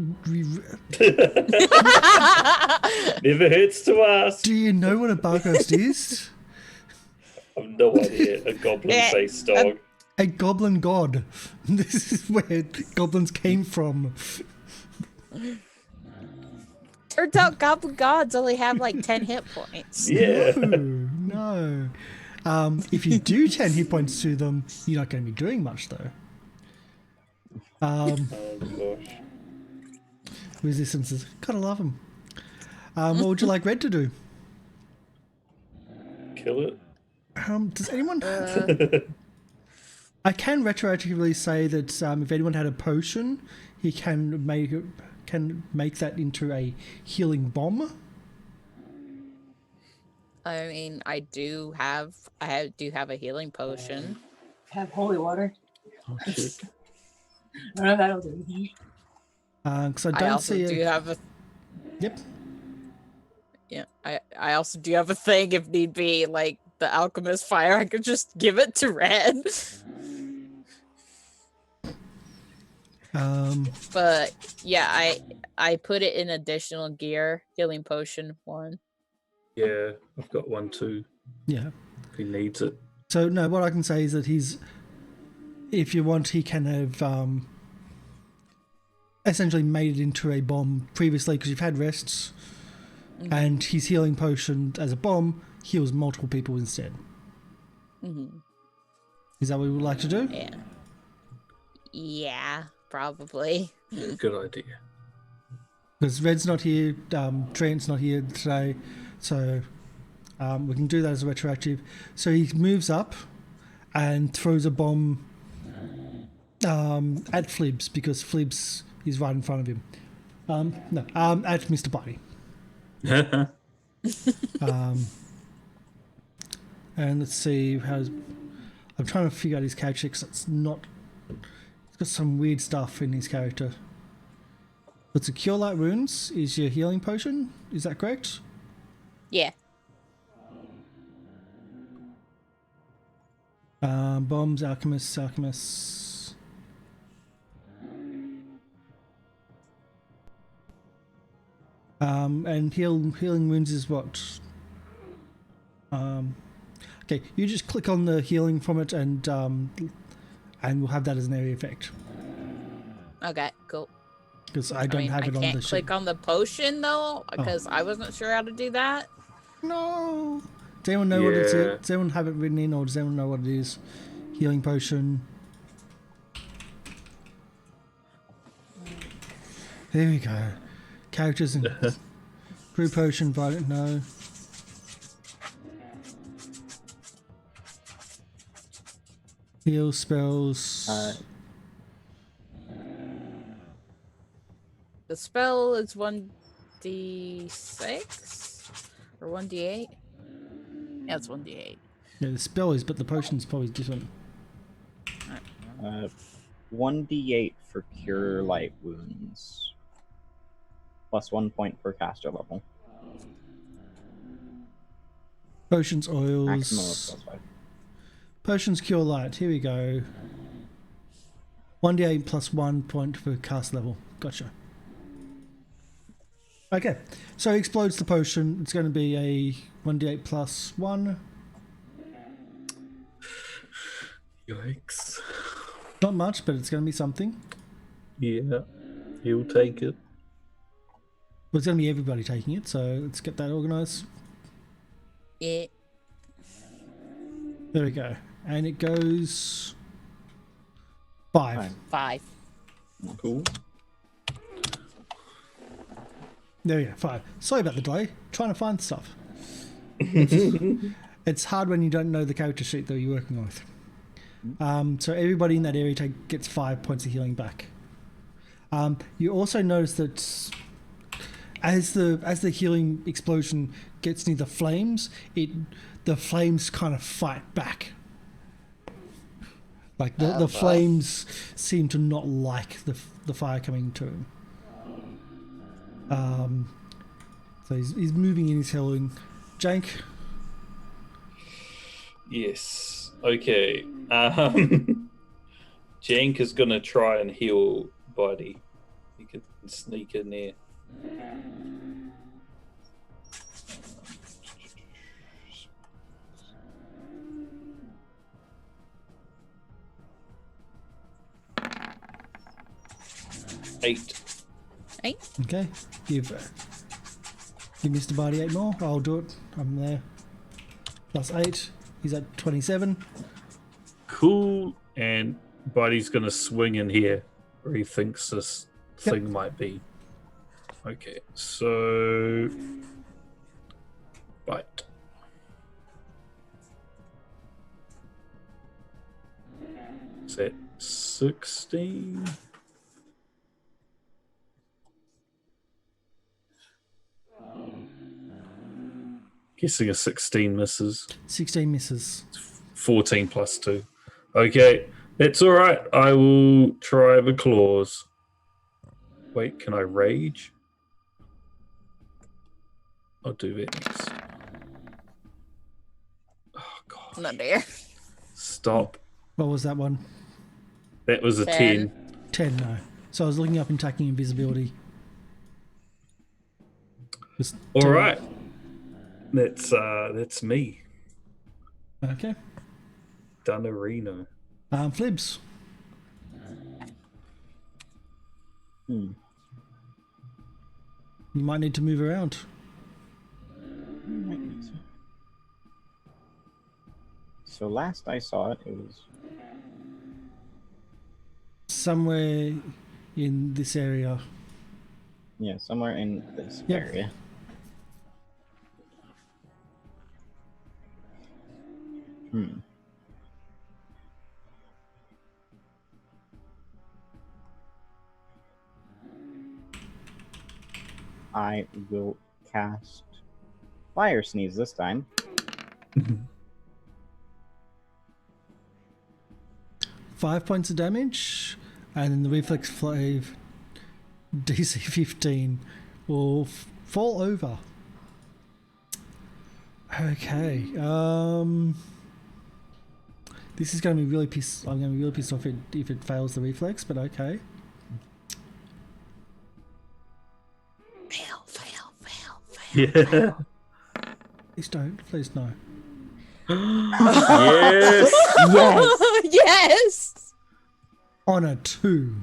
never hurts to ask. Do you know what a Barghost is? I've no idea. A goblin-faced dog. A goblin god. This is where goblins came from. Turns out goblin gods only have like 10 hit points. Yeah. No. If you do 10 hit points to them, you're not going to be doing much though. Oh gosh. Resistances. Gotta love them. What would you like Red to do? Kill it. Does anyone? I can retroactively say that if anyone had a potion, he can make that into a healing bomb. I mean, I do have a healing potion. Have holy water. Oh shit. I don't know if that'll do anything. Because I I don't also see do have a Yep. yeah. I also do have a thing if need be, like the alchemist fire. I could just give it to Red. But yeah, I put it in additional gear. Healing potion 1. Yeah, I've got one too. Yeah. If he needs it. So no, what I can say is that if you want, he can have essentially made it into a bomb previously because you've had rests, and his healing potion as a bomb heals multiple people instead. Mm-hmm. Is that what we would like to do? Yeah. Yeah, probably. Yeah, good idea. Because Red's not here, Trent's not here today, so we can do that as a retroactive. So he moves up and throws a bomb at Flibs because Flibs is right in front of him. At Mr. Buddy. And let's see I'm trying to figure out his character because it's not. He's got some weird stuff in his character. But the Cure Light Wounds is your healing potion. Is that correct? Yeah. Bombs, alchemists. And healing wounds is what? Okay, you just click on the healing from it, and we'll have that as an area effect. Okay, cool. Because I don't have it on the I can't click on the potion though, because I wasn't sure how to do that. No. Does anyone know what it is? Does anyone have it written in, or does anyone know what it is? Healing potion. There we go. Characters and brew potion, violet, no. Heal spells. The spell is 1d6 or 1d8. Yeah, it's 1d8. Yeah, the spell is, but the potion's probably different. 1d8 for cure light wounds. Plus 1 point per caster level. Potions, oils. Maximum of +5. Potions, cure light. Here we go. 1d8 plus 1 point per cast level. Gotcha. Okay, so he explodes the potion. It's going to be a 1d8 plus 1. Yikes. Not much, but it's going to be something. Yeah, he'll take it. Well, it's going to be everybody taking it, so let's get that organised. Yeah. There we go. And it goes 5. 5. Cool. There you go. 5. Sorry about the delay. Trying to find stuff. It's hard when you don't know the character sheet that you're working with. So everybody in that area gets 5 points of healing back. You also notice that as the healing explosion gets near the flames, the flames kind of fight back. Like the flames seem to not like the fire coming to him. So he's moving in his healing. Jank. Yes. Okay. Jank is gonna try and heal Buddy. He can sneak in there. Eight. Okay. Give Mr. Barty 8 more. I'll do it. I'm there. Plus 8. He's at 27. Cool. And Buddy's gonna swing in here where he thinks this thing might be. Okay, so bite. Is that 16? Guessing a 16 misses. 16 misses. 14 plus 2. Okay, it's all right. I will try the claws. Wait, can I rage? I'll do that next. Oh, God. Not there. Stop. What was that one? That was a 10. 10, no. So I was looking up and attacking invisibility. All right. That's me. Okay. Dunarino. Flibs. You might need to move around. So last I saw it, it was Somewhere in this area. somewhere in this Yep. area. I will cast Fire Sneeze this time. 5 points of damage, and then the reflex flave DC 15 will fall over. Okay. This is going to be really pissed. I'm going to be really pissed off if it fails the reflex, but okay. Yeah. Please don't. Please no. Yes. Yes. On a 2.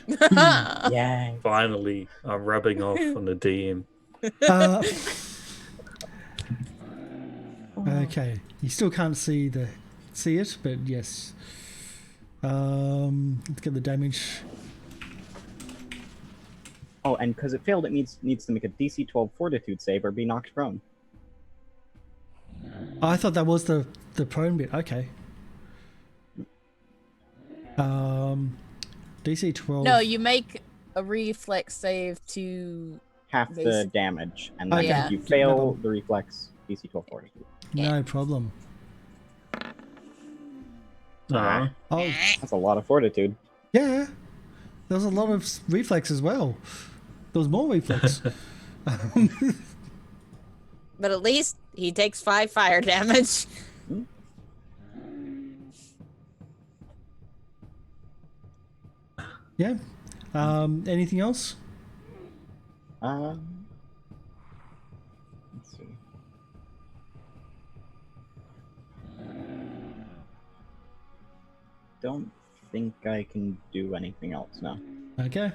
Yeah. Finally, I'm rubbing off on the DM. Okay. You still can't see it, but yes. Let's get the damage. Oh, and because it failed, it needs to make a DC 12 Fortitude save or be knocked prone. I thought that was the prone bit. Okay. DC 12. No, you make a reflex save to. Half the Basic. damage, and then Okay. if you fail the reflex, DC 12 Fortitude. No problem. Uh-huh. Oh, That's a lot of Fortitude. yeah. There was a lot of reflex as well. There was more reflex. But at least he takes 5 fire damage. Yeah. Anything else? Let's see. Don't think I can do anything else now. Okay.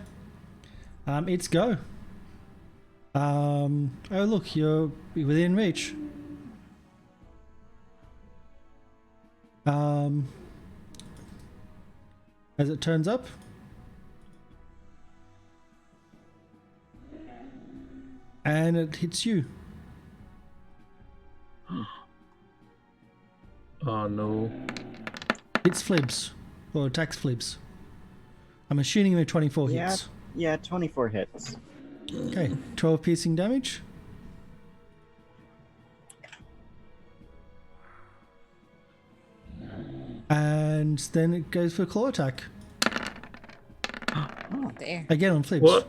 It's go. Oh look, you're within reach. As it turns up. And it hits you. Oh no. Hits Flibs. Or attacks Flibs. I'm assuming they're 24 Yeah. hits. Yeah, 24 hits. Okay, 12 piercing damage. And then it goes for a claw attack. There. Again on Flibs. What?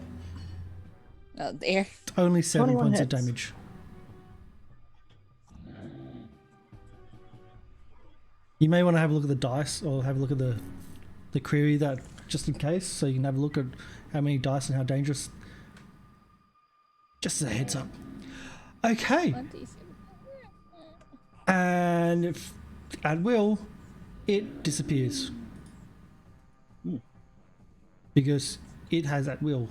Oh, there. Only 7 21 points of hits. damage. You may want to have a look at the dice or have a look at the query that just in case, so you can have a look at how many dice and how dangerous. Just as a heads up. Okay. And if at will, it disappears. Because it has at will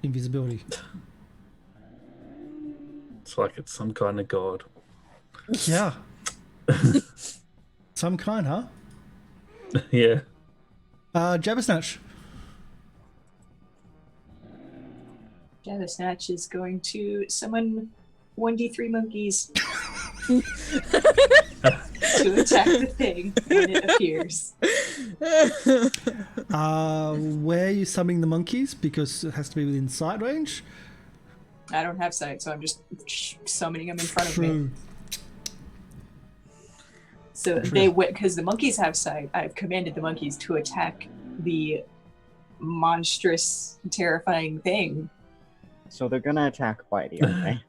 invisibility. It's like it's some kind of god. Yeah. Some kind, huh? Yeah. Jabbersnatch. Snatch is going to summon 1d3 monkeys to attack the thing when it appears. Where are you summoning the monkeys? Because it has to be within sight range. I don't have sight, so I'm just summoning them in front of me. True. So they because the monkeys have sight, I've commanded the monkeys to attack the monstrous, terrifying thing. So they're gonna attack Whitey, aren't they?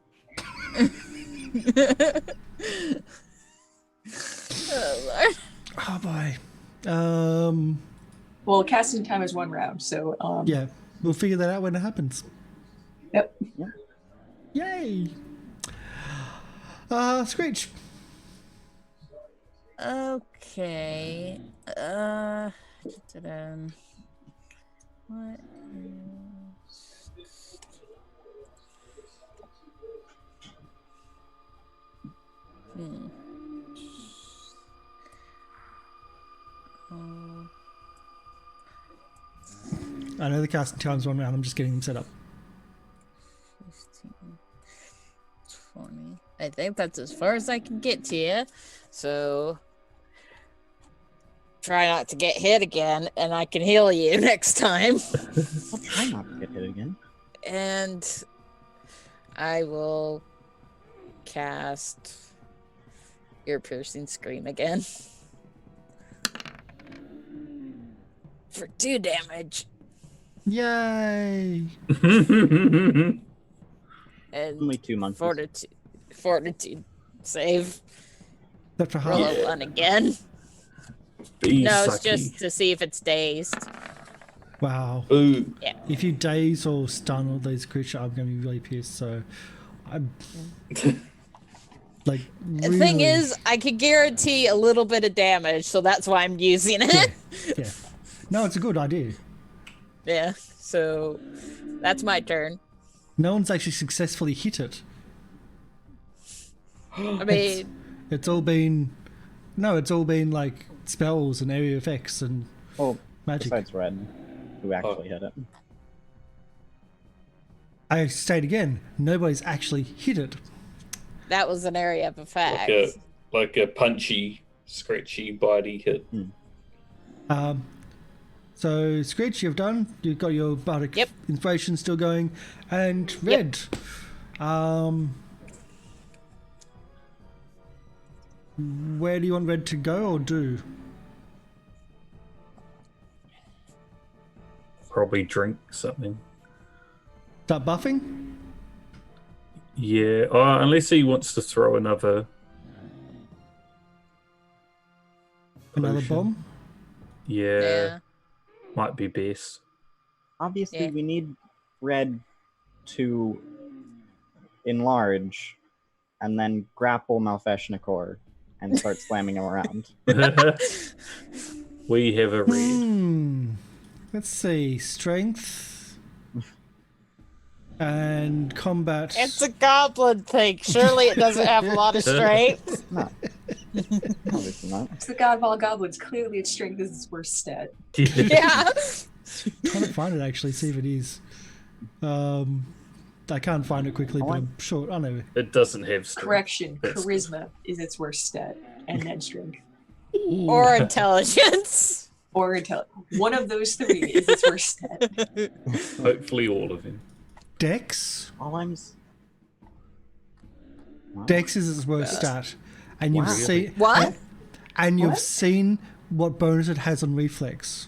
Oh, Lord. Oh boy. Well, casting time is 1 round, so Yeah, we'll figure that out when it happens. Yep. Yay. Screech. Okay. What is... I know the casting time's 1 round. I'm just getting them set up. 15, 20. I think that's as far as I can get to you. So try not to get hit again, and I can heal you next time. I'll try not to get hit again. And I will cast Ear Piercing Scream again. For 2 damage. Yay. And Only 2 monkeys. fortitude save. That for Roll half. a 1 again. Be No, it's sucky. just to see if it's dazed. Wow. Ooh. If you daze or stun all these creatures, I'm going to be really pissed. So, I'm like. The thing is, I could guarantee a little bit of damage, so that's why I'm using it. Yeah. No, it's a good idea. Yeah, so that's my turn. No one's actually successfully hit it. I mean, It's all been like spells and area effects and Well, magic. besides Red, who actually hit it. I state again, nobody's actually hit it. that was an area of effect. Like a punchy, scratchy, bitey hit. So Screech, you've done. You've got your bardic Yep. inspiration still going, and Red. Where do you want Red to go or do? Probably drink something. Start buffing? Yeah, unless he wants to throw another Another potion. bomb? Yeah, might be best. Obviously, Yeah. we need Red to enlarge and then grapple Malfeshnikor and start slamming him around. We have a red. Let's see. Strength. And combat. It's a goblin thing. Surely it doesn't have a lot of strength. No. Obviously not. It's the god of all goblins. Clearly, its strength is its worst stat. Yeah. Trying to find it actually, see if it is. I can't find it quickly, but I- I'm sure. I know. It doesn't have strength. Correction, That's good. charisma is its worst stat, and then strength. Or intelligence. Or one of those three is its worst stat. Hopefully all of them. Dex. All I'm. Wow. Dex is its worst stat, and you've Wow. seen What? and you've What? seen what bonus it has on reflex.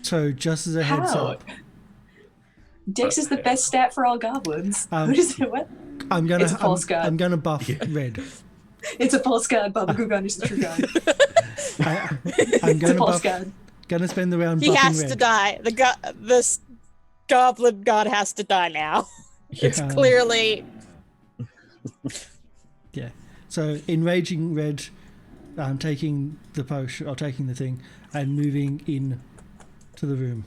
So just as a heads How? up, Dex is the best stat for all goblins. Um, What is it? What? I'm gonna It's a false god. I'm gonna buff red. It's a false god. Baba Gugan is the true god. I'm It's a gonna false buff. god. Gonna spend the round He buffing has red. to die. This goblin god has to die now. It's Um, clearly Yeah. So enraging red, taking the potion or taking the thing and moving in to the room.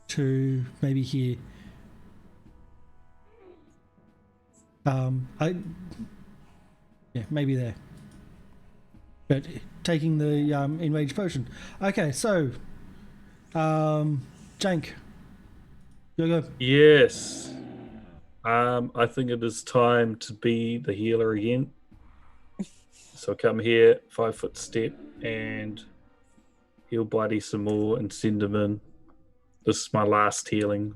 To maybe here. Maybe there. But taking the enraged potion. Okay, so Jank. You go. Yes. I think it is time to be the healer again. So I come here, 5-foot step, and heal Bitey some more and send him in. This is my last healing.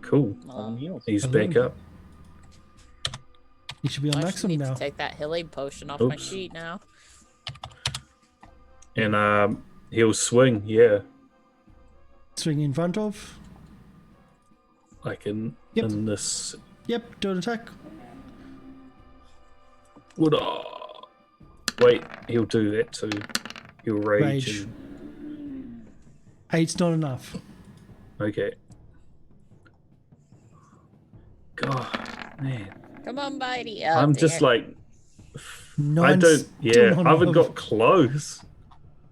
Cool. 7 heals. He's back up. You should be on I should maximum need now. to take that healing potion off my Oops. sheet now. And he'll swing, yeah. Swing in front of. Like in Yep. this. Yep, do an attack. Would wait, he'll do that too. He'll rage. Rage. 8's not enough. Okay. God, man. Come on, Bitey. Oh, I'm just dear. like, I Nine's don't, still yeah, not I haven't enough. got close.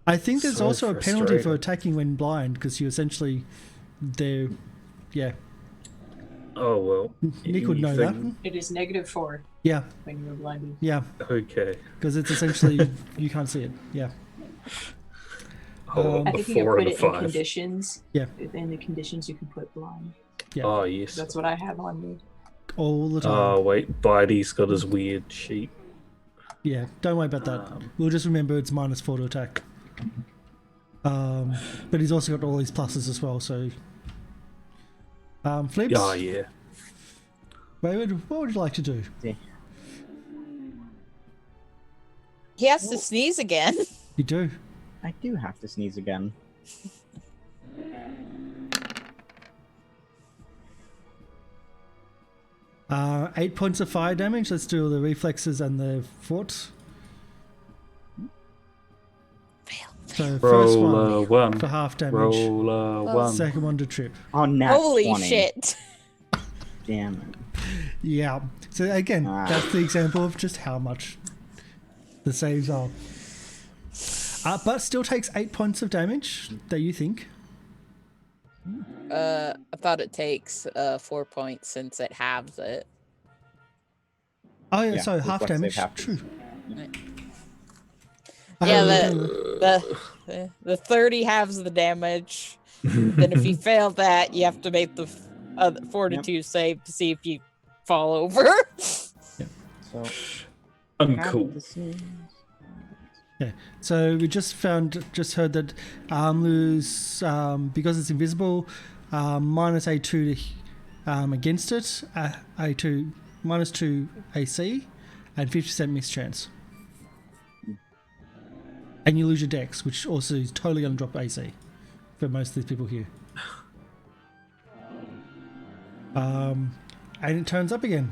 I think there's So also a penalty for frustrating. attacking when blind because you essentially, there, yeah. Oh, well. Nick would know that. It is -4 Yeah, when you are blinded. yeah, Okay. because it's essentially you can't see it. Yeah, Oh, Um, I a think you can 4 put and a it in 5. conditions. Yeah. In the conditions, you can put blind. yeah, Oh, yes. That's what I have on me. all the time. Oh, wait. Bitey's got his weird sheet. Yeah, don't worry about that. We'll just remember it's -4 to attack. But he's also got all these pluses as well. So, Flips, Oh, yeah. Wayward, what would you like to do? He has to sneeze again. You do. I do have to sneeze again. 8 points of fire damage. Let's do the reflexes and the foot. So first Roll one one. for half damage. Roll one. Second one to trip. Oh, nat Holy 20. shit. Damn it. Yeah. So again, Ah. that's the example of just how much the saves are. But still takes 8 points of damage that you think. I thought it takes 4 points since it halves it. Oh yeah, Yeah, so half reflex save damage. half. True. Yeah, Oh, the 30 halves the damage. Then if you fail that, you have to make the fortitude save to see if you fall over. So, Uncool. the sneeze. Yeah. So we just heard that Armlu's, because it's invisible, minus A2 to, against it, A2 minus 2 AC, and 50% miss chance. And you lose your dex, which also is totally going to drop AC for most of these people here. And it turns up again.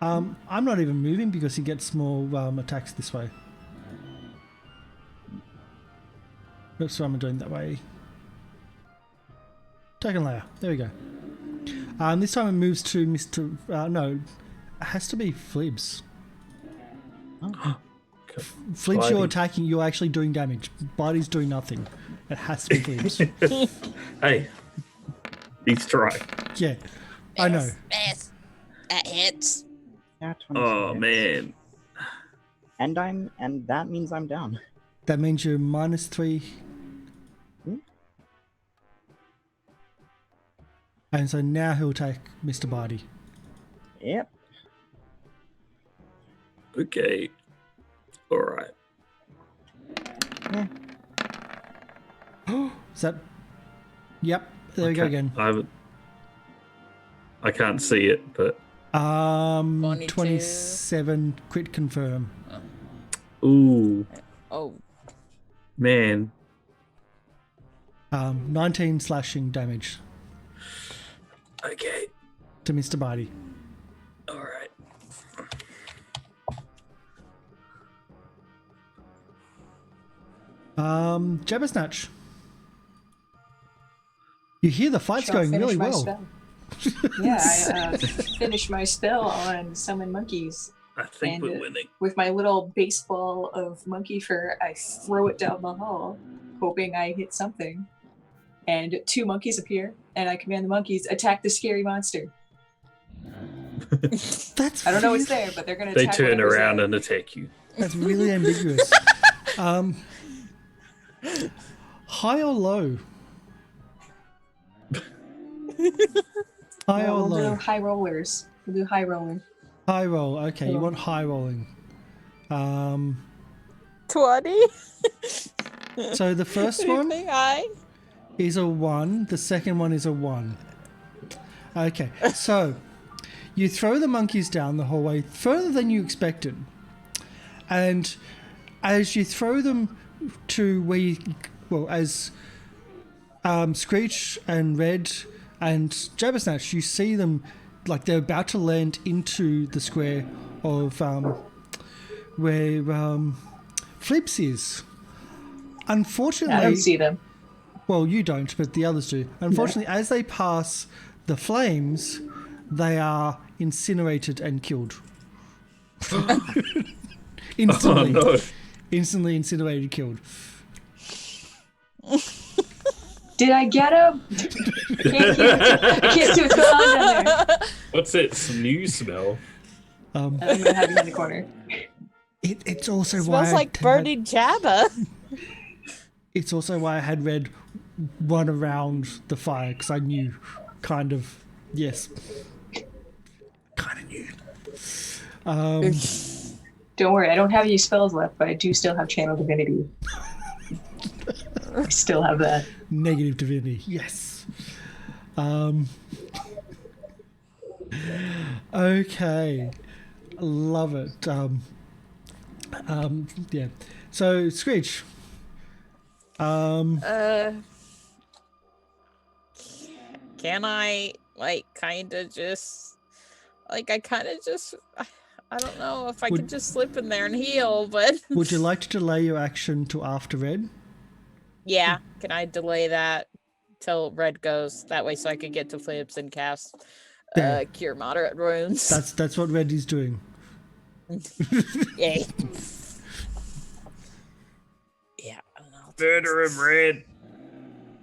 I'm not even moving because he gets more attacks this way. Oops, I'm doing that way. Token layer. There we go. This time it moves to Mr. No, it has to be Flibs. Flibs, you're Bitey. attacking. You're actually doing damage. Bitey's doing nothing. It has to be Flibs. Hey. He's trying. Yeah, I know. Miss. That hits. Nat 20 Oh, hits. man. And that means I'm down. That means you're -3. Hmm? And so now he'll take Mr. Barty. Yep. Okay. All right. Is that? Yep. There we go again. I can't see it, but 22. 27 crit confirm. ooh, Oh, man. 19 slashing damage Okay. to Mr. Barty. All right. Jabbersnatch. You hear the fight's Shall going finish really my well. spell. Yeah, I finished my spell on summon monkeys. I think And, we're winning. With my little baseball of monkey fur, I throw it down the hall, hoping I hit something. And 2 monkeys appear, and I command the monkeys, attack the scary monster. That's I don't know what's really- there, but they're going to They attack turn whatever's around there. and attack you. That's really ambiguous. High or low? High No, or we'll low? do high rollers. We'll do high roller. High roll. Okay, you Yeah. want high rolling. 20? So the first one Anything high? is a 1. The second one is a 1. Okay, so you throw the monkeys down the hallway further than you expected. And as you throw them to where you... Well, as Screech and Red and Jabbersnatch, you see them like they're about to land into the square of where Flips is. Unfortunately... I don't see them. Well, you don't, but the others do. Unfortunately, as they pass the flames, they are incinerated and killed. Instantly. Oh, no. Instantly incinerated, killed. Did I get him? I can't see what's going on down there. What's that new smell? I'm going to have you in the corner. It's also why Smells like burning Jabba. It's also why I had Red run around the fire, because I knew, kind of, yes, kind of knew. Don't worry, I don't have any spells left, but I do still have Channel Divinity. I still have that. Negative divinity, yes. Okay, love it. Yeah. So Screech. Can I kind of just I don't know if I could just slip in there and heal, but Would you like to delay your action to after Red? yeah, can I delay that till Red goes that way so I could get to Flips and cast Yeah. cure moderate wounds? That's what Red is doing. Yay. Yeah, I don't know. Murder him, Red.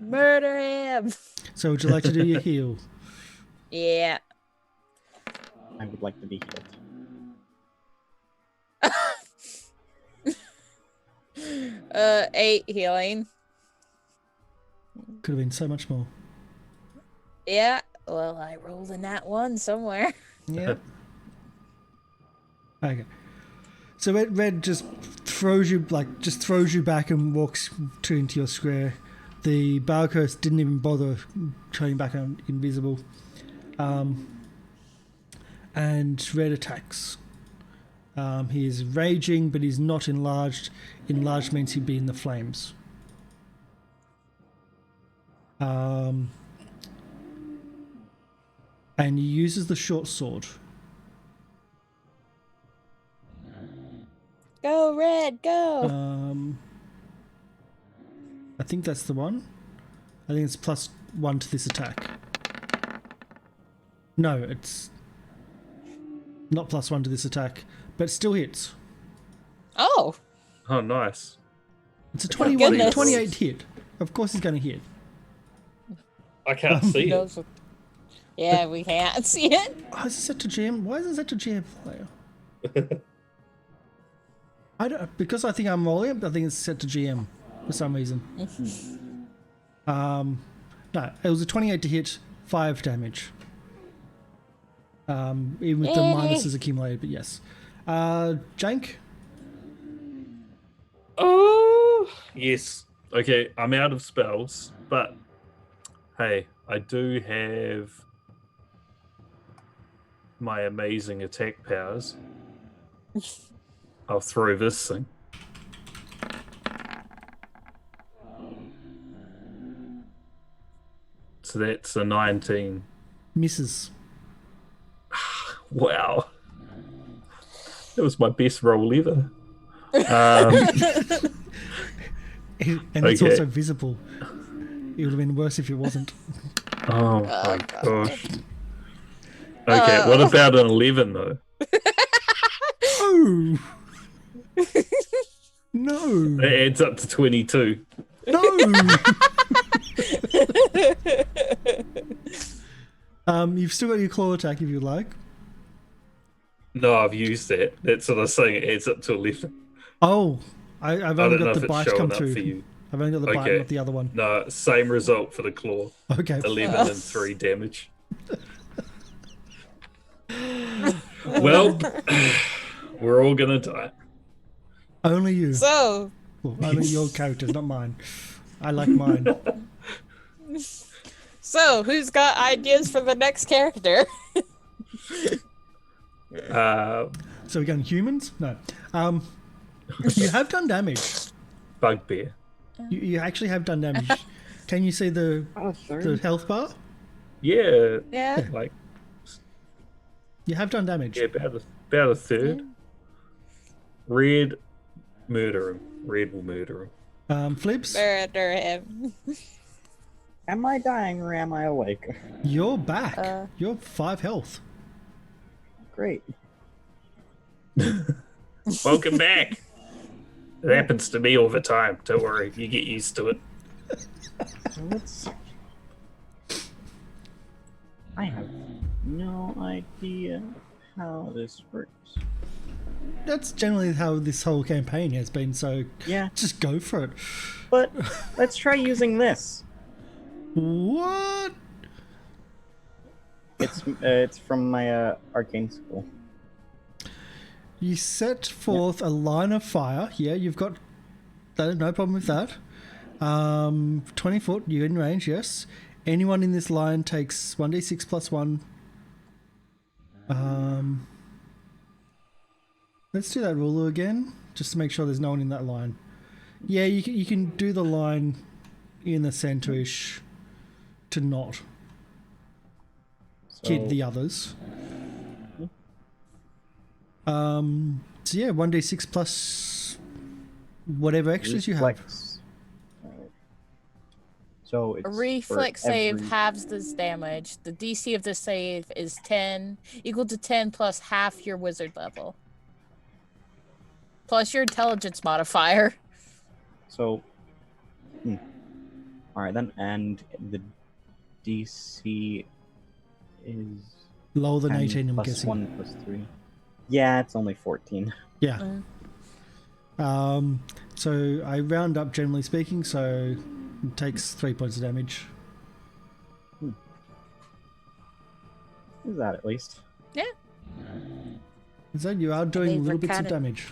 Murder him. So would you like to do your heal? Yeah. I would like to be healed. 8 healing. Could have been so much more. Yeah. Well, I rolled a nat 1 somewhere. Yeah. Okay. So Red just throws you back and walks into your square. The Bow Curse didn't even bother turning back on invisible. And Red attacks. He is raging, but he's not enlarged. Enlarged means he'd be in the flames. And he uses the short sword. Go, Red, go. I think that's the one. I think it's +1 to this attack. No, it's not +1 to this attack, but it still hits. Oh. Oh, nice. It's a goodness. 28 hit. Of course he's going to hit. I can't see it. Goes with- Yeah, we can't see it. Oh, is it set to jam? Why is it set to jam player? I don't, because I think I'm rolling it, but I think it's set to GM for some reason. No, it was a 28 to hit, 5 damage. Even with the minuses accumulated, but yes. Jank? Oh, yes. Okay, I'm out of spells, but hey, I do have my amazing attack powers. I'll throw this thing. So that's a 19. Misses. Wow. That was my best roll ever. And it's also visible. It would have been worse if it wasn't. Oh my gosh. Okay, what about an 11 though? Oh! No! That adds up to 22. No! You've still got your claw attack if you like. No, I've used that. That's what I was saying. It adds up to 11. Oh, I've I only don't know got if the it's bite showing come up through. for you. I've only got the bite, Okay. not the other one. No, same result for the claw. Okay. 11 and 3 damage. Well, we're all gonna die. Only you. So, Well, only your characters, not mine. I like mine. who's got ideas for the next character? So we're going humans? No. You have done damage. Bugbear. You actually have done damage. Can you see the health bar? Yeah, Yeah. like You have done damage. yeah, about a third. Red, murder him. Red will murder him. Flips, Murder him. Am I dying or am I awake? you're back. You're 5 health. Great. Welcome back. It happens to me all the time. Don't worry, you get used to it. Let's... I have no idea how this works. That's generally how this whole campaign has been, so Yeah, just go for it. but let's try using this. What? It's from my arcane school. You set forth a line of fire. Yeah, you've got that, no problem with that. 20 foot, you're in range, yes. Anyone in this line takes 1d6 plus 1. Let's do that ruler again, just to make sure there's no one in that line. Yeah, you can do the line in the centre-ish to not kid the others. So yeah, 1d6 plus whatever extras you have. Reflex. So it's A reflex for save every- halves this damage. The DC of the save is 10, equal to 10 plus half your wizard level. Plus your intelligence modifier. So, all right then, and the DC is Lower than 10 18, I'm plus guessing. 1 plus 3. Yeah, it's only 14. Yeah. So I round up, generally speaking, so it takes 3 points of damage. Is that at least? Yeah. So you are doing They've little bits of kind of- damage.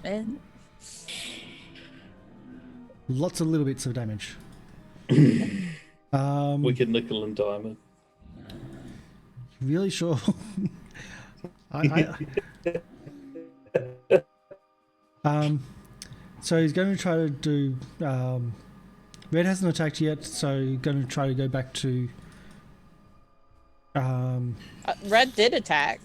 Eh? Lots of little bits of damage. Wicked nickel and diamond. Really sure. So he's going to try to do. Red hasn't attacked yet, so he's going to try to go back to. Red did attack.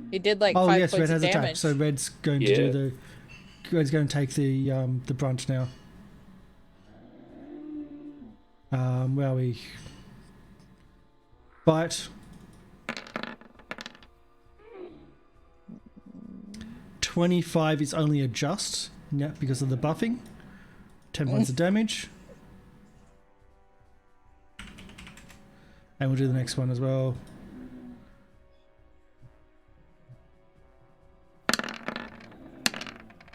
He did like Oh 5 yes, points Red of has damage. attacked. So Red's going to do the. Red's going to take the brunt now. Where are we? Bite. 25 is only a just, yeah, because of the buffing. 10 points of damage. And we'll do the next one as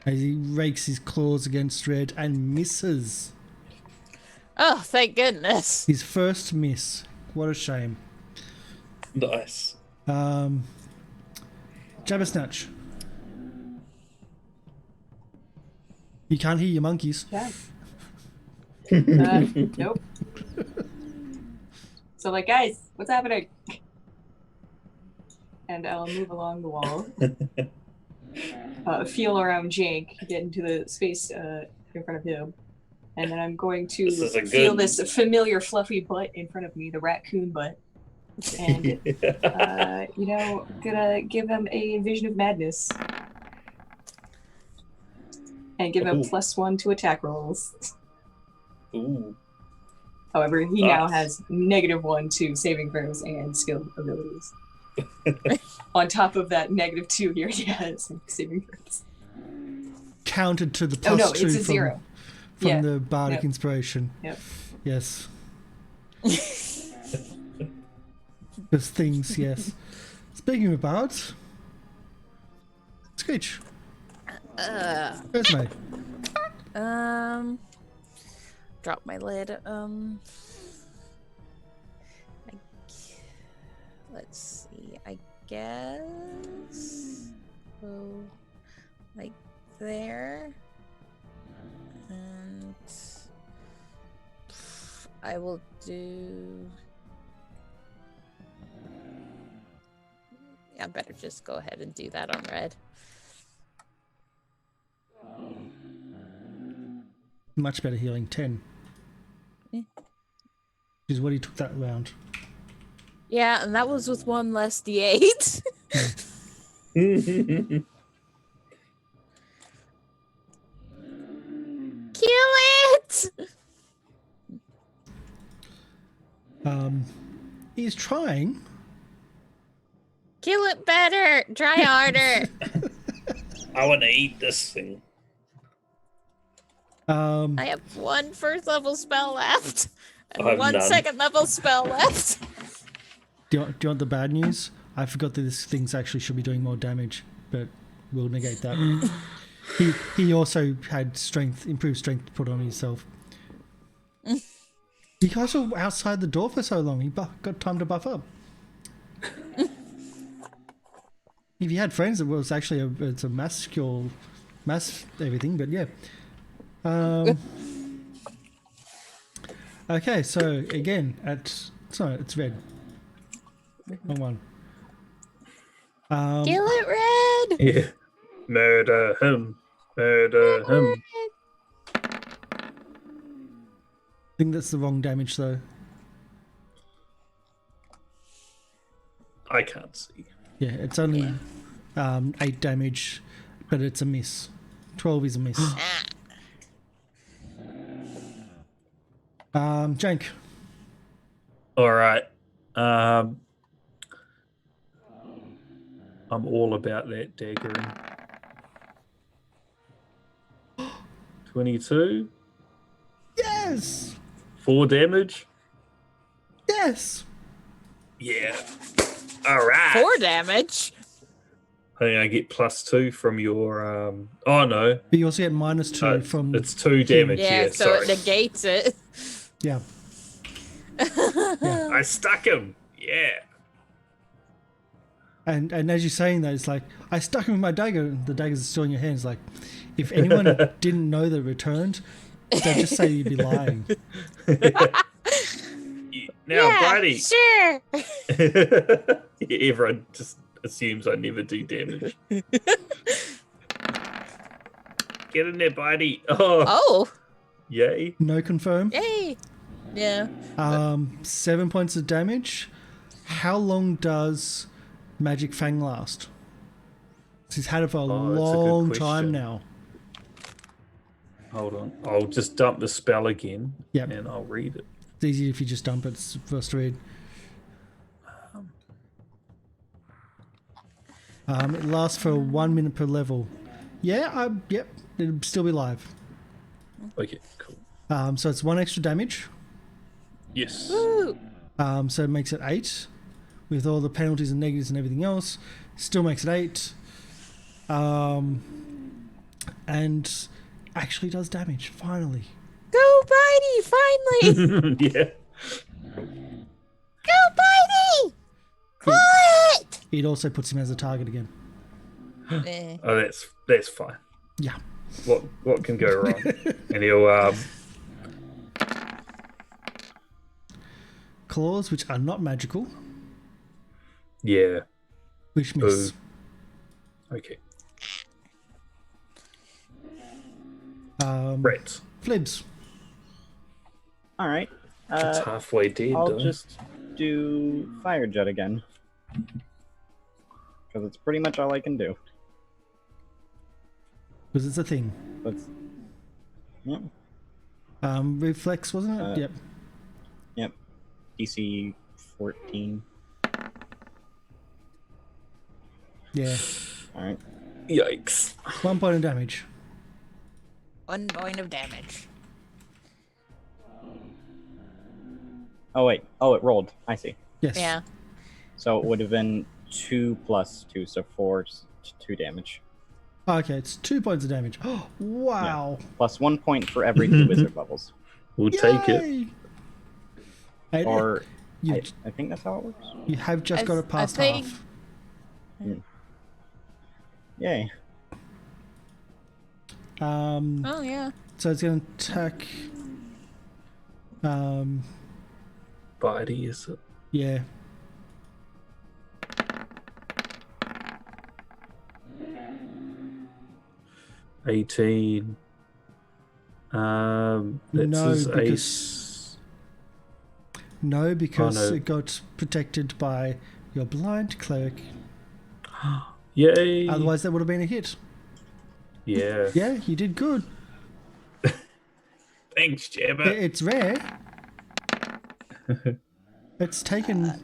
as he rakes his claws against Red and misses. Oh, thank goodness. His first miss. What a shame. Nice. Jabbersnatch. You can't hear your monkeys. Yeah. Nope. So, like, guys, what's happening? And I'll move along the wall. Feel around Jank, get into the space in front of him. And then I'm going to feel this familiar fluffy butt in front of me, the raccoon butt. And, gonna give him a vision of madness. And give him +1 to attack rolls. Ooh. However, he now has -1 to saving throws and skill abilities. On top of that -2 here, he has saving throws. Counted to the +2 it's a 0. From the bardic inspiration. Yep. Yes. Those things, yes. Speaking of bards, Screech. Resume. Drop my lid. Let's see. I guess. So, like there. And I will do. Yeah, I better just go ahead and do that on Red. Much better healing, 10. Yeah. Which is what he took that round. Yeah, and that was with 1 less D8. Kill it! He's trying. Kill it better! Try harder! I want to eat this thing. I have 1 first level spell left. And I have 1 none. second level spell left. Do you want the bad news? I forgot that this thing's actually should be doing more damage, but we'll negate that. he also had improved strength to put on himself. You guys were outside the door for so long. He got time to buff up. If you had friends, it was actually it's a mass everything, but yeah. Okay, so again it's Red. Wrong one. Kill it, Red! Yeah. Murder him. Murder him. I think that's the wrong damage though. I can't see. Yeah, it's only 8 damage, but it's a miss. 12 is a miss. Jank. All right. I'm all about that daggering. 22. Yes! 4 damage. Yes! Yeah. All right. 4 damage? I think I get +2 from your. Oh no. But you also get -2 from. It's 2 damage. Yeah, Yeah, so sorry. it negates it. Yeah. I stuck him. Yeah. And as you're saying that, it's like, I stuck him with my dagger, and the dagger's still in your hands. Like, if anyone didn't know that it returned, they'd just say you'd be lying. Now, yeah, buddy. sure. Everyone just assumes I never do damage. Get in there, buddy. Oh, Yay. No confirm. yay. Yeah. 7 points of damage. How long does Magic Fang last? He's had it for a that's a good long question. time now. Hold on. I'll just dump the spell again. Yep. And I'll read it. It's easy if you just dump it. It's first read. It lasts for 1 minute per level. Yeah, yep, it'll still be live. Okay, cool. So it's 1 extra damage. Yes. Woo. So it makes it 8. With all the penalties and negatives and everything else, still makes it 8. And and actually does damage, finally. Go, Bitey! Finally! Yeah. Go, Bitey! Claw it! It also puts him as a target again. Eh. Oh, that's fine. Yeah. What can go wrong? And he'll Claws, which are not magical, yeah. which miss. Okay. Right. Flibs. All right. It's halfway dead, I'll though. just do Fire Jet again. Because it's pretty much all I can do. Because it's a thing. Let's... Yep. Reflex, wasn't it? Yep. Yep. DC 14. Yeah. All right. Yikes. 1 point of damage. 1 point of damage. Oh, wait. Oh, it rolled. I see. Yes. Yeah. So it would have been 2 plus 2, so 4, 2 damage. Okay, it's 2 points of damage. Oh, wow. Plus 1 point for every 2 wizard levels. We'll take it. Yay! And Or you, I think that's how it works. you have just got it past think- half. Yay. Oh, yeah. So it's going to attack. Bitey, is it? Yeah. $18. That's No, his because- ace. No, because no. it got protected by your blind cleric. Yay! Otherwise, that would have been a hit. Yeah. Yeah, you did good. Thanks, Jabba. It's rare. It's taken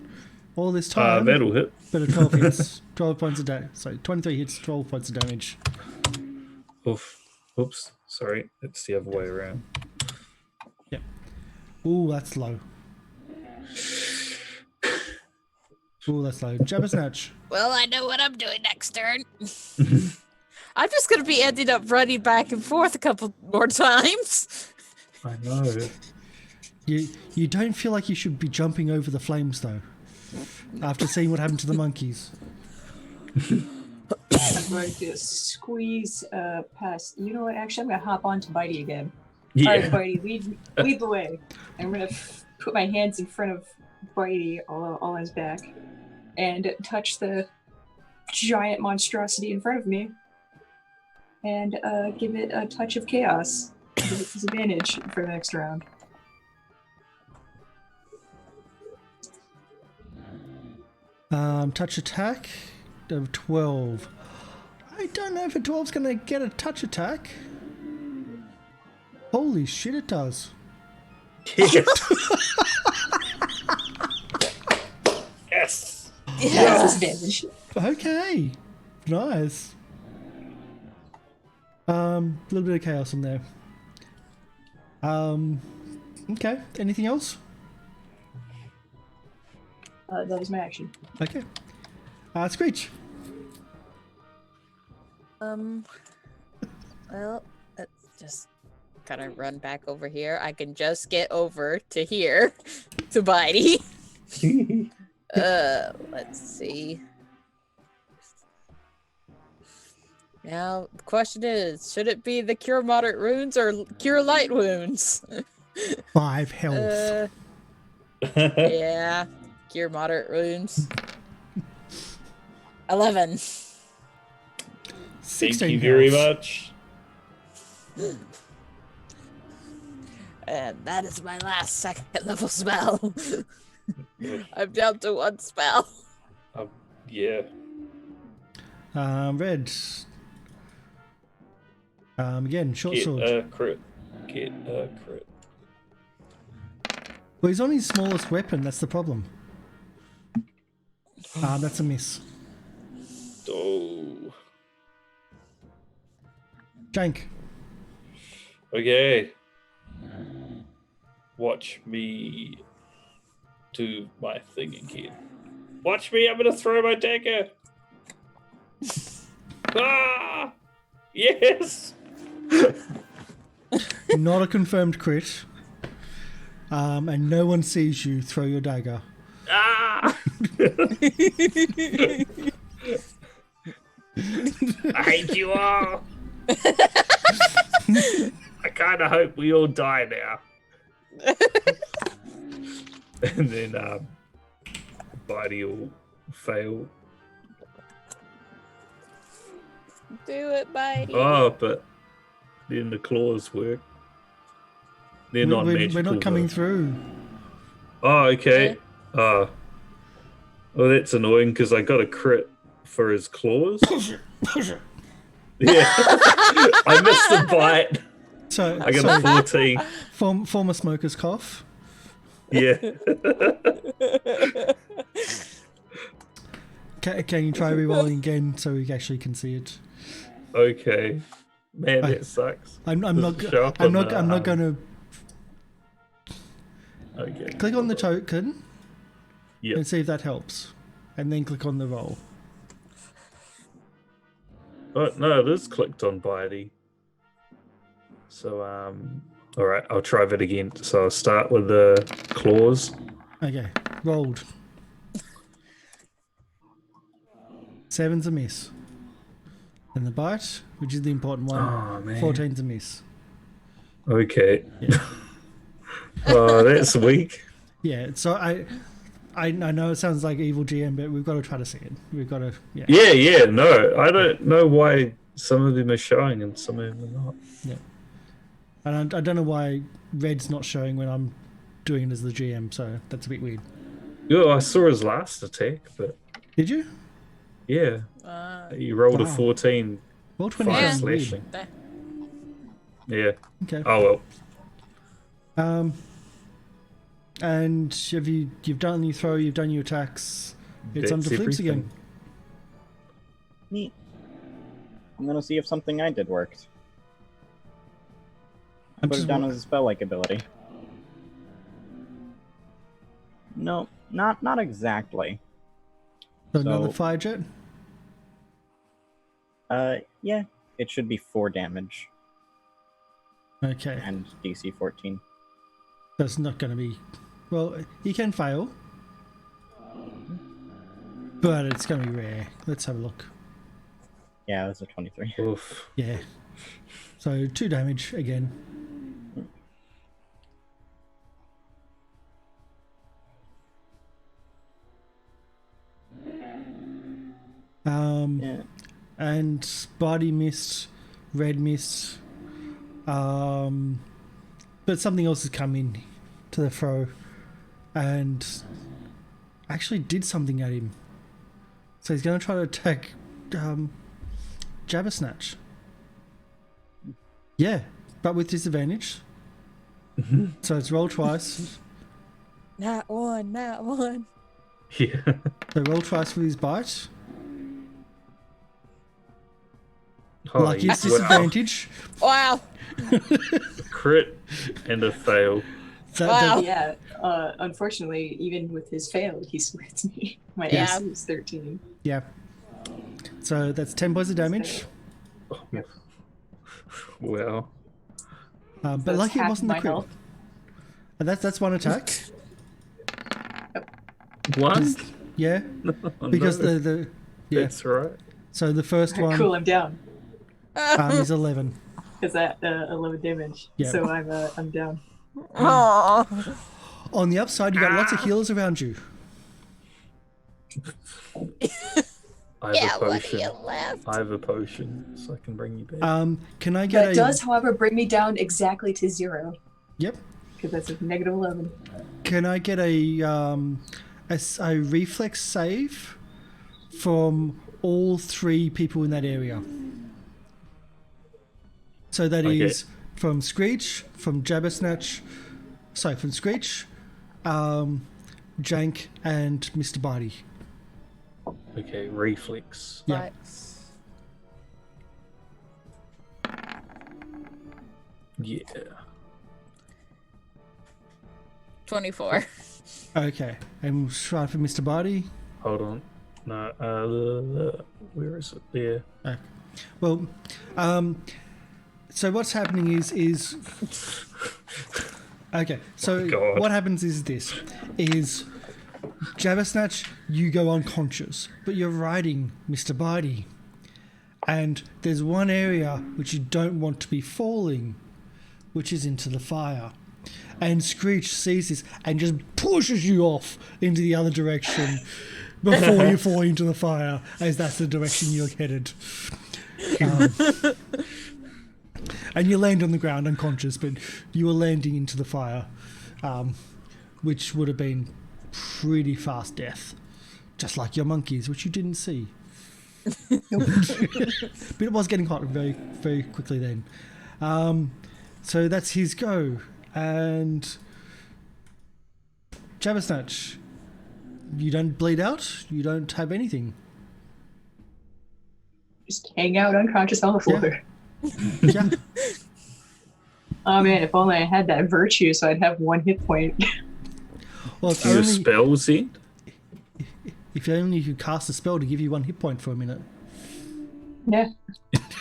all this time. That'll hit. But a 12 hits, 12 points of damage. So 23 hits, 12 points of damage. Oof. Oops. Sorry. It's the other way around. Yep. Ooh, that's low. Ooh, that's low. Jabba Snatch. Well, I know what I'm doing next turn. I'm just going to be ending up running back and forth a couple more times. I know. You don't feel like you should be jumping over the flames, though, after seeing what happened to the monkeys. I'm going to squeeze past. You know what? Actually, I'm going to hop onto Bitey again. Yeah. All right, Bitey, lead the way. I'm going to put my hands in front of Bitey, all on his back, and touch the giant monstrosity in front of me, and give it a touch of chaos. Give it disadvantage for the next round. Touch attack of 12. I don't know if a 12's going to get a touch attack. Holy shit, it does. Yes. Yes, disadvantage. Okay. Nice. A little bit of chaos in there. Okay. Anything else? That was my action. Okay. Screech. Well, let's just kind of run back over here. I can just get over to here to Bitey. Let's see. Now, the question is, should it be the cure moderate wounds or cure light wounds? 5 health. Yeah, cure moderate wounds. 11. 16 Thank you very health. much. And that is my last second level spell. I'm down to 1 spell. Yeah. Red. Again, short Get sword. a crit. Get a crit. Well, he's on his smallest weapon, that's the problem. That's a miss. Oh. Jank. Okay. Watch me do my thing again. Watch me, I'm gonna throw my dagger. Ah! Yes! Not a confirmed crit. And no one sees you throw your dagger. Ah! I hate you all. I kind of hope we all die now. And then Bitey will fail. Do it, Bitey. Oh, but then the claws work. They're not magical. We're not coming though. through. Oh, okay. Well, that's annoying because I got a crit for his claws. Yeah. I missed a bite. So I got a 14. form a smoker's cough. Yeah. Can you try rerolling again so we actually can see it? Okay. Man, that sucks. I'm not Show up I'm on not the, going to Okay. click on the token Yep. and see if that helps, and then click on the roll. Oh, no, it is clicked on Bitey. So, all right, I'll try that again. So I'll start with the claws. Okay, rolled. 7's a miss. And the bite, which is the important one, Oh, man. 14's a miss. Okay. Yeah. Oh, that's weak. Yeah, so I know it sounds like evil GM, but we've got to try to see it. We've got to, yeah. Yeah, no. I don't know why some of them are showing and some of them are not. Yeah. And I don't know why red's not showing when I'm doing it as the GM, so that's a bit weird. Yeah, I saw his last attack, but Did you? yeah. He rolled a Wow. 14 Roll 20 fire sounds weird. slashing. Yeah. Okay. Oh, well. And you've done your throw, you've done your attacks. It's on That's to flips again. everything. Neat. I'm gonna see if something I did worked. I'm Put just it down wa- as a spell-like ability. No, not exactly. So another So- fire jet. Yeah, it should be 4 damage Okay, and DC 14. that's not going to be. Well, he can fail, but it's going to be rare. Let's have a look. Yeah, that's a 23. Oof. Yeah. So 2 damage again. Yeah. And body missed, red missed. But something else has come in to the throw and actually did something at him. So he's going to try to attack Jabber Snatch. Yeah, but with disadvantage. So it's roll twice. Not one, not one. Yeah. So roll twice for his bite. Oh, Like his wow. disadvantage. Wow. Crit and a fail. Wow. Yeah, unfortunately, even with his fail, he splits me. My Yeah. AC is 13. Yeah. So that's 10 points of damage. Wow. But That's lucky it half wasn't the my crit. health. And that's one attack. One? Yeah. Oh, Because no. the yeah. That's right. So the first one Cool, I'm down. is 11. Because that 11 damage. Yeah. So I'm down. Oh. On the upside, you got lots of healers around you. I have Yeah, a what do potion. you left? I have a potion, so I can bring you back. Can I get That does, however, bring me down exactly to 0. Yep. Because that's a negative 11. Can I get a reflex save from all 3 people in that area? So that is Okay. from Screech, from Jabbersnatch, from Screech, Jank, and Mr. Barty. Okay, reflex. Yeah. Right. Yeah. 24. Okay, and we'll try for Mr. Barty. Hold on. No, where is it? There. Well, So what's happening is okay. So God. what happens is Jabbersnatch, you go unconscious, but you're riding Mr. Bitey, and there's one area which you don't want to be falling, which is into the fire. And Screech sees this and just pushes you off into the other direction before you fall into the fire, as that's the direction you're headed. And you land on the ground unconscious, but you were landing into the fire, which would have been pretty fast death, just like your monkeys, which you didn't see. But it was getting hot very, very quickly then. So that's his go. And Jabbersnatch, you don't bleed out, you don't have anything. Just hang out unconscious on the floor. Yeah. Oh man, if only I had that virtue so I'd have 1 hit point. Well, it's Do your only spells in? if only you could cast a spell to give you 1 hit point for a minute. Yeah.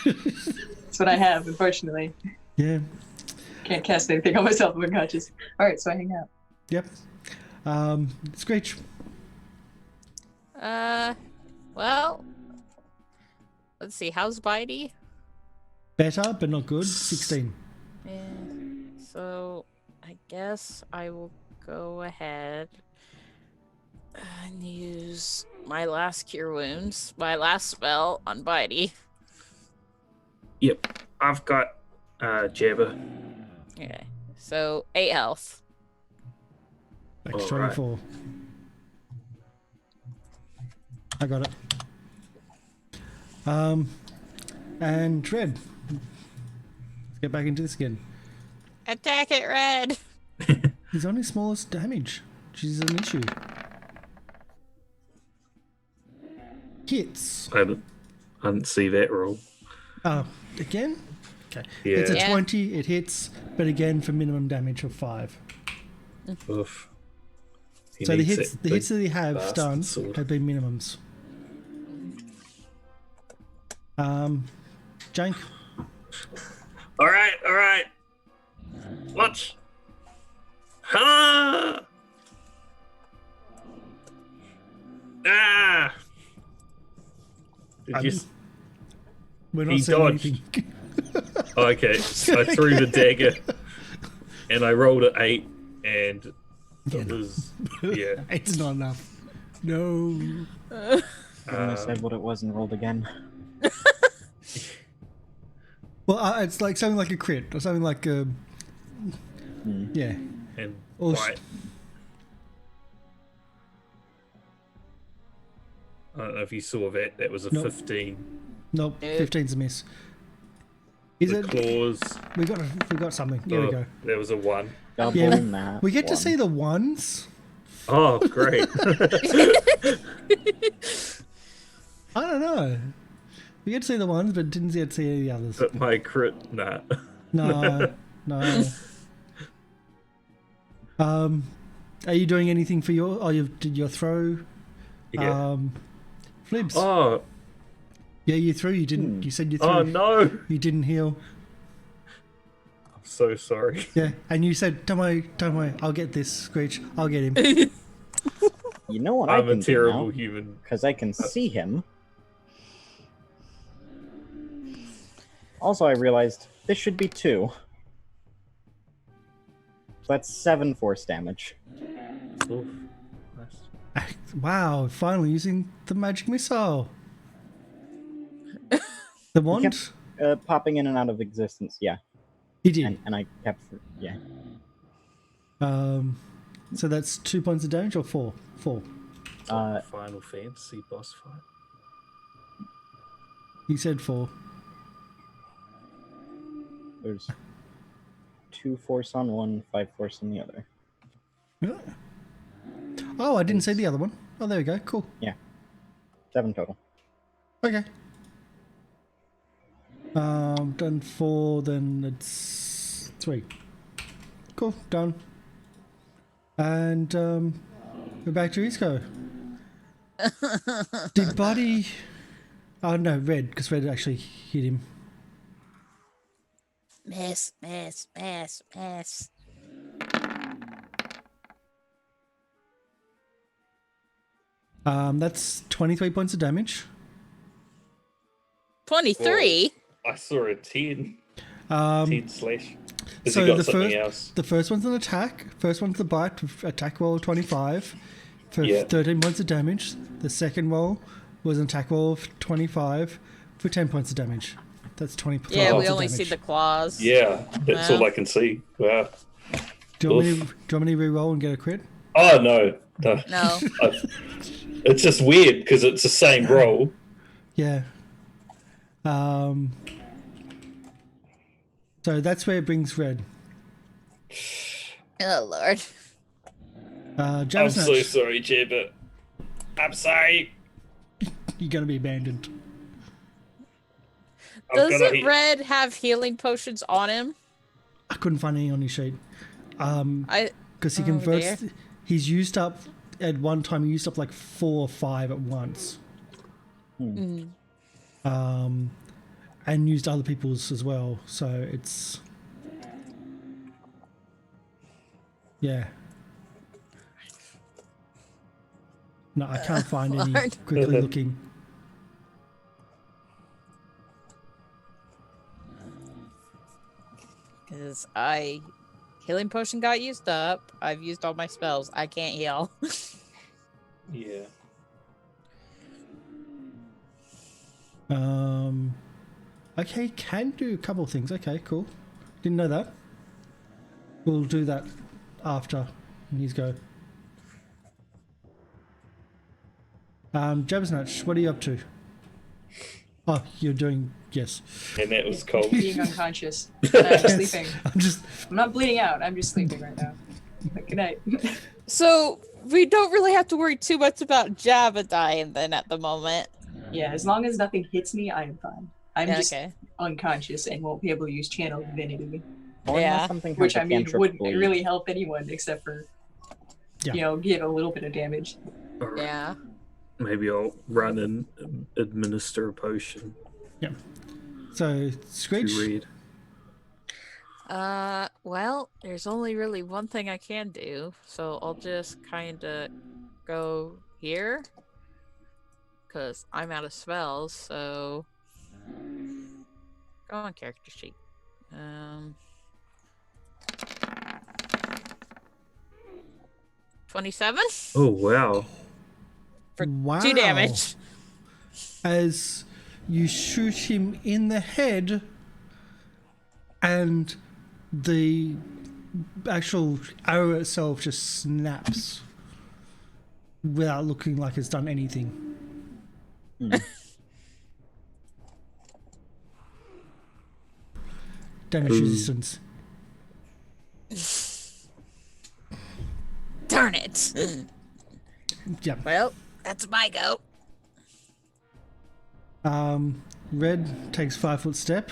That's what I have, unfortunately. Yeah. Can't cast anything on myself, I'm unconscious. Alright, so I hang out. Yep. Screech. Well, let's see. How's Bitey? Better, but not good. 16. Yeah. So I guess I will go ahead and use my last cure wounds, my last spell on Bitey. Yep. I've got Jabber. Okay. So 8 health. Back to Alright. 24. I got it. And Red. Let's get back into this again. Attack it, Red. He's only smallest damage, which is an issue. Hits. I didn't see that roll. Again? Okay. Yeah. It's a Yeah. 20, it hits, but again for minimum damage of 5. Oof. He So the needs hits that the hits big that he have bastard done sword. have been minimums. Jank. All right. Watch. Ha! Ah! Did you? We're not He saying dodged. anything. Okay, I threw the dagger, and I rolled an 8, and it was yeah. It's not enough. No. I said what it was and rolled again. Well, it's like something like a crit or something like a. Yeah. And Oh, bite. I don't know if you saw that. That was a Nope. 15. Nope. 15's a miss. Is The it? claws. We got something. Here we go. There was a 1. Double Yeah, that we get to one. see the ones. Oh, great. I don't know. We get to see the ones, but didn't get to see any of the others. But my crit, nah. No, no. Are you doing anything for your? Oh, did your throw? Yeah. Flibs. Oh, Yeah, you threw. You didn't. You said you threw. oh no. You didn't heal. I'm so sorry. Yeah, and you said, "Don't worry, I'll get this, Screech. I'll get him." You know what I'm I can a terrible do human. because I can see him. Also, I realized this should be 2. So that's 7 force damage. Oof. Nice. Wow! Finally using the magic missile. The wand. Popping in and out of existence, yeah. He did. And I kept, yeah. So that's 2 points of damage or 4? 4. Final Fantasy boss fight. You said 4. There's 2 force on one, 5 force on the other. Yeah. Oh, I didn't say the other one. Oh, there we go. Cool. 7 total. Okay. Done 4, then it's 3. Cool, done. And we're back to Isco. Did Buddy? Oh no, Red, because Red actually hit him. Miss, miss, miss, miss. That's 23 points of damage. 23. I saw a 10. 10 slash. Has So he got the something first, else? the first one's an attack. First one's the bite. Attack roll of 25 for Yeah. 13 points of damage. The second roll was an attack roll of 25 for 10 points of damage. That's 20 Yeah, points we of only damage. see the claws. Yeah, that's all Wow. I can see. Wow. Do you want Oof. me to re-roll and get a crit? Oh, no. No. No. It's just weird because it's the same roll. Yeah. So that's where it brings red. Oh, Lord. I'm Jabba so Snatch, sorry, Jabba. I'm sorry. you're going to be abandoned. Doesn't Red have healing potions on him? I couldn't find any on his sheet. Because he Oh, converts. dear. He's used up at one time. He used up like 4 or 5 at once. Mm. And used other people's as well. So it's yeah. No, I can't find any. Lord. Quickly looking. Because healing potion got used up. I've used all my spells. I can't heal. Yeah. Okay, can do a couple of things. Okay, cool. Didn't know that. We'll do that after his go. Jabbersnatch, what are you up to? Oh, you're doing yes. And that was cold. Being unconscious. I'm Yes. sleeping. I'm not bleeding out. I'm just sleeping right now. Good night. So we don't really have to worry too much about Jabba dying then at the moment. Yeah, as long as nothing hits me, I am fine. I'm Yeah, just okay. unconscious and won't be able to use channel divinity, Or Yeah. unless something has which a I mean cantrip wouldn't bleed. really help anyone except for, Yeah. give a little bit of damage. All right. Yeah. Maybe I'll run and administer a potion So to Screech. read. Well, there's only really one thing I can do, so I'll just kind of go here. Because I'm out of spells, so... Go on, character sheet. 27? Oh, wow. For Wow. 2 damage. As you shoot him in the head, and the actual arrow itself just snaps without looking like it's done anything. Damage resistance. Darn it. Yeah. Well, that's my go. Red takes 5-foot step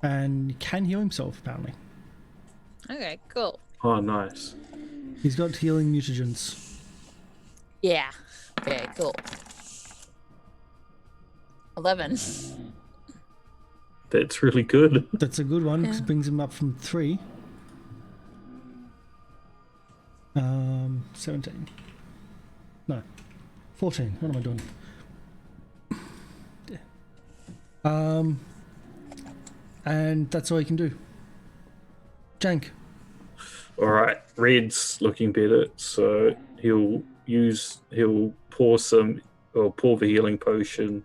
and can heal himself apparently. Okay, cool. Oh, nice. He's got healing mutagens. Yeah. Okay, cool. 11. That's really good. That's a good one because Yeah. it brings him up from 3. 17. No. 14. What am I doing? And that's all you can do. Jank. All right, Red's looking better, so he'll pour the healing potion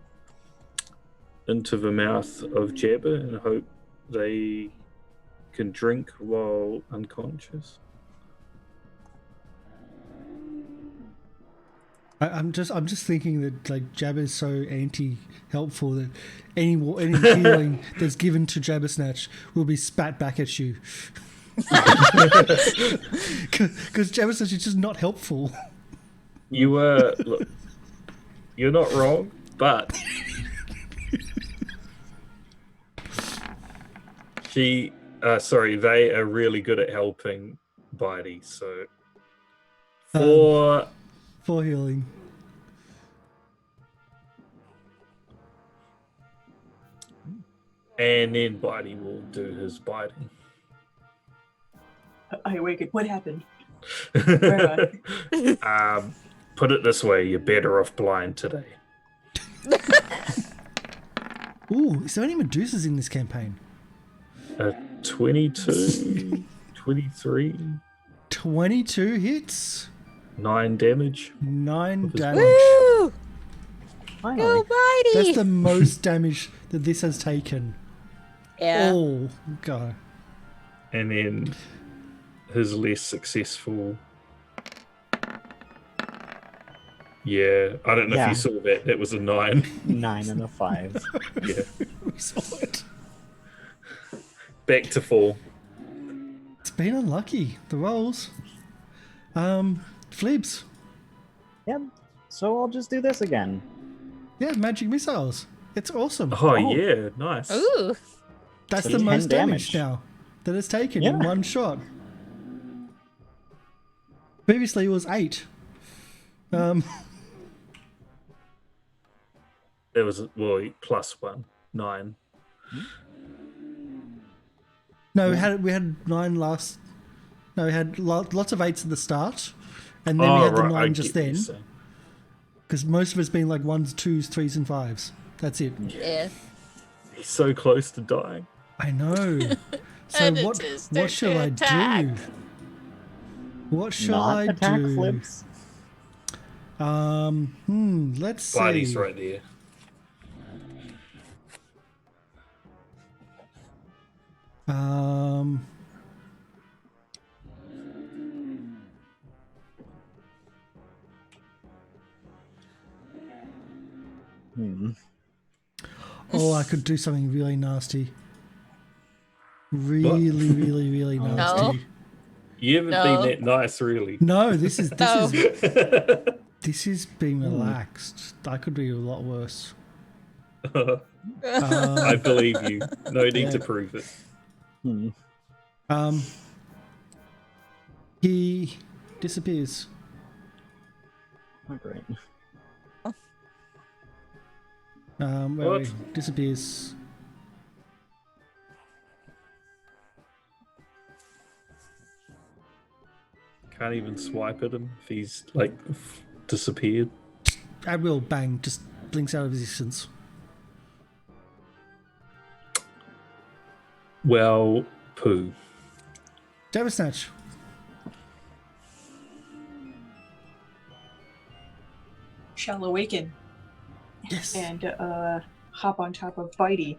into the mouth of Jabba and hope they can drink while unconscious. I'm just thinking that like Jabba is so anti-helpful that any healing that's given to Jabba Snatch will be spat back at you. Because Jabba Snatch is just not helpful. Look, you're not wrong, but they are really good at helping Bitey. So For healing. And then Bitey will do his biting. I awaken. What happened? Where am Put it this way, you're better off blind today. Ooh, is there any Medusas in this campaign? 22, 23, 22 hits, 9 damage. 9 With his damage. Woo! Finally. Go, Bitey! That's the most damage that this has taken. Yeah. Oh, go. And then his less successful. Yeah, I don't know if Yeah. you saw that. That was a 9. 9 and a 5. Yeah. We saw it. Back to 4. It's been unlucky. The rolls. Flibs. Yep. So I'll just do this again. Yeah, magic missiles. It's awesome. Oh, yeah, nice. Ooh. That's so the 10 most damage damage. now that it's taken in Yeah. one shot. Previously it was 8. It was, well, +1, 9. No, we had 9 last. No, we had lots of 8s at the start, and then we had the 9 I just get what then. you're saying. Because most of it's been like 1s, 2s, 3s, and 5s. That's it. Yeah. He's so close to dying. I know. So And what? it's What shall I attack. do? What shall Not I attack do? flips. Let's see. Bitey's right there. Oh, I could do something really nasty. Really nasty. You haven't No. been that nice, really. No, this is No. this is being relaxed. I could be a lot worse. I believe you. No need Yeah. to prove it. He disappears. Oh, great. Where he What? disappears. Can't even swipe at him if he's like disappeared. At will, bang, just blinks out of existence. Well, poo. Dagger snatch. Shall awaken Yes. and hop on top of Bitey.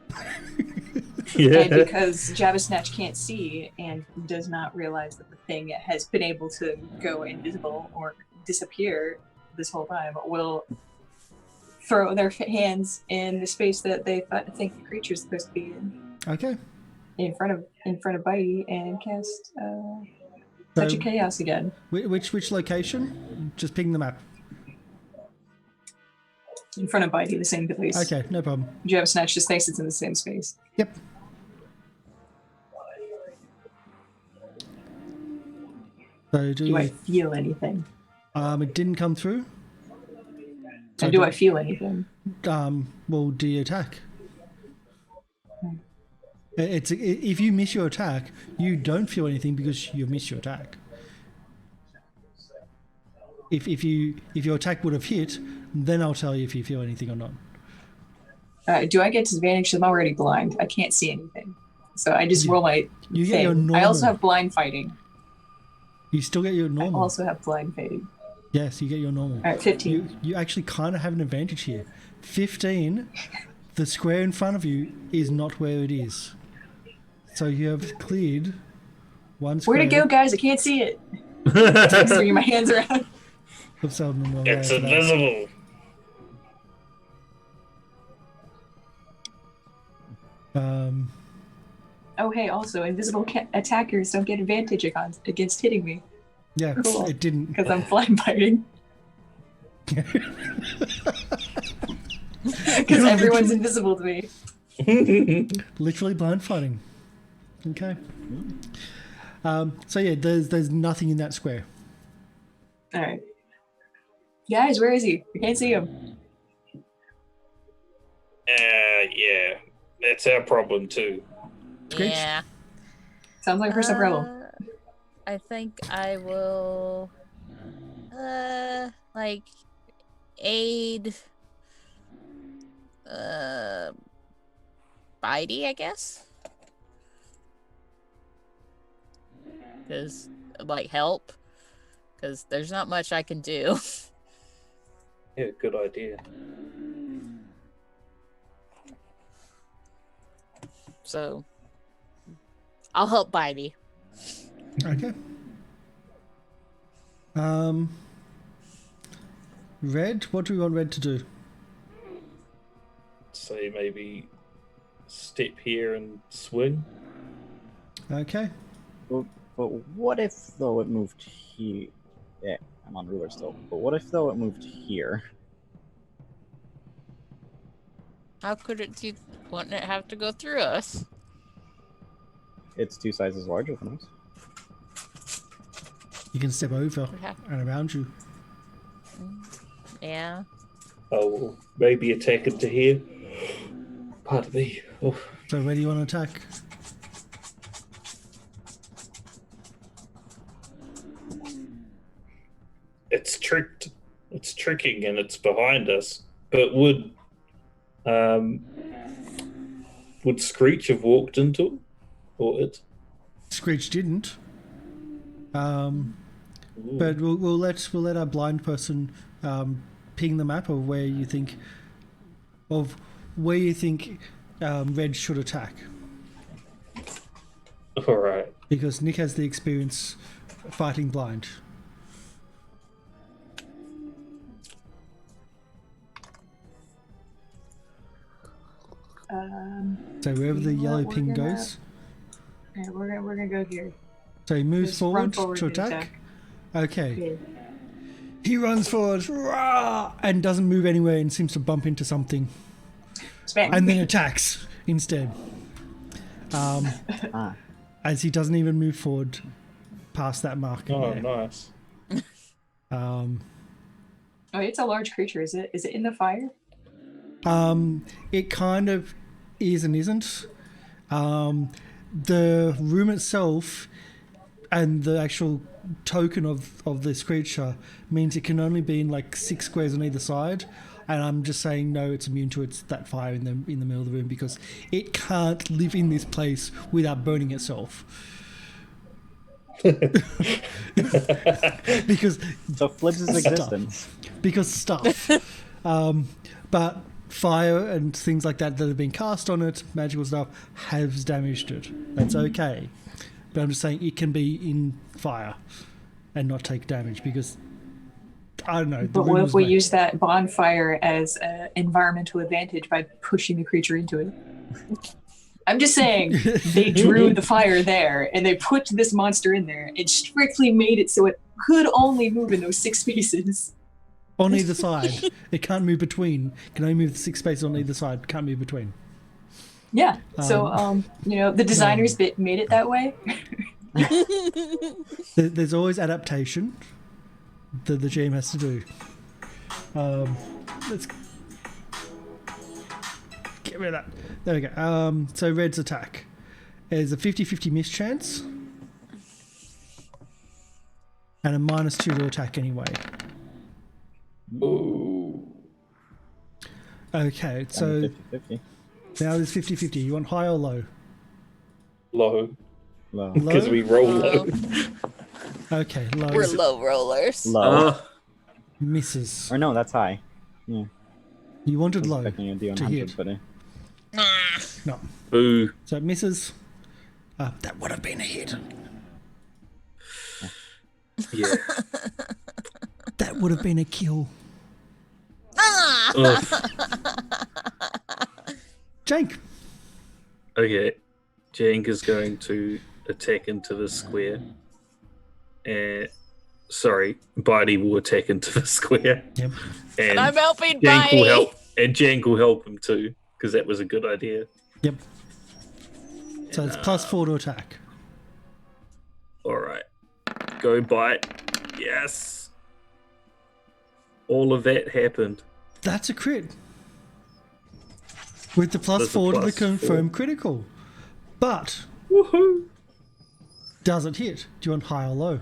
Yeah. And because Java Snatch can't see and does not realize that the thing has been able to go invisible or disappear this whole time, will throw their hands in the space that they think the creature's supposed to be Okay. in front of Bitey and cast Touch of Chaos again. Which location? Just ping the map. In front of Bitey, the same place. Okay, no problem. Java Snatch just thinks it's in the same space. Yep. So Do I feel anything? it didn't come through. So And do I feel anything? Well, do you attack? If you miss your attack, you don't feel anything because you missed your attack. If your attack would have hit, then I'll tell you if you feel anything or not. Do I get disadvantage? I'm already blind. I can't see anything. So I just roll my You get thing. your normal. I also have blind fighting. You still get your I normal. also have blind fighting. Yes, you get your normal. All right, 15. You actually kind of have an advantage here. 15, the square in front of you is not where it is. So you have cleared one square. Where'd it go, guys? I can't see it. Swinging my hands around. Oops, I'm in the wrong It's way for that. invisible. Oh, hey, also, invisible attackers don't get advantage against hitting me Yeah, Cool. it didn't. because I'm blind fighting. Because everyone's invisible to me. Literally blind fighting. Okay. So yeah, there's nothing in that square. All right. Guys, where is he? I can't see him. Yeah. That's our problem too. Screech? Yeah. Sounds like a personal problem. I think I will like aid Bitey, I guess. Cause like help. Cause there's not much I can do. Yeah, good idea. So I'll help Bitey. Okay. Red, what do we want Red to do? Say maybe step here and swing. Okay. But what if though it moved here? Yeah, I'm on ruler still. But what if though it moved here? How could wouldn't it have to go through us? It's 2 sizes larger than us. You can step over and around you. Yeah. Oh, maybe attack into here. Pardon me. Oh. So where do you want to attack? It's tricked. It's tricking and it's behind us. But would Screech have walked into it? Or it? Screech didn't. But we'll let our blind person ping the map of where you think Red should attack. All right. Because Nick has the experience fighting blind. So wherever the yellow ping goes. Yeah, we're gonna go here. So he moves Just run forward to and attack. Okay. Yeah. He runs forward, rah, and doesn't move anywhere and seems to bump into something. Smack. And then attacks instead. As he doesn't even move forward past that mark. Oh, there. nice. Oh, it's a large creature. Is it? Is it in the fire? It kind of is and isn't. The room itself and the actual token of this creature means it can only be in like 6 squares on either side. And I'm just saying no, it's immune to that fire in the middle of the room because it can't live in this place without burning itself. Because So flips his existence. because stuff. But fire and things like that have been cast on it, magical stuff, has damaged it. That's okay. But I'm just saying it can be in fire and not take damage because, I don't know. the But room what if was we made- use that bonfire as an environmental advantage by pushing the creature into it? I'm just saying, they drew the fire there, and they put this monster in there, and strictly made it so it could only move in those 6 spaces. on either side. It can't move between. It can only move 6 spaces on either side. Can't move between. Yeah. So, the designers that made it that way. There's always adaptation that the GM has to do. Let's get rid of that. There we go. So Red's attack is a 50-50 miss chance and a -2 to attack anyway. Ooh. Okay, so 50-50. now it's 50-50. You want high or low? Low. Low. Because we roll low. Okay, low. We're low rollers. Low. Misses. Or no, that's high. Yeah. You wanted low Expecting a D100, to hit. but No. Boo. So it misses. That would have been a hit. Yeah. That would have been a kill. Ugh. Jank. Okay. Jank is going to attack into the square. Sorry, Bitey will attack into the square. Yep. And I'm helping Jank will Bitey. help, and Jank will help him too, because that was a good idea. Yep. So it's +4 to attack. All right. Go bite. Yes. All of that happened. That's a crit. with the plus There's a 4 to the plus confirmed critical. But Woohoo! does it hit? Do you want high or low?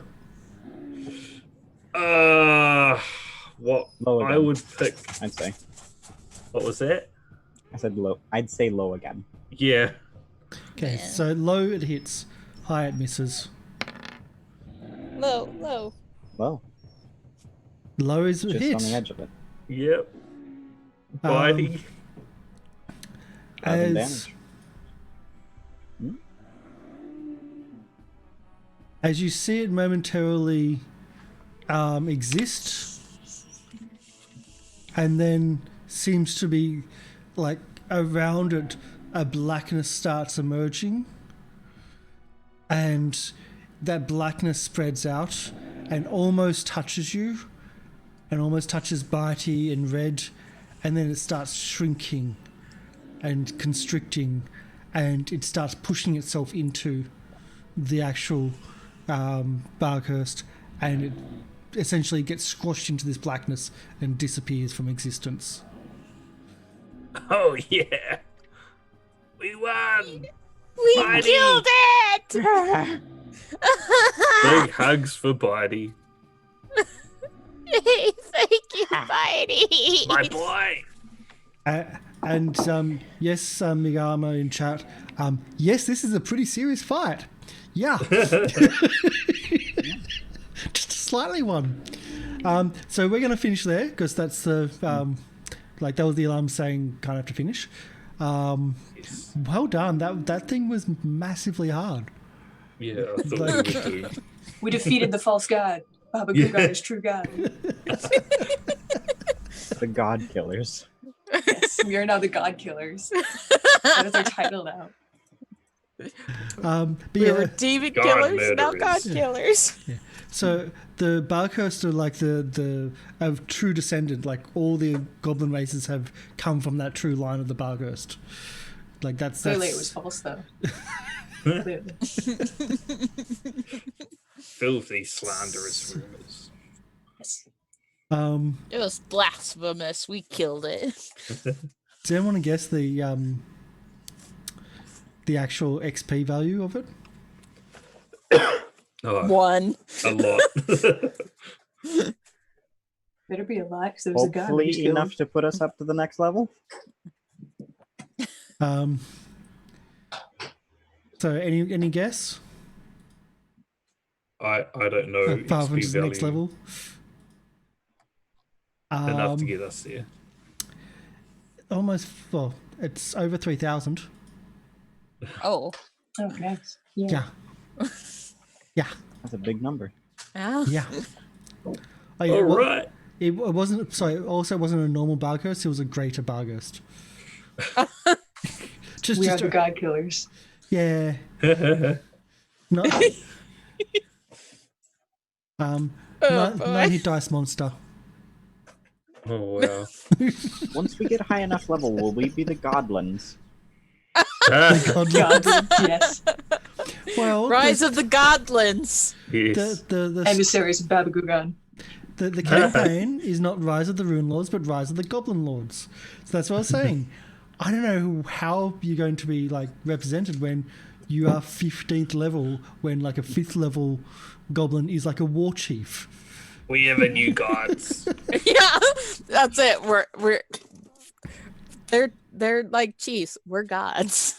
What Low I again. would pick. I'd say. What was that? I said low. I'd say low again. Yeah. Okay, Yeah. so low it hits, high it misses. Low. Low. Low is a Just hit. on the edge of it. Yep. Bitey. 11 As, damage. as you see it momentarily exist, and then seems to be like around it, a blackness starts emerging, and that blackness spreads out and almost touches you, and almost touches Bitey and Red, and then it starts shrinking and constricting, and it starts pushing itself into the actual Barkhurst, and it essentially gets squashed into this blackness and disappears from existence. Oh yeah. We won. We Bitey. killed it! Big hugs for Bitey. Thank you, Bitey. My boy. And yes, Migama in chat, yes, this is a pretty serious fight. Yeah. Just a slightly one. So we're going to finish there because that's the, like that was the alarm saying kind of have to finish. Well done. That thing was massively hard. Yeah, I thought we would do. We defeated the false god. Baba Gugan is true god. The God Killers. Yes, we are now the god killers. That is our title now. But We yeah, were demon God killers, now murderers. god killers. so the Barkhurst are like the of true descendant. Like all the goblin races have come from that true line of the Barkhurst. Like that's Clearly it was false though. Clearly. Filthy, slanderous rumors. Yes. It was blasphemous. We killed it. Does anyone want to guess the actual XP value of it? Oh, 1. a lot. Better be a lot because there was a god. we just Hopefully killed. enough to put us up to the next level. So any guess? I don't know. Apart from XP the next value level. enough to get us there. Almost. Well, it's over 3,000. Oh. Oh, nice. Yeah. Yeah. Yeah. That's a big number. Yeah. Yeah. Oh, yeah. All well, right. it wasn't. Sorry. Also, it wasn't a normal Barghurst. It was a greater Barghurst. We are the god killers. Yeah. No. Oh, boy. 90 dice monster. Oh wow. Once we get high enough level, will we be the Godlins? God, God, yes. well, Rise of the Godlins. Yes. the Emissaries of Baba Gugan. the campaign is not Rise of the Runelords, but Rise of the Goblin'Lords. So that's what I was saying. I don't know how you're going to be like represented when you are 15th level, when like a 5th level goblin is like a war chief. We have a new gods. Yeah, that's it. They're like chiefs. We're gods.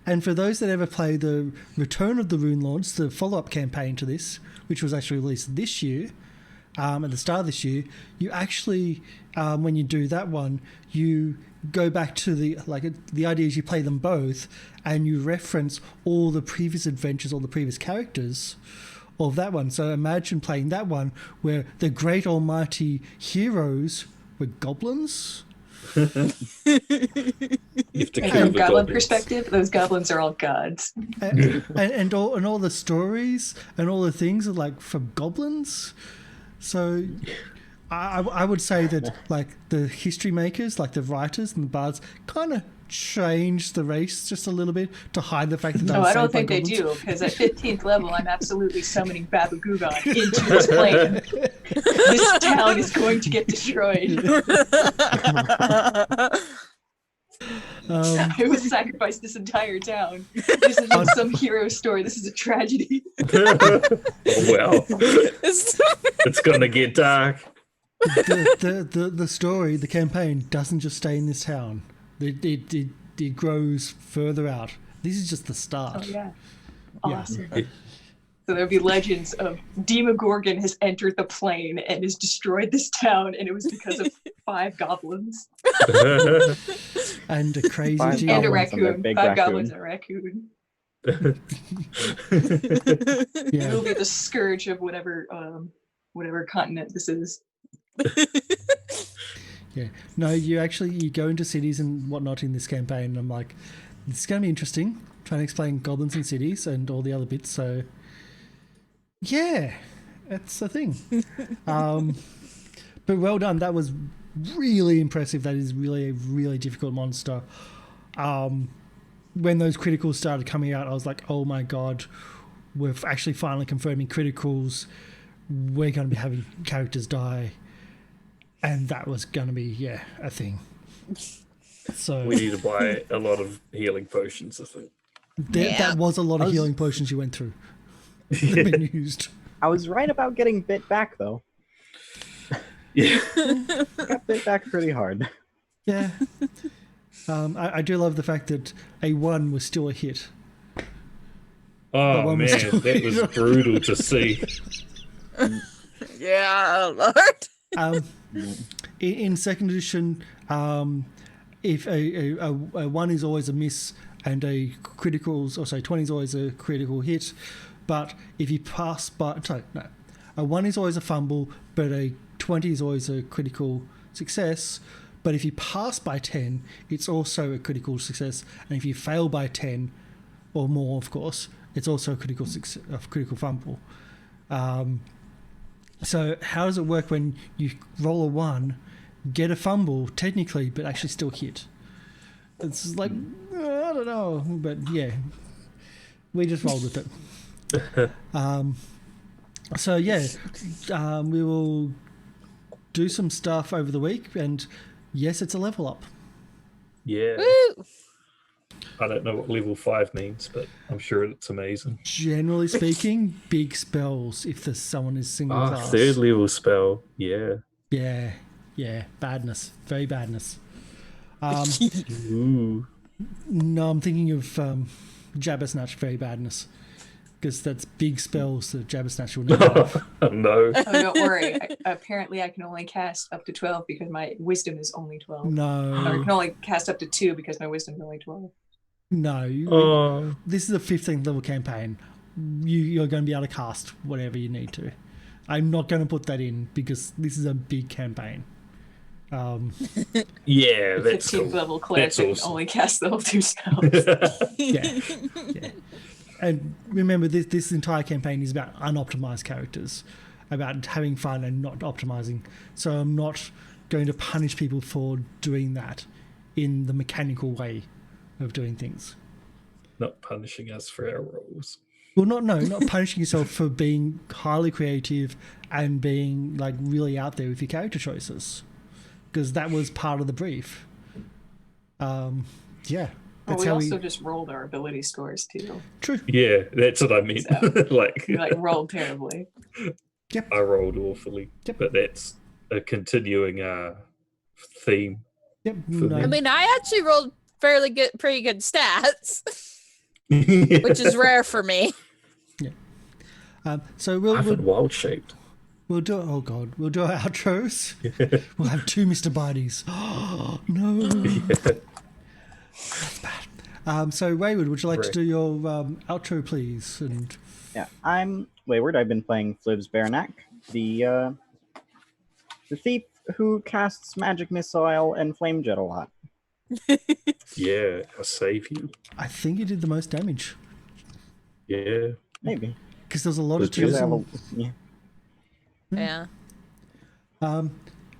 And for those that ever play the Return of the Runelords, the follow-up campaign to this, which was actually released this year, at the start of this year, you actually, when you do that one, you go back to the idea is you play them both, and you reference all the previous adventures, all the previous characters of that one. So imagine playing that one where the great almighty heroes were goblins. You have to And kill from the goblin goblins. perspective, those goblins are all gods. and all the stories and all the things are like from goblins. So I would say that like the history makers, like the writers and the bards, kind of change the race just a little bit to hide the fact that they No, were I don't saved by think they goblins? do, because at 15th level, I'm absolutely summoning Babagugon into this plane. This town is going to get destroyed. I was sacrificed this entire town. This isn't some hero story. This is a tragedy. Oh, well, it's gonna get dark. The story, the campaign doesn't just stay in this town. It grows further out. This is just the start. Oh yeah, Yeah. awesome. So there'll be legends of Demogorgon has entered the plane and has destroyed this town, and it was because of 5 goblins And a crazy Five GM. and a goblins and their raccoon. big 5 raccoon. goblins and a raccoon. Yeah. It'll be the scourge of whatever continent this is. Yeah. No, you go into cities and whatnot in this campaign, and I'm like, this is going to be interesting, trying to explain goblins in cities and all the other bits. So, yeah, that's the thing. But well done. That was really impressive. That is really a really difficult monster. When those criticals started coming out, I was like, oh my God, we're actually finally confirming criticals. We're going to be having characters die. And that was going to be, a thing. So We need to buy a lot of healing potions, I think. that was a lot of healing potions you went through. That have been used. I was right about getting bit back though. Yeah. Got bit back pretty hard. Yeah. I do love the fact that a 1 was still a hit. Oh one was man, still- that was brutal to see. Yeah, Lord. In second edition, if a 1 is always a miss and a criticals, or say 20 is always a critical hit, but if you pass by, a 1 is always a fumble, but a 20 is always a critical success. But if you pass by 10, it's also a critical success, and if you fail by 10 or more, of course, it's also a critical critical fumble. So how does it work when you roll a 1, get a fumble technically, but actually still hit? It's like, I don't know, but yeah, we just rolled with it. So yeah, we will do some stuff over the week, and yes, it's a level up. Yeah. Woo! I don't know what level 5 means, but I'm sure it's amazing. Generally speaking, big spells if there's someone is single class. 3rd level spell. Yeah. Yeah, badness, very badness. Ooh. No, I'm thinking of Jabbersnatch, very badness, because that's big spells that Jabbersnatch will never have. Oh, no. Oh, don't worry. Apparently, I can only cast up to 12 because my wisdom is only 12. Or I No, can only cast up to 2 because my wisdom is only 12. no. Oh. This is a 15th level campaign. You're going to be able to cast whatever you need to. I'm not going to put that in because this is a big campaign. Yeah, that's 15th cool. level cleric That's that can awesome. only cast level 2 spells. Yeah. And remember, this entire campaign is about unoptimized characters, about having fun and not optimizing. So I'm not going to punish people for doing that in the mechanical way of doing things. Not punishing us for our roles. Well, not punishing yourself for being highly creative and being like really out there with your character choices, because that was part of the brief. Yeah, Well, that's we how also just rolled our ability scores too. True. Yeah, that's what I meant. So- like, We rolled terribly. Yep. I rolled awfully. Yep. But that's a continuing theme. Yep. For No. me. I mean, I actually rolled pretty good stats, which is rare for me. So I've been wild shaped. we'll do. Oh God, we'll do our outros. We'll have 2 Mr. Bites. No. That's bad. So Wayward, would you like to Correct. do your outro, please? And Yeah, I'm Wayward. I've been playing Fliv's Baranak, the thief who casts magic missile and flame jet a lot. Yeah, I save you. I think you did the most damage Yeah. Maybe. because there's a lot of Because you Because I have twos. a, yeah. Yeah.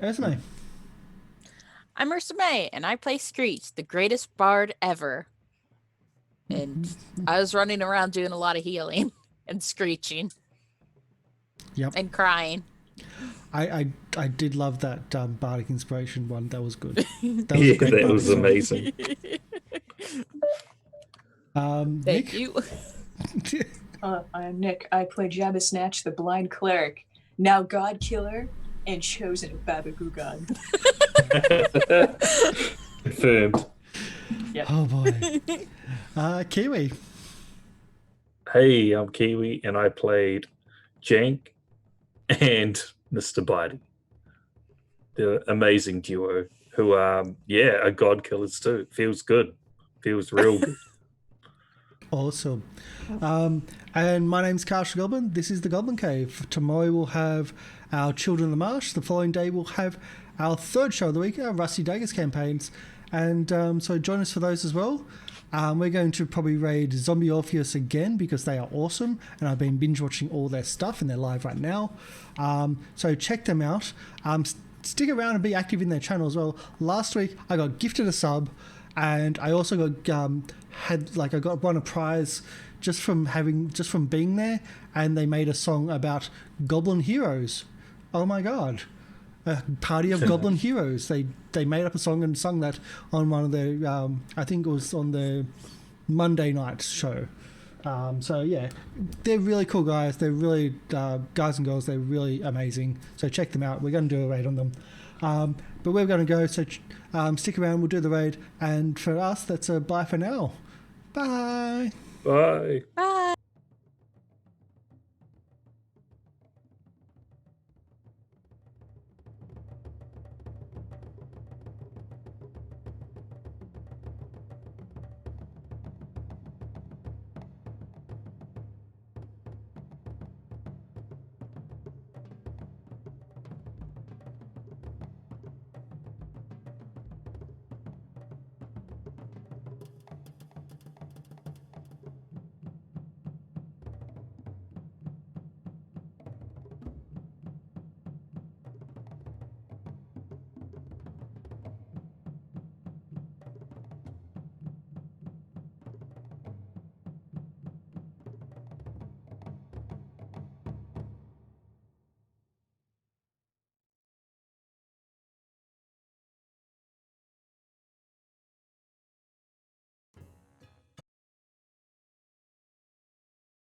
Esme. I'm Ursa May, and I play Screech, the greatest bard ever. And I was running around doing a lot of healing and screeching. Yep. And crying. I did love that bardic inspiration one. That was good. That Yeah, a great that bardic was song. amazing. Thank Nick? you. I'm Nick. I play Jabba Snatch, the blind cleric, now God Killer and chosen of Baba Gugan. Confirmed. Yep. Oh boy. Kiwi. Hey, I'm Kiwi, and I played Jank and Mr. Bitey, the amazing duo who, are god killers too. Feels good. Feels real good. Awesome. And my name's Karsh Goblin. This is the Goblin Cave. Tomorrow we'll have our Children of the Marsh. The following day we'll have our third show of the week, our Rusty Daggers campaigns. And so join us for those as well. We're going to probably raid Zombie Orpheus again because they are awesome. And I've been binge watching all their stuff and they're live right now. So check them out. Stick around and be active in their channel as well. Last week I got gifted a sub. And I also got I got won a prize just from being there, and they made a song about Goblin heroes. Oh my god, a party of Goblin heroes! They made up a song and sung that on one of their I think it was on the Monday night show. So yeah, they're really cool guys. They're really guys and girls. They're really amazing. So check them out. We're going to do a raid on them. But we're going to go, so stick around, we'll do the raid. And for us, that's a bye for now. Bye. Bye. Bye.